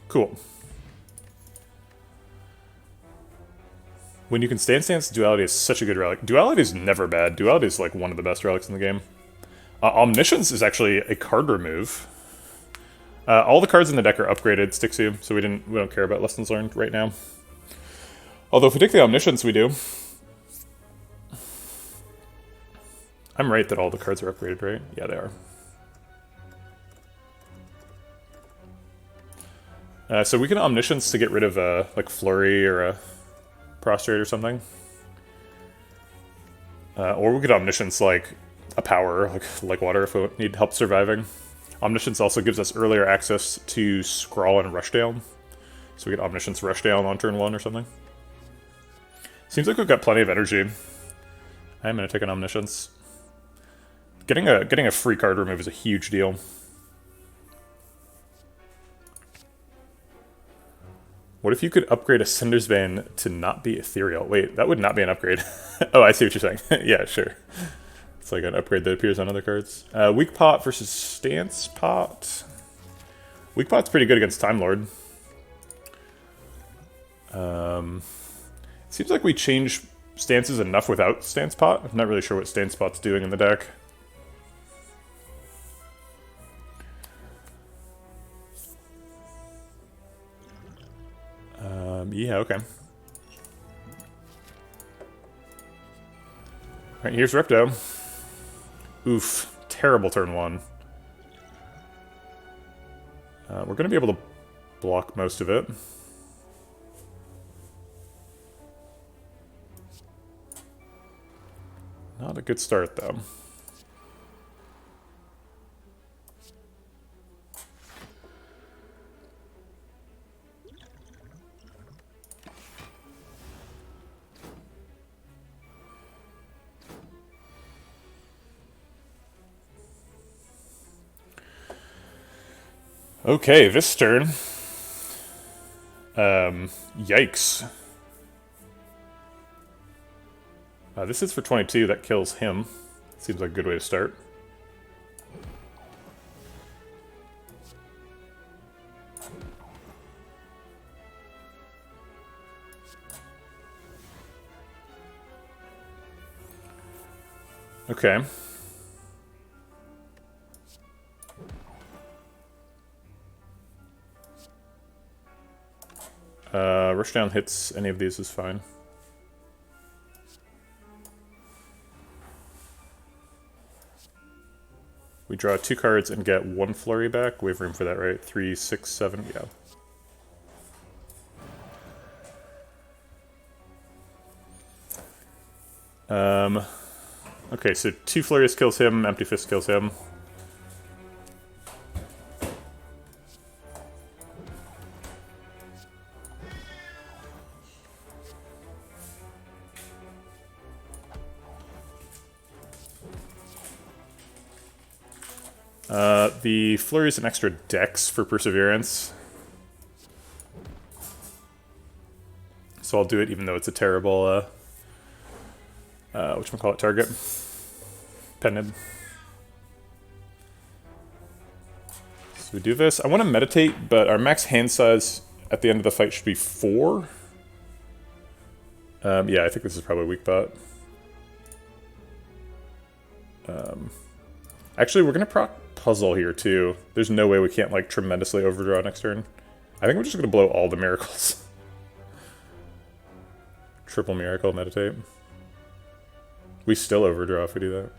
cool. When you can stance, Duality is such a good relic. Duality is never bad. Duality is like one of the best relics in the game. Omniscience is actually a card remove. All the cards in the deck are upgraded, Stixu, so we don't care about lessons learned right now. Although if we take the Omniscience, we do. I'm right that all the cards are upgraded, right? Yeah, they are. So we can Omniscience to get rid of like Flurry or a Prostrate or something. Or we could Omniscience like a power, like water if we need help surviving. Omniscience also gives us earlier access to Scrawl and Rushdown. So we get Omniscience Rushdown on turn 1 or something. Seems like we've got plenty of energy. I'm gonna take an Omniscience. Getting a free card remove is a huge deal. What if you could upgrade Ascender's Vein to not be ethereal? Wait, that would not be an upgrade. Oh, I see what you're saying. Yeah, sure. It's like an upgrade that appears on other cards. Weak Pot versus Stance Pot. Weak Pot's pretty good against Time Lord. It seems like we change stances enough without Stance Pot. I'm not really sure what Stance Pot's doing in the deck. Yeah, okay. Alright, here's Repto. Oof, terrible turn 1. We're going to be able to block most of it. Not a good start, though. Okay, this turn. Yikes. This is for 22, that kills him. Seems like a good way to start. Okay. Rushdown hits any of these is fine. We draw 2 cards and get 1 flurry back. We have room for that, right? 3, 6, 7, yeah. Okay, so 2 flurries kills him, empty fist kills him. The flurry is an extra dex for Perseverance. So I'll do it even though it's a terrible, whatchamacallit, target. Pen nib. So we do this. I want to meditate, but our max hand size at the end of the fight should be 4. Yeah, I think this is probably weak bot. Actually, we're going to proc Puzzle here, too. There's no way we can't, like, tremendously overdraw next turn. I think we're just going to blow all the miracles. Triple miracle, meditate. We still overdraw if we do that.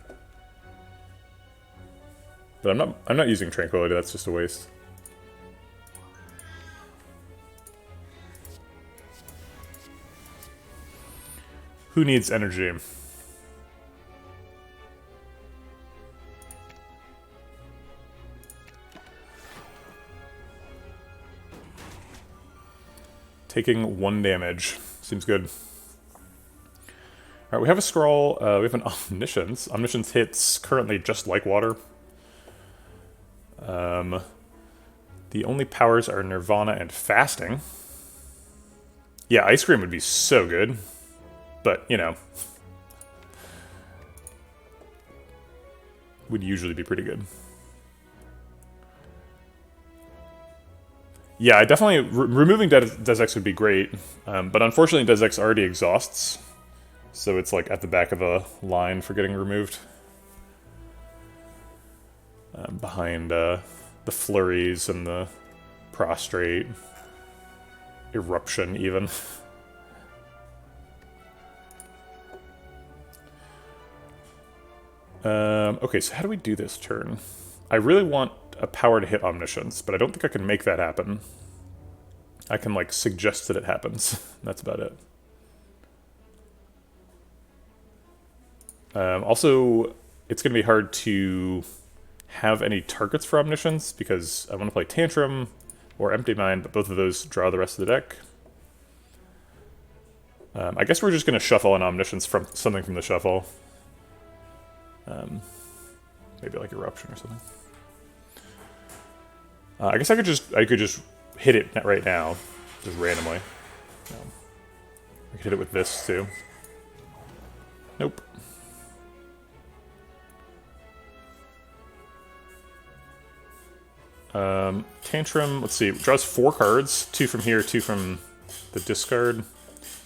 But I'm not using Tranquility, that's just a waste. Who needs energy? Taking 1 damage. Seems good. Alright, we have a scroll, we have an Omniscience. Omniscience hits currently just like water. The only powers are Nirvana and Fasting. Yeah, Ice Cream would be so good. But, you know, would usually be pretty good. Yeah, I definitely... removing Desex would be great, but unfortunately Desex already exhausts. So it's like at the back of a line for getting removed. Behind the flurries and the prostrate. Eruption, even. Okay, so how do we do this turn? I really want a power to hit Omniscience, but I don't think I can make that happen. I can, like, suggest that it happens. That's about it. Also, it's going to be hard to have any targets for Omniscience, because I want to play Tantrum or Empty Mind, but both of those draw the rest of the deck. I guess we're just going to shuffle an Omniscience from something from the shuffle. Maybe like Eruption or something. I guess I could just hit it right now, just randomly. I could hit it with this too. Nope. Tantrum, let's see, draws 4 cards, 2 from here, 2 from the discard.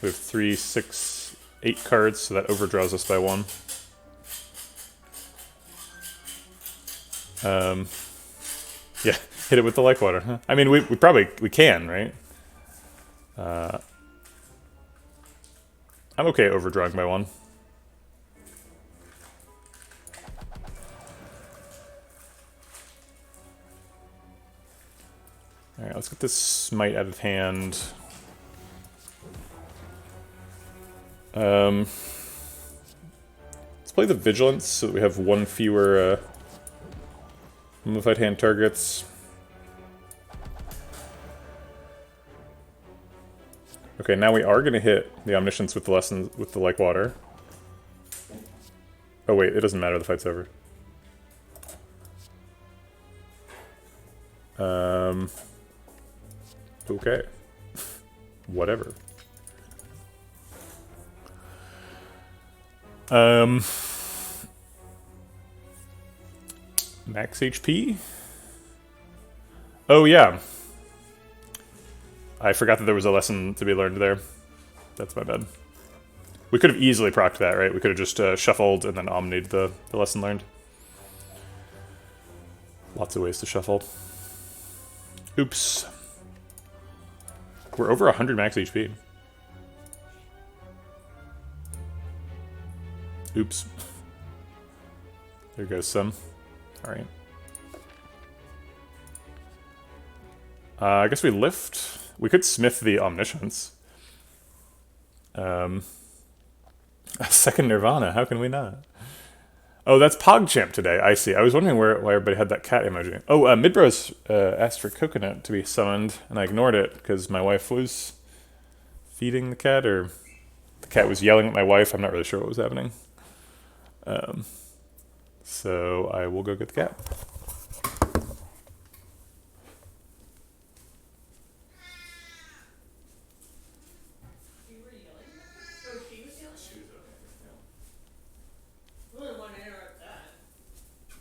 We have 3, 6, 8 cards, so that overdraws us by 1. Yeah, hit it with the Like Water. Huh? I mean, we can, right? I'm okay overdrawing by 1. Alright, let's get this Smite out of hand. Let's play the Vigilance so that we have 1 fewer modified hand targets. Okay, now we are going to hit the Omniscience with the Like Water. Oh wait, it doesn't matter, the fight's over. Okay. Whatever. Max HP? Oh yeah. I forgot that there was a lesson to be learned there. That's my bad. We could have easily procced that, right? We could have just shuffled and then omnied the lesson learned. Lots of ways to shuffle. Oops. We're over 100 max HP. Oops. There goes some. Alright. I guess we lift. We could smith the Omniscience. A second Nirvana, how can we not? Oh, that's PogChamp today, I see. I was wondering why everybody had that cat emoji. Oh, Midbros asked for Coconut to be summoned, and I ignored it because my wife was feeding the cat, or the cat was yelling at my wife. I'm not really sure what was happening. So I will go get the cat.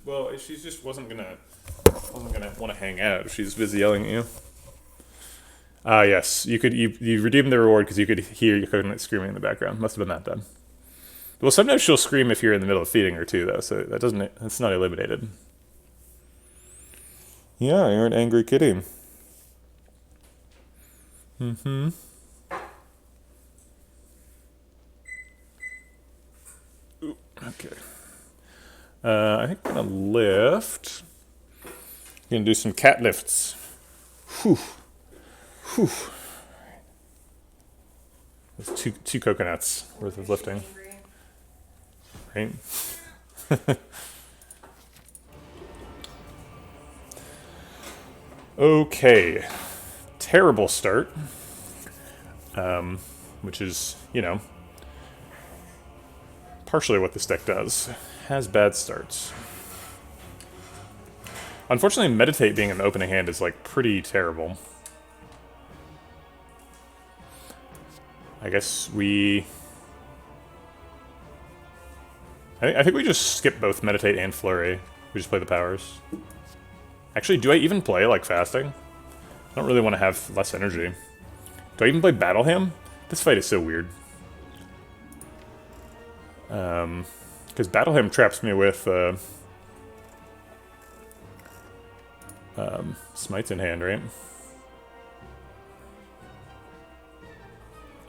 Well, she just wasn't gonna want to hang out. She's busy yelling at you. Yes, you redeemed the reward because you could hear your Coconut screaming in the background. Must have been that then. Well, sometimes she'll scream if you're in the middle of feeding her too, though. So that's not eliminated. Yeah, you're an angry kitty. Mm-hmm. Ooh, okay. I think I'm gonna lift. Gonna do some cat lifts. Whew. Whew. That's two coconuts worth of lifting. Right? Okay. Terrible start. Which is, you know, partially what this deck does. Has bad starts. Unfortunately, Meditate being in the opening hand is, like, pretty terrible. I guess we... I think we just skip both Meditate and Flurry. We just play the powers. Actually, do I even play, like, Fasting? I don't really want to have less energy. Do I even play Battle Him? This fight is so weird. Because Battle Him traps me with Smites in hand, right?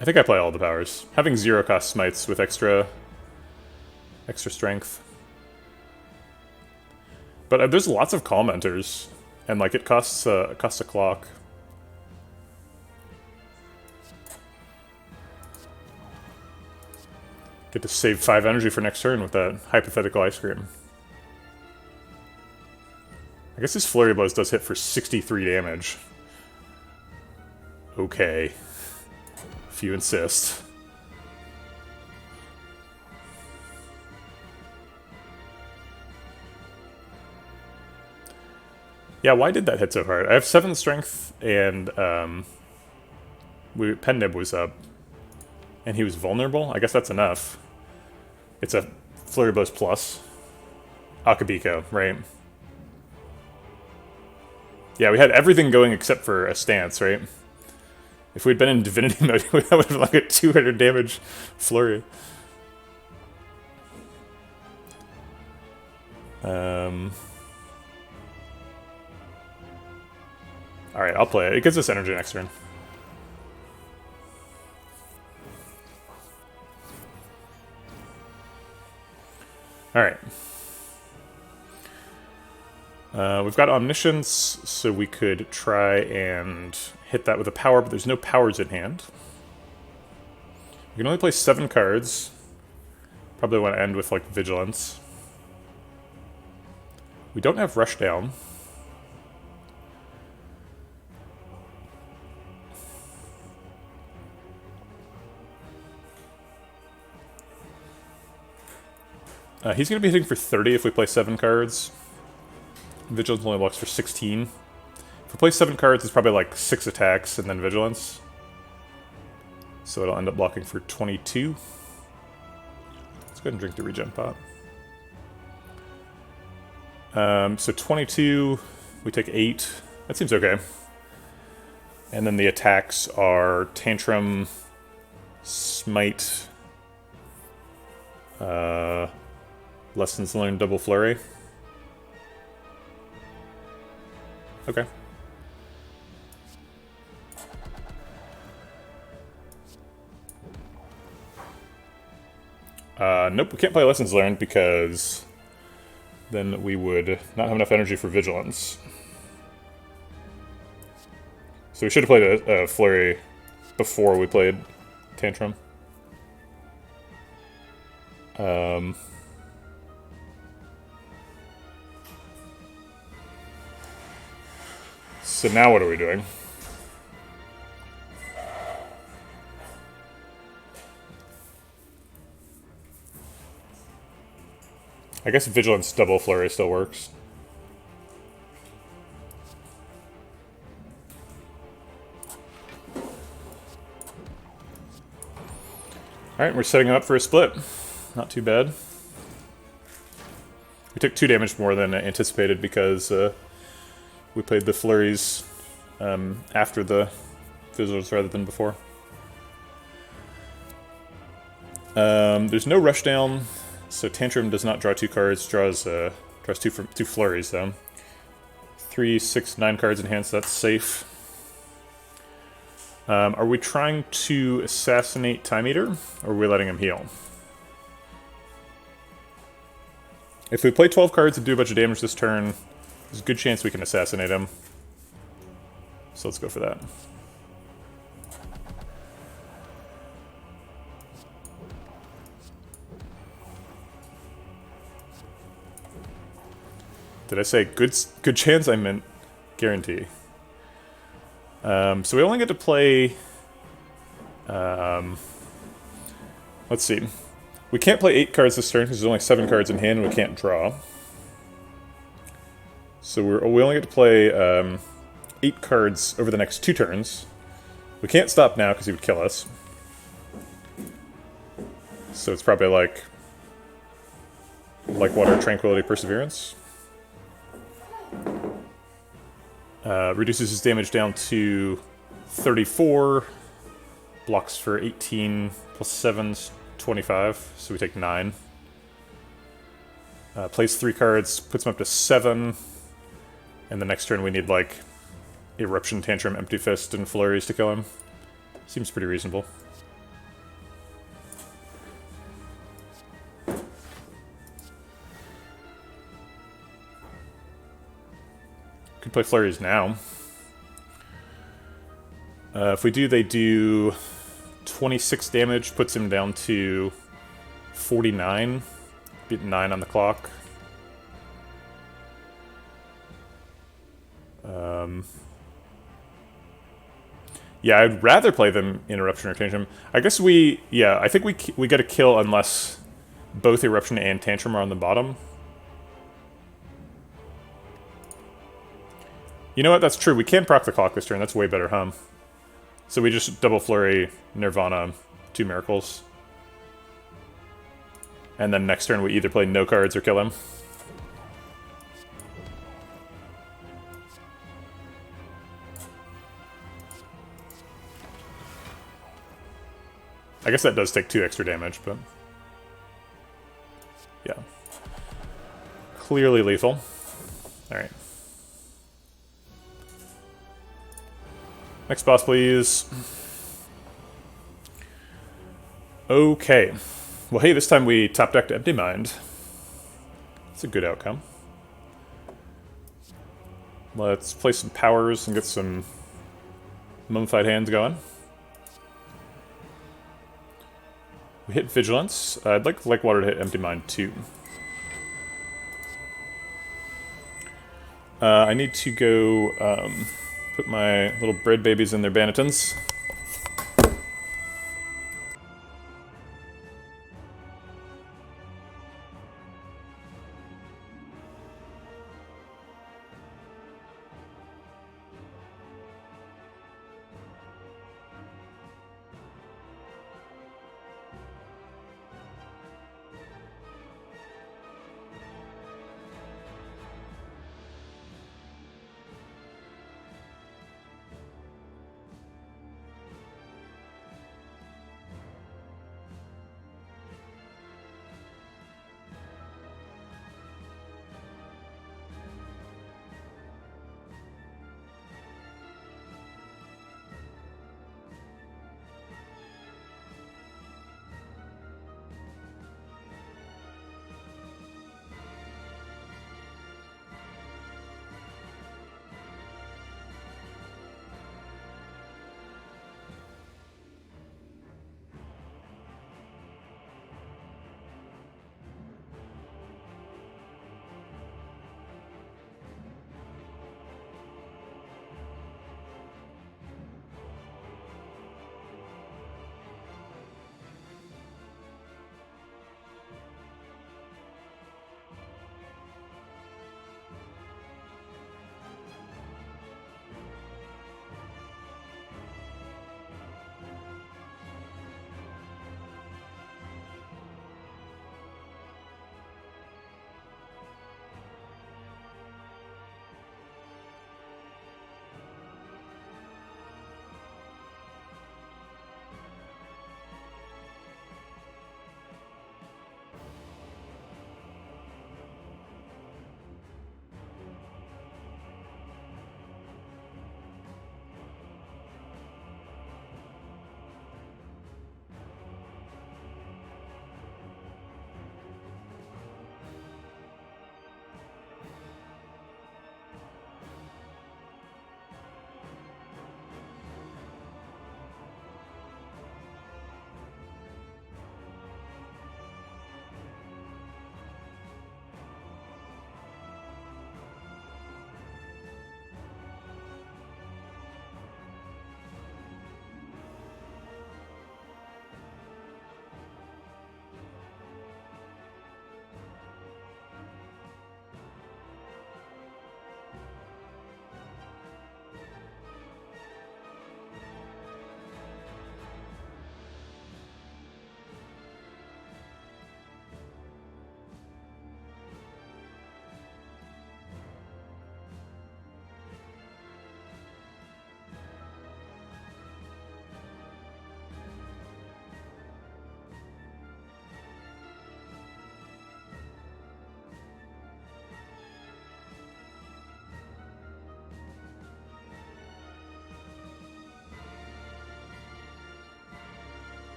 I think I play all the powers. Having 0 cost Smites with extra strength. But there's lots of commenters, and like it costs a clock. Get to save 5 energy for next turn with that hypothetical ice cream. I guess his Flurry Blows does hit for 63 damage. Okay. If you insist. Yeah, why did that hit so hard? I have 7 strength, and Pendib was up. And he was vulnerable? I guess that's enough. It's a Flurry Blows plus. Akabiko, right? Yeah, we had everything going except for a stance, right? If we'd been in Divinity mode, that would have been like a 200 damage Flurry. Alright, I'll play it. It gives us energy next turn. Alright. We've got Omniscience, so we could try and hit that with a power, but there's no powers in hand. We can only play 7 cards. Probably want to end with, like, Vigilance. We don't have Rushdown. He's going to be hitting for 30 if we play 7 cards. Vigilance only blocks for 16. If we play 7 cards, it's probably like 6 attacks and then Vigilance. So it'll end up blocking for 22. Let's go ahead and drink the regen pot. So 22, we take 8. That seems okay. And then the attacks are Tantrum, Smite, Lessons Learned, Double Flurry. Okay. Nope, we can't play Lessons Learned because then we would not have enough energy for Vigilance. So we should have played a Flurry before we played Tantrum. So now what are we doing? I guess Vigilance Double Flurry still works. Alright, we're setting up for a split. Not too bad. We took 2 damage more than anticipated because we played the Flurries after the Vigilance rather than before. There's no Rushdown, so Tantrum does not draw 2 cards, draws 2 Flurries though. 3, 6, 9 cards in hand, so that's safe. Are we trying to assassinate Time Eater, or are we letting him heal? If we play 12 cards and do a bunch of damage this turn, there's a good chance we can assassinate him. So let's go for that. Did I say good chance? I meant guarantee. So we only get to play... let's see. We can't play 8 cards this turn because there's only 7 cards in hand and we can't draw. So we only get to play 8 cards over the next 2 turns. We can't stop now because he would kill us. So it's probably like Water, Tranquility, Perseverance. Reduces his damage down to 34. Blocks for 18 plus 7's 25, so we take 9. Plays 3 cards, puts him up to 7. And the next turn we need, like, Eruption, Tantrum, Empty Fist, and Flurries to kill him. Seems pretty reasonable. Could play Flurries now. If we do, they do 26 damage, puts him down to 49. Beat 9 on the clock. Yeah, I'd rather play them in Eruption or Tantrum. I guess I think we get a kill unless both Eruption and Tantrum are on the bottom. You know what, that's true. We can proc the clock this turn, that's way better, huh? So we just double Flurry, Nirvana, 2 Miracles. And then next turn we either play no cards or kill him. I guess that does take 2 extra damage, but... yeah. Clearly lethal. Alright. Next boss, please. Okay. Well, hey, this time we top decked Empty Mind. That's a good outcome. Let's play some powers and get some mummified hands going. We hit Vigilance. I'd like Water to hit Empty Mind too. I need to go put my little bread babies in their bannetons.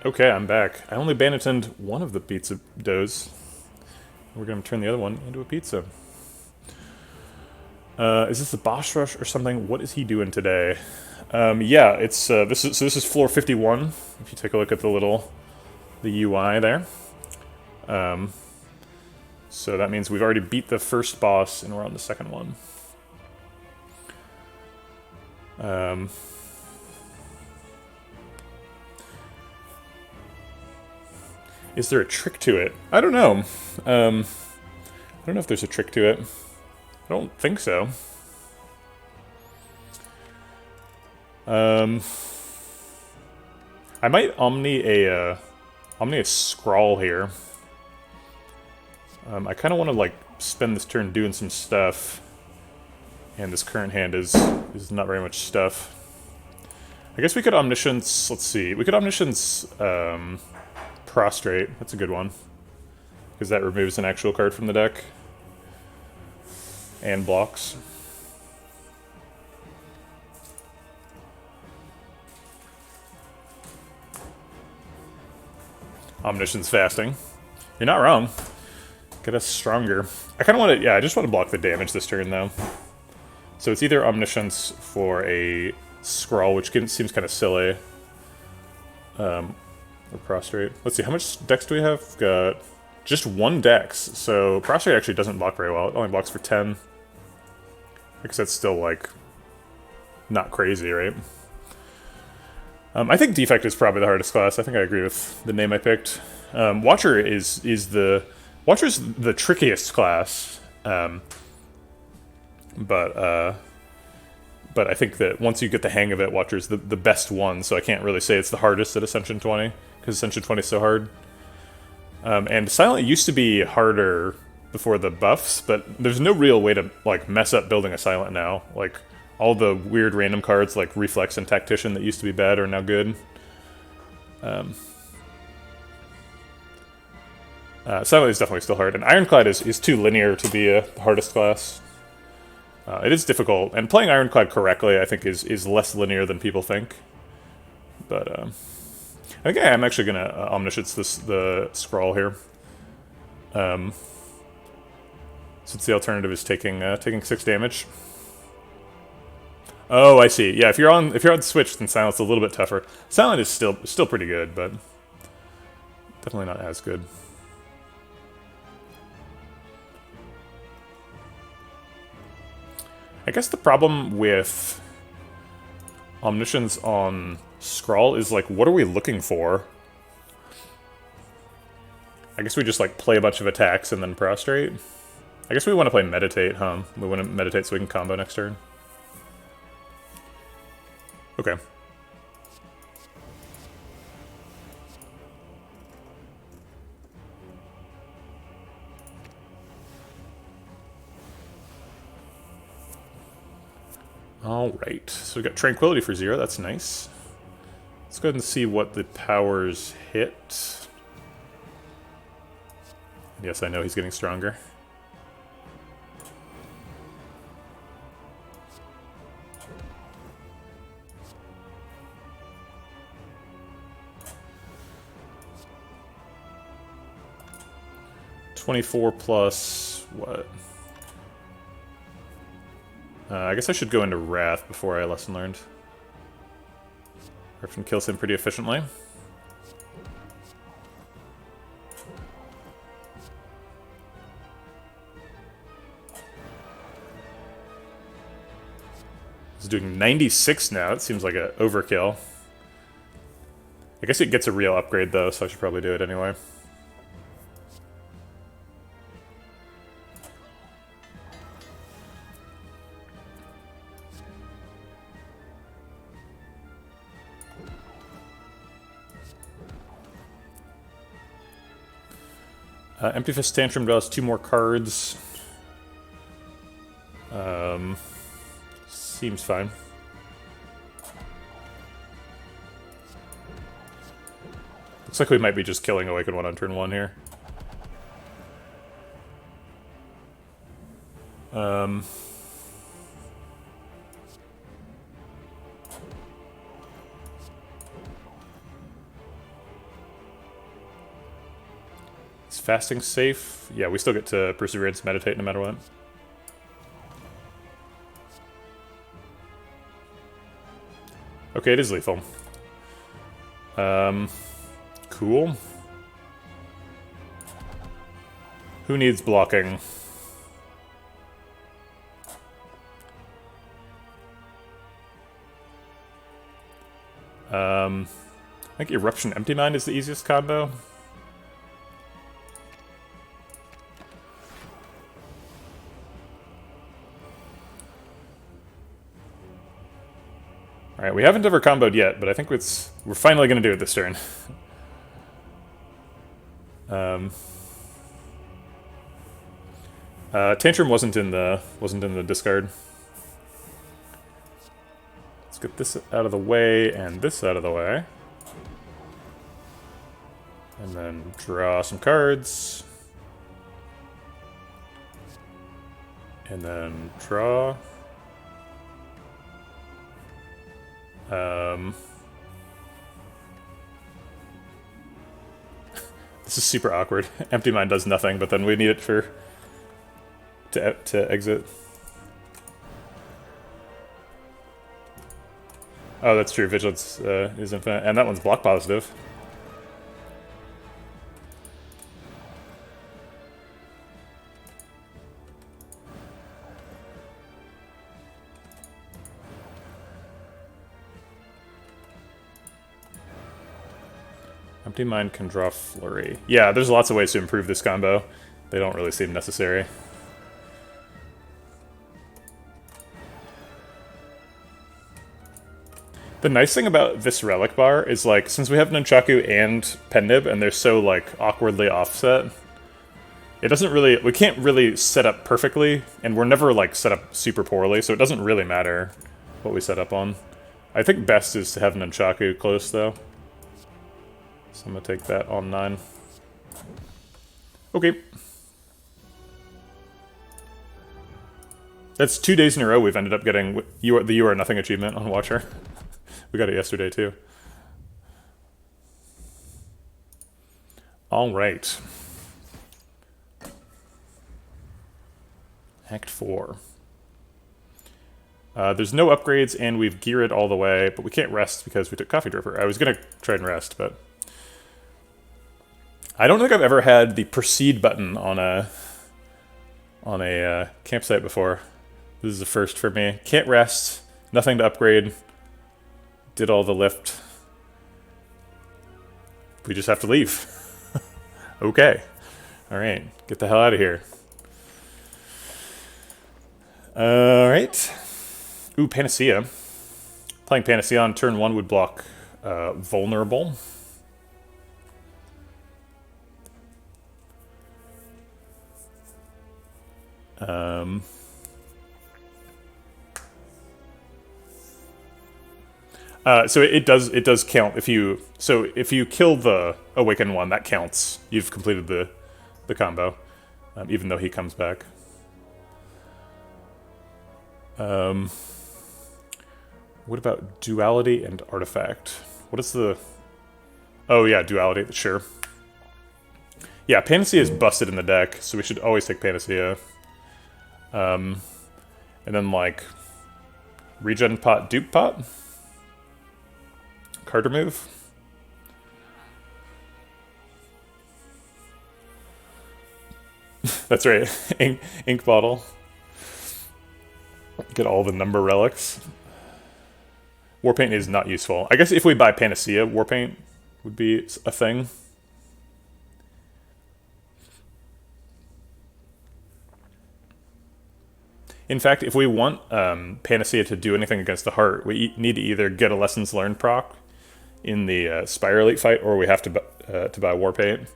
Okay, I'm back. I only bannetoned one of the pizza doughs. We're going to turn the other one into a pizza. Is this the boss rush or something? What is he doing today? Yeah, it's this is floor 51. If you take a look at the UI there. So that means we've already beat the first boss and we're on the second one. Is there a trick to it? I don't know. I don't know if there's a trick to it. I don't think so. I might Omni a scrawl here. I kind of want to like spend this turn doing some stuff, and this current hand is not very much stuff. I guess we could Omniscience. Let's see. We could Omniscience Prostrate. That's a good one because that removes an actual card from the deck and blocks. Omniscience Fasting. You're not wrong. Get us stronger. I kind of want to, yeah, I just want to block the damage this turn, though. So it's either Omniscience for a Scrawl, which seems kind of silly, or Prostrate. Let's see, how much dex do we have? We've got just one dex, so Prostrate actually doesn't block very well. It only blocks for 10. I guess that's still, like, not crazy, right? I think Defect is probably the hardest class. I think I agree with the name I picked. Watcher is the... Watcher's the trickiest class, but I think that once you get the hang of it, Watcher's the best one, so I can't really say it's the hardest at Ascension 20, because Ascension 20 is so hard. And Silent used to be harder before the buffs, but there's no real way to like mess up building a Silent now. Like, all the weird random cards like Reflex and Tactician that used to be bad are now good. Silent is definitely still hard, and Ironclad is too linear to be the hardest class. It is difficult, and playing Ironclad correctly, I think, is less linear than people think. But I think I'm actually gonna Omniscience the Scrawl here, since the alternative is taking 6 damage. Oh, I see. Yeah, if you're on Switch, then Silent's a little bit tougher. Silent is still pretty good, but definitely not as good. I guess the problem with Omniscience on Scrawl is, like, what are we looking for? I guess we just, like, play a bunch of attacks and then Prostrate. I guess we want to play Meditate, huh? We want to Meditate so we can combo next turn. Okay. Alright, so we got Tranquility for 0, that's nice. Let's go ahead and see what the powers hit. Yes, I know he's getting stronger. $24 plus what? I guess I should go into Wrath before I Lesson Learned. Griffin kills him pretty efficiently. He's doing 96 now. It seems like an overkill. I guess it gets a real upgrade though, so I should probably do it anyway. Empty Fist Tantrum draws 2 more cards. Seems fine. Looks like we might be just killing Awaken 1 on turn 1 here. Is fasting safe? Yeah, we still get to Perseverance meditate no matter what. Okay, it is lethal. Cool. Who needs blocking? I think Eruption Empty Mind is the easiest combo. Alright, we haven't ever comboed yet, but I think we're finally going to do it this turn. Tantrum wasn't in the discard. Let's get this out of the way and this out of the way. And then draw some cards. And then draw. This is super awkward. Empty Mind does nothing, but then we need it to exit. Oh, that's true. Vigilance is infinite, and that one's block positive. Empty Mind can draw Flurry. Yeah, there's lots of ways to improve this combo. They don't really seem necessary. The nice thing about this relic bar is, like, since we have Nunchaku and Pennib, and they're so, like, awkwardly offset, it doesn't really... We can't really set up perfectly, and we're never, like, set up super poorly, so it doesn't really matter what we set up on. I think best is to have Nunchaku close, though. So I'm gonna take that on 9. Okay. That's 2 days in a row we've ended up getting the You Are Nothing achievement on Watcher. We got it yesterday too. Alright. Act 4. There's no upgrades and we've geared all the way, but we can't rest because we took Coffee Dripper. I was gonna try and rest, but... I don't think I've ever had the proceed button on a campsite before. This is a first for me. Can't rest, nothing to upgrade. Did all the lift. We just have to leave. Okay. Alright, get the hell out of here. Alright. Ooh, Panacea. Playing Panacea on turn 1 would block Vulnerable. So it does count if you kill the Awakened one, that counts. You've completed the combo, even though he comes back. What about Duality and Artifact? What is the... Oh yeah, Duality, sure. Yeah, Panacea is busted in the deck, so we should always take Panacea. And then, like, Regen Pot, Dupe Pot? Card remove? That's right, ink bottle. Get all the number relics. Warpaint is not useful. I guess if we buy Panacea, Warpaint would be a thing. In fact, if we want Panacea to do anything against the heart, we need to either get a Lessons Learned proc in the Spire Elite fight, or we have to buy Warpaint,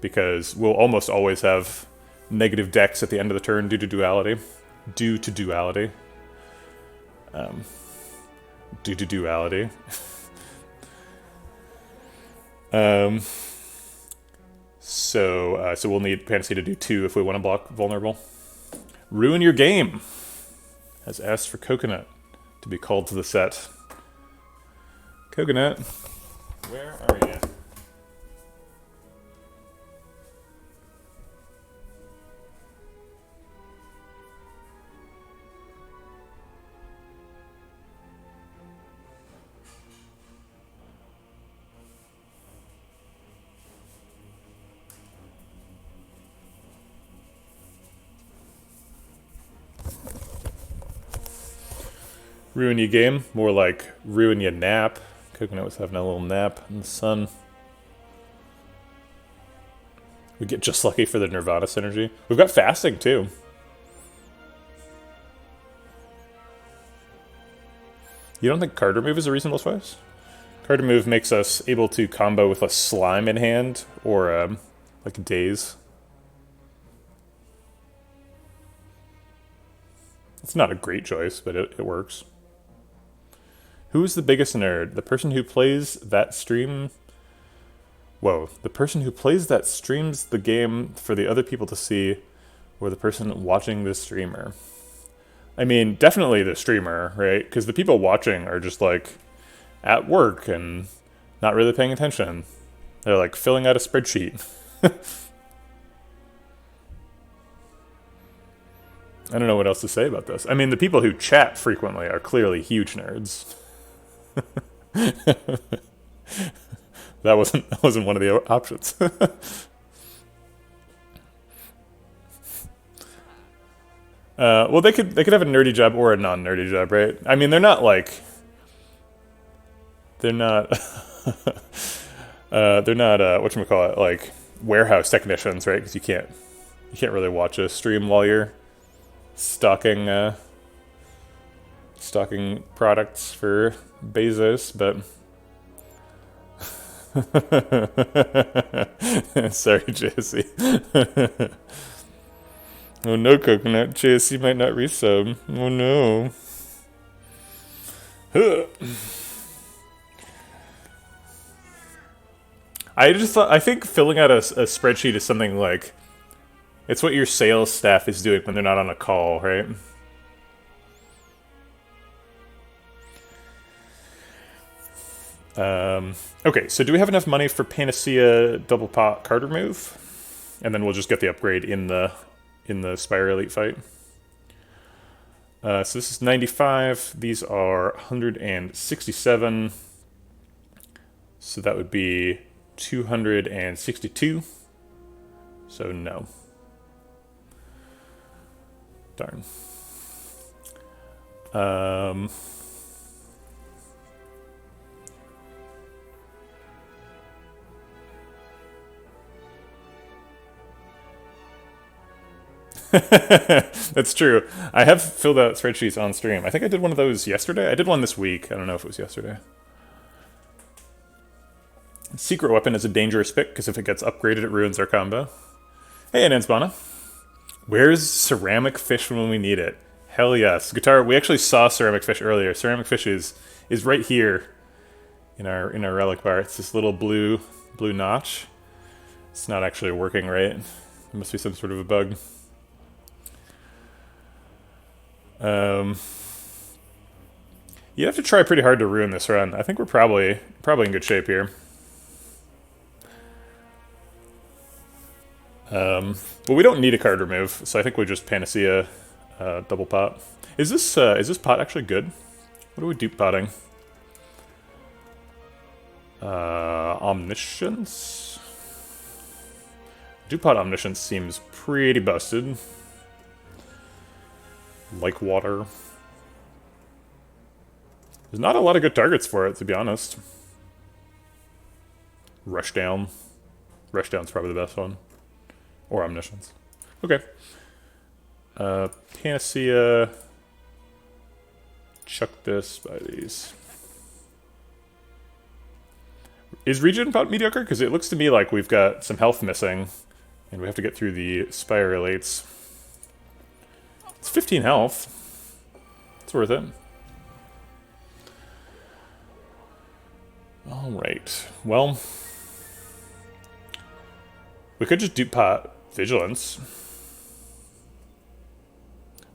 because we'll almost always have negative decks at the end of the turn due to duality. Due to duality. So we'll need Panacea to do 2 if we want to block Vulnerable. Ruin Your Game has asked for Coconut to be called to the set. Coconut, where are you? Ruin your game? More like ruin your nap. Coconut was having a little nap in the sun. We get just lucky for the Nirvana synergy. We've got fasting too. You don't think card remove is a reasonable choice? Card remove makes us able to combo with a slime in hand or like daze. It's not a great choice, but it works. Who's the biggest nerd? The person who plays that stream... Whoa. The person who plays that streams the game for the other people to see, or the person watching the streamer? I mean, definitely the streamer, right? Because the people watching are just, like, at work and not really paying attention. They're, like, filling out a spreadsheet. I don't know what else to say about this. I mean, the people who chat frequently are clearly huge nerds. That wasn't one of the options. Well, they could have a nerdy job or a non-nerdy job, right? I mean, they're not whatchamacallit, like warehouse technicians, right? Because you can't really watch a stream while you're stocking products for Bezos, but sorry, JC. Oh no, Coconut. JC might not resub. Oh no. I think filling out a spreadsheet is something like, it's what your sales staff is doing when they're not on a call, right? Okay, so do we have enough money for Panacea double pot card remove? And then we'll just get the upgrade in the Spire Elite fight. So this is 95. These are 167. So that would be 262. So no. Darn. That's true. I have filled out spreadsheets on stream. I think I did one of those yesterday. I did one this week. I don't know if it was yesterday. Secret weapon is a dangerous pick because if it gets upgraded, it ruins our combo. Hey, Anansbana. Where's ceramic fish when we need it? Hell yes. Guitar, we actually saw ceramic fish earlier. Ceramic fish is right here in our relic bar. It's this little blue notch. It's not actually working right. It must be some sort of a bug. You have to try pretty hard to ruin this run. I think we're probably in good shape here. Well, we don't need a card remove, so I think we just Panacea double pot. Is this pot actually good? What are we dupe potting? Omniscience? Dupe pot Omniscience seems pretty busted. Like water. There's not a lot of good targets for it, to be honest. Rushdown. Rushdown's probably the best one. Or Omniscience. Okay. Panacea. Chuck this by these. Is Regen pot mediocre? Because it looks to me like we've got some health missing. And we have to get through the Spire Elites. It's 15 health. It's worth it. Alright. Well, we could just dupe pot Vigilance.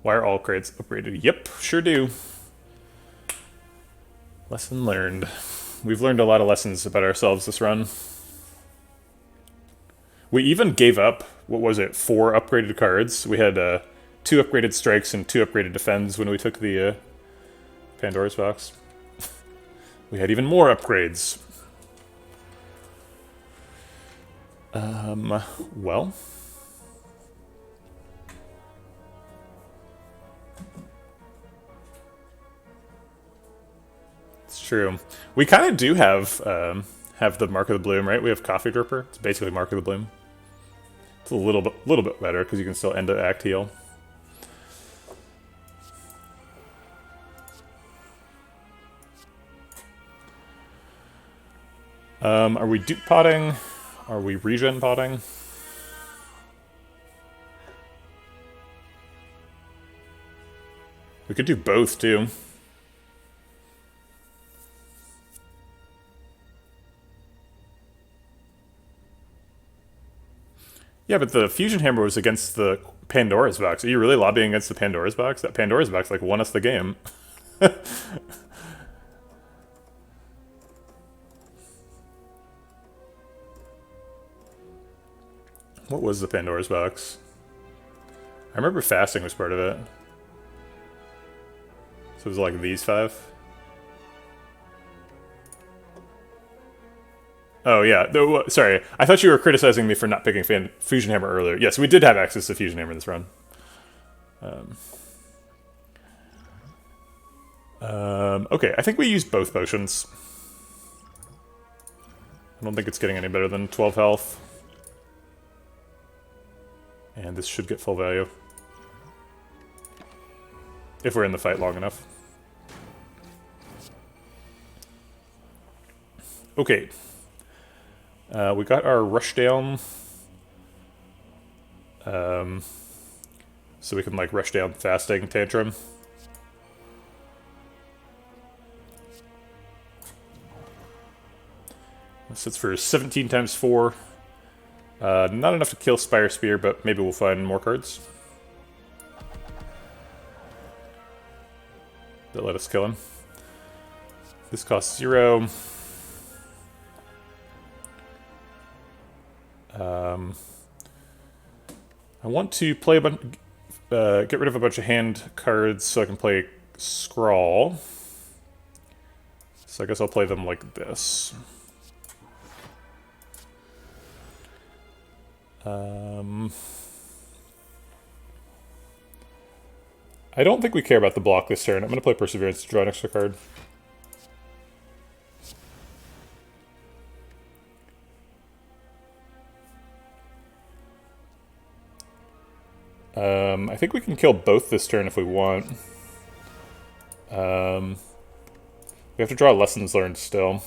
Why are all crates upgraded? Yep, sure do. Lesson learned. We've learned a lot of lessons about ourselves this run. We even gave up, what was it, 4 upgraded cards. We had 2 upgraded strikes and 2 upgraded defends when we took the Pandora's box. We had even more upgrades. Well. true. We kind of do have the Mark of the Bloom, right? We have Coffee Dripper. It's basically Mark of the Bloom. It's a little bit better because you can still end the act heal. Are we dupe potting? Are we regen potting? We could do both too. Yeah, but the Fusion Hammer was against the Pandora's Box. Are you really lobbying against the Pandora's Box? That Pandora's Box, like, won us the game. What was the Pandora's Box? I remember fasting was part of it. So it was like these 5. Oh, yeah. Sorry. I thought you were criticizing me for not picking Fusion Hammer earlier. Yes, we did have access to Fusion Hammer this run. Okay, I think we used both potions. I don't think it's getting any better than 12 health. And this should get full value. If we're in the fight long enough. Okay. We got our rush down. So we can, like, rush down fasting tantrum. This hits for 17 times 4. Not enough to kill Spire Spear, but maybe we'll find more cards that let us kill him. This costs 0. I want to play a bunch, get rid of a bunch of hand cards so I can play Scrawl. So I guess I'll play them like this. I don't think we care about the block this turn. I'm going to play Perseverance to draw an extra card. I think we can kill both this turn if we want. We have to draw Lessons Learned still.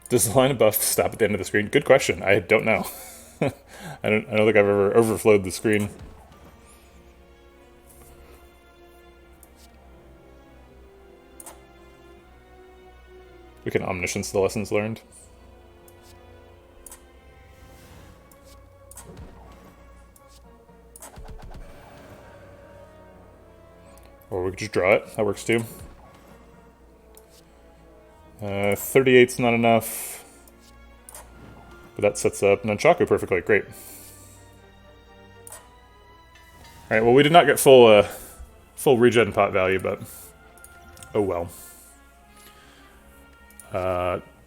Does the line above stop at the end of the screen? Good question. I don't know. I don't think I've ever overflowed the screen. We can Omniscience the Lessons Learned. Or we could just draw it. That works too. 38's not enough. But that sets up Nunchaku perfectly. Great. Alright, well, we did not get full regen pot value, but oh well.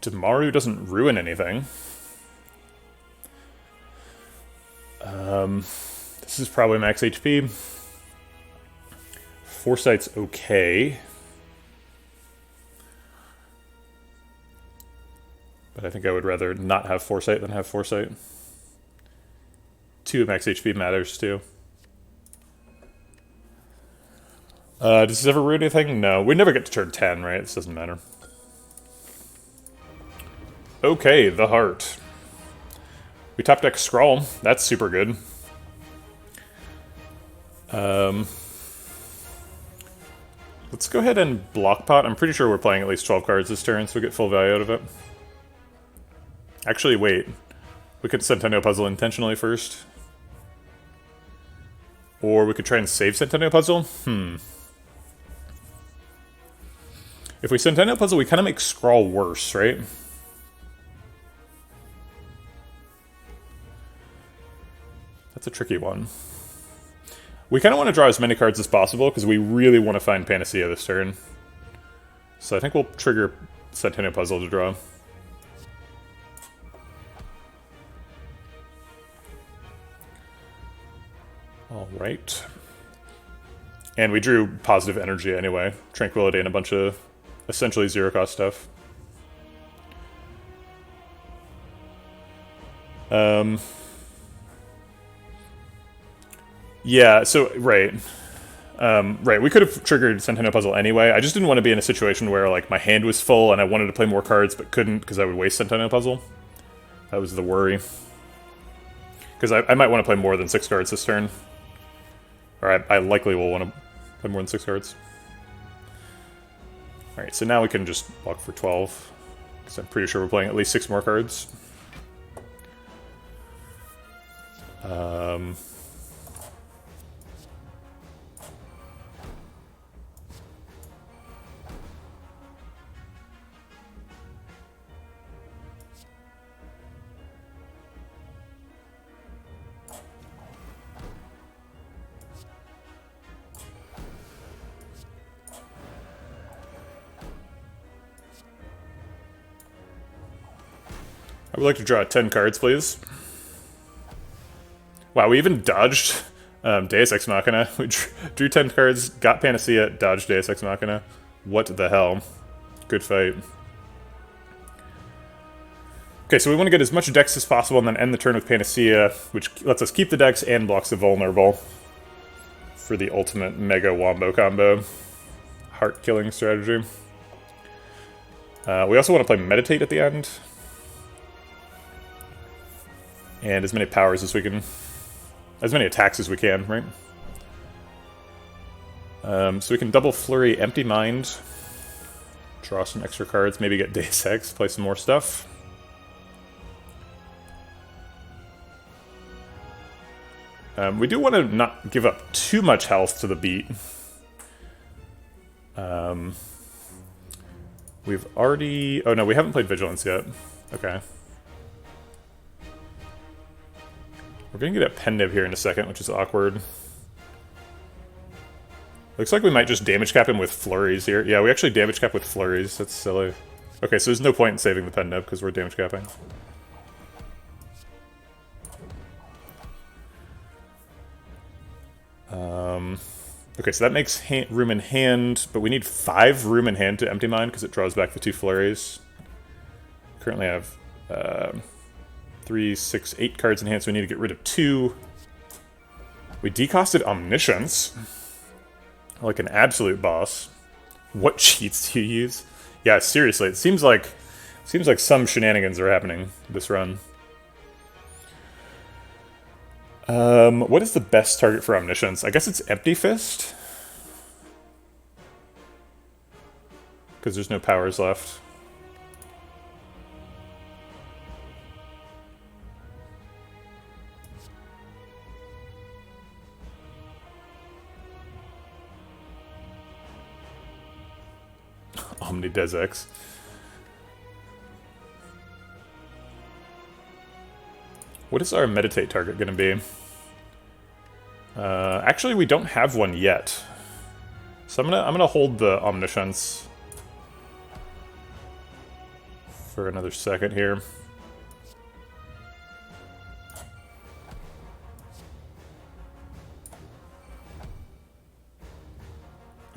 Demaru doesn't ruin anything. This is probably max HP. Foresight's okay. But I think I would rather not have Foresight than have Foresight. 2 max HP matters too. Does this ever ruin anything? No. We never get to turn 10, right? This doesn't matter. Okay, the Heart. We top deck Scrawl. That's super good. Let's go ahead and block pot. I'm pretty sure we're playing at least 12 cards this turn, so we get full value out of it. Actually, wait. We could Centennial Puzzle intentionally first. Or we could try and save Centennial Puzzle. If we Centennial Puzzle, we kind of make Scrawl worse, right? That's a tricky one. We kind of want to draw as many cards as possible, because we really want to find Panacea this turn. So I think we'll trigger Centennial Puzzle to draw. All right. And we drew positive energy anyway. Tranquility and a bunch of essentially zero-cost stuff. Yeah, so, right. Right, we could have triggered Centennial Puzzle anyway. I just didn't want to be in a situation where, like, my hand was full and I wanted to play more cards but couldn't because I would waste Centennial Puzzle. That was the worry. Because I might want to play more than 6 cards this turn. Or I likely will want to play more than 6 cards. Alright, so now we can just block for 12. Because I'm pretty sure we're playing at least 6 more cards. I would like to draw 10 cards, please. Wow, we even dodged Deus Ex Machina. We drew 10 cards, got Panacea, dodged Deus Ex Machina. What the hell? Good fight. Okay, so we want to get as much Dex as possible and then end the turn with Panacea, which lets us keep the Dex and blocks the Vulnerable for the ultimate Mega Wombo combo. Heart-killing strategy. We also want to play Meditate at the end. And as many powers as we can... As many attacks as we can, right? So we can double Flurry Empty Mind. Draw some extra cards, maybe get Deus Ex, play some more stuff. We do want to not give up too much health to the beat. We've already... Oh no, we haven't played Vigilance yet. Okay. We're gonna get a Pendiv here in a second, which is awkward. Looks like we might just damage cap him with Flurries here. Yeah, we actually damage cap with Flurries. That's silly. Okay, so there's no point in saving the Pendiv because we're damage capping. Okay, so that makes room in hand, but we need 5 room in hand to Empty Mind because it draws back the 2 Flurries. Currently I have 3, 6, 8 cards in hand, so we need to get rid of 2. We decosted Omniscience. Like an absolute boss. What cheats do you use? Yeah, seriously, it seems like some shenanigans are happening this run. What is the best target for Omniscience? I guess it's Empty Fist? Because there's no powers left. Omni Desex. What is our Meditate target going to be? Actually, we don't have one yet. So I'm gonna hold the Omniscience for another second here.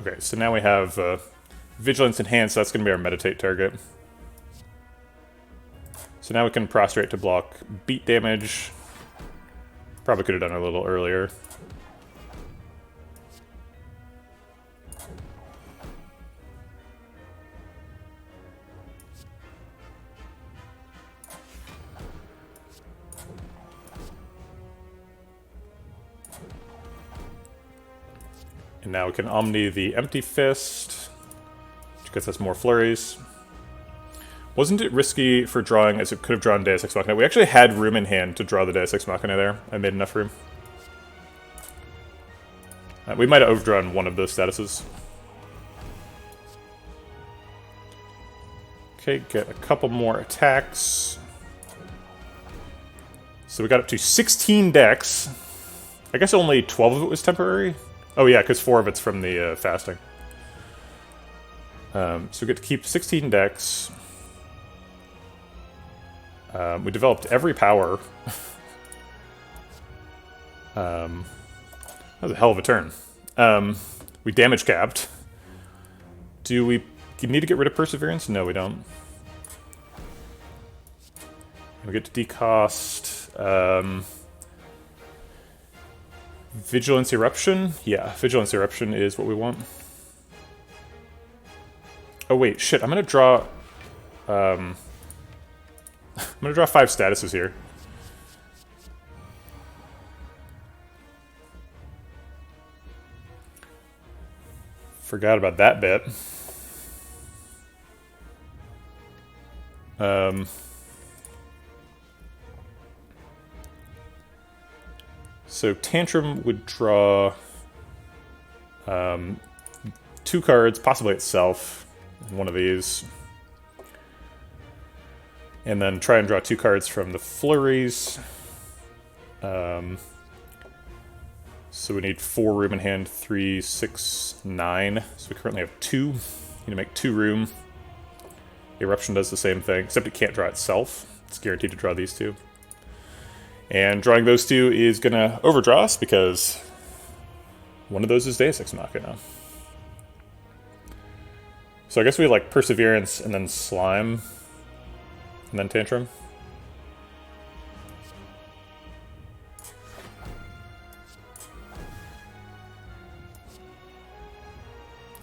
Okay, so now we have Vigilance Enhanced, so that's going to be our Meditate target. So now we can Prostrate to block beat damage. Probably could have done it a little earlier. And now we can Omni the Empty Fist, which gets us more Flurries. Wasn't it risky for drawing as it could have drawn Deus Ex Machina? We actually had room in hand to draw the Deus Ex Machina there. I made enough room. We might have overdrawn one of those statuses. Okay, get a couple more attacks. So we got up to 16 decks. I guess only 12 of it was temporary. Oh yeah, because 4 of it's from the fasting. So we get to keep 16 decks. We developed every power. That was a hell of a turn. We damage capped. Do we need to get rid of Perseverance? No, we don't. We get to decost Vigilance Eruption. Yeah, Vigilance Eruption is what we want. Oh wait, shit! I'm gonna draw. I'm gonna draw 5 statuses here. Forgot about that bit. So Tantrum would draw 2 cards, possibly itself, one of these. And then try and draw 2 cards from the flurries. So we need 4 room in hand, 3, 6, 9. So we currently have 2. Need to make 2 room. Eruption does the same thing, except it can't draw itself. It's guaranteed to draw these 2. And drawing those 2 is gonna overdraw us because one of those is Deus Ex Machina. So I guess we like Perseverance and then Slime and then Tantrum.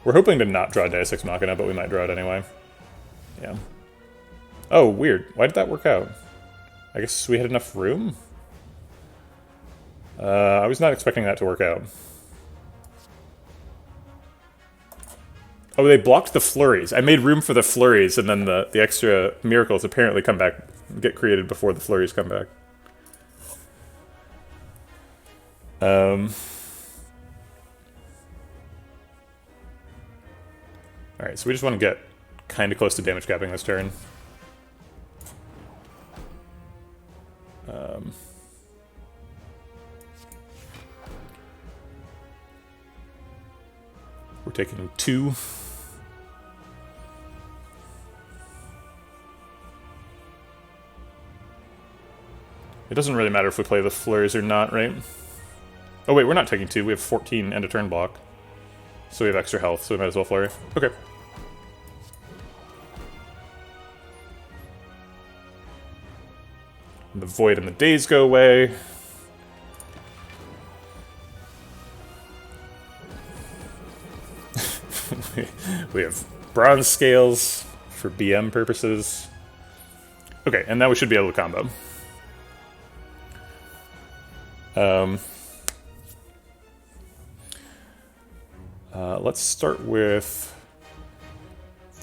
We're hoping to not draw Deus Ex Machina, but we might draw it anyway. Yeah. Oh, weird. Why did that work out? I guess we had enough room? I was not expecting that to work out. Oh, they blocked the flurries. I made room for the flurries, and then the extra miracles apparently come back, get created before the flurries come back. Alright, so we just want to get kind of close to damage capping this turn. We're taking 2. It doesn't really matter if we play the flurries or not, right? Oh wait, we're not taking 2. We have 14 end of turn block. So we have extra health, so we might as well flurry. Okay. The void and the days go away. We have bronze scales for BM purposes. Okay, and now we should be able to combo. Let's start with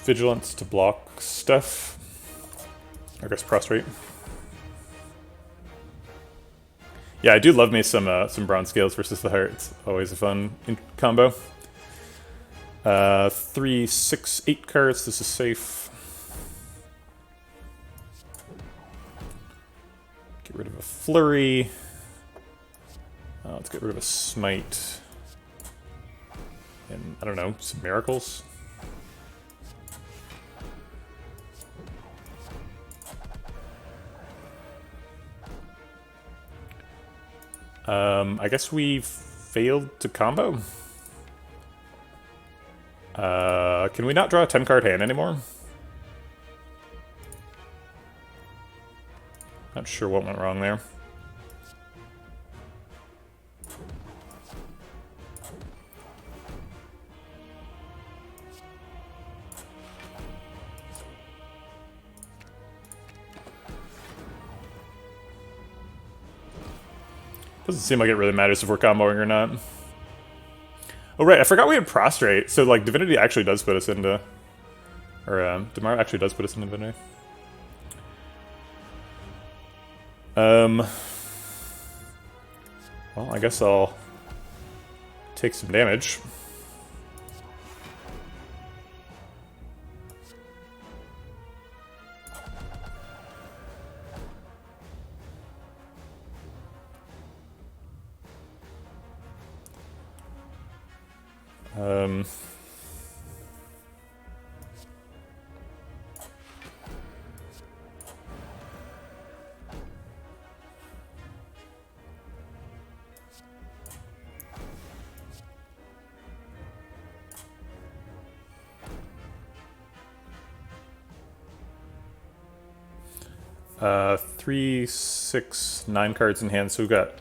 Vigilance to block stuff. I guess Prostrate. Yeah, I do love me some bronze scales versus the heart. It's always a fun combo. 3, 6, 8 cards. This is safe. Get rid of a flurry. Let's get rid of a smite. And I don't know, some miracles. I guess we failed to combo. Can we not draw a 10-card hand anymore? Not sure what went wrong there. Doesn't seem like it really matters if we're comboing or not. Oh right, I forgot we had Prostrate, so like Divinity actually does put us into... Or Damara actually does put us into Divinity. Well, I guess I'll take some damage. 3, 6, 9 cards in hand, so we've got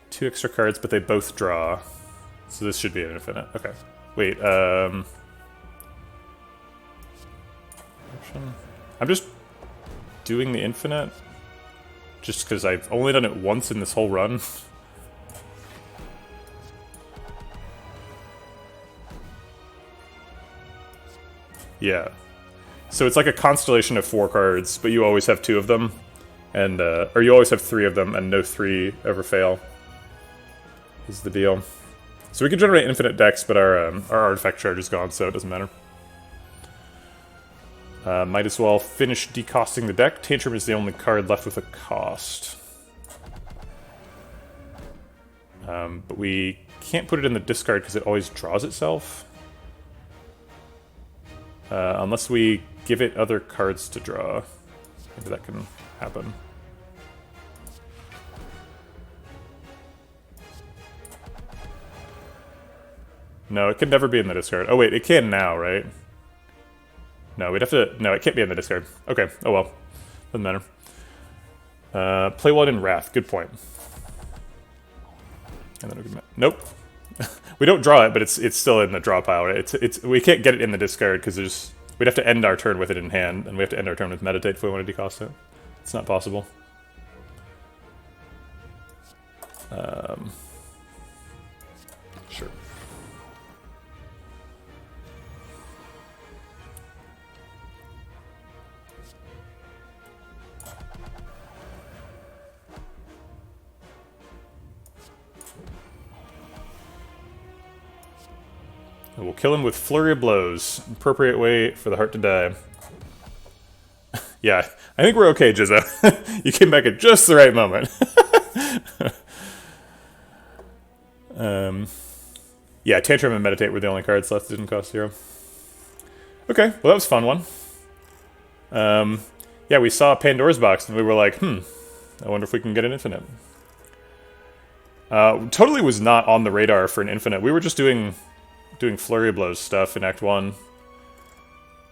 2 extra cards, but they both draw. So this should be an infinite. Okay. Wait, I'm just doing the infinite just because I've only done it once in this whole run. Yeah. So it's like a constellation of 4 cards, but you always have 2 of them, and or you always have 3 of them, and no 3 ever fail. Is the deal. So we can generate infinite decks, but our artifact charge is gone, so it doesn't matter. Might as well finish decosting the deck. Tantrum is the only card left with a cost. But we can't put it in the discard because it always draws itself. Unless we give it other cards to draw. Maybe that can happen. No, it can never be in the discard. Oh wait, it can now, right? No, we'd have to... No, it can't be in the discard. Okay, oh well. Doesn't matter. Play one in Wrath, good point. And then we can... Nope. We don't draw it, but it's still in the draw pile, right? We can't get it in the discard, because there's... We'd have to end our turn with it in hand, and we have to end our turn with Meditate if we want to decost it. It's not possible. Sure. And we'll kill him with Flurry of Blows. Appropriate way for the heart to die. Yeah, I think we're okay, Jizza. You came back at just the right moment. Yeah, Tantrum and Meditate were the only cards left that didn't cost 0. Okay, well that was a fun one. Yeah, we saw Pandora's Box and we were like, I wonder if we can get an infinite. Totally was not on the radar for an infinite. We were just doing Flurry of Blows stuff in Act 1.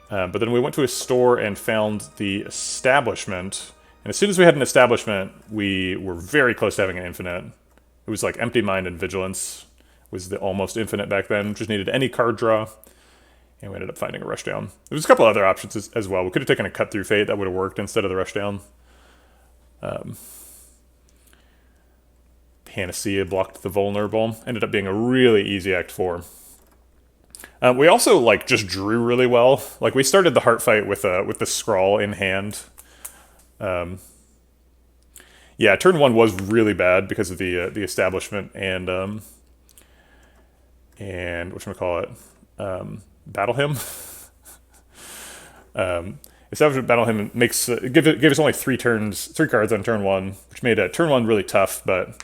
But then we went to a store and found the Establishment. And as soon as we had an Establishment, we were very close to having an infinite. It was like Empty Mind and Vigilance was the almost infinite back then. Just needed any card draw. And we ended up finding a Rushdown. There was a couple other options as well. We could have taken a Cut Through Fate. That would have worked instead of the Rushdown. Panacea blocked the Vulnerable. Ended up being a really easy Act 4. We also, like, just drew really well. Like, we started the heart fight with the Scrawl in hand. Yeah, turn 1 was really bad because of the Establishment and whatchamacallit, Battle Hymn. Establishment Battle Hymn makes gave us only 3 cards on turn 1, which made turn 1 really tough. But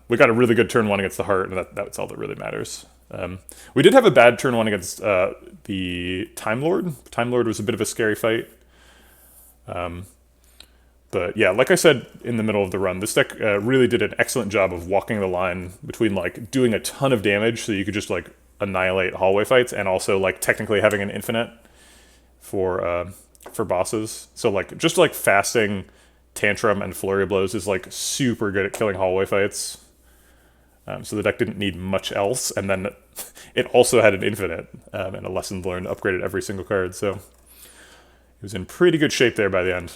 we got a really good turn 1 against the heart, and that's all that really matters. We did have a bad turn 1 against the Time Lord. Time Lord was a bit of a scary fight. But yeah, like I said in the middle of the run, this deck really did an excellent job of walking the line between like doing a ton of damage so you could just like annihilate hallway fights and also like technically having an infinite for bosses. So like just like fasting Tantrum and Flurry of Blows is like super good at killing hallway fights. So the deck didn't need much else, and then it also had an infinite and a Lessons Learned upgraded every single card, so it was in pretty good shape there by the end.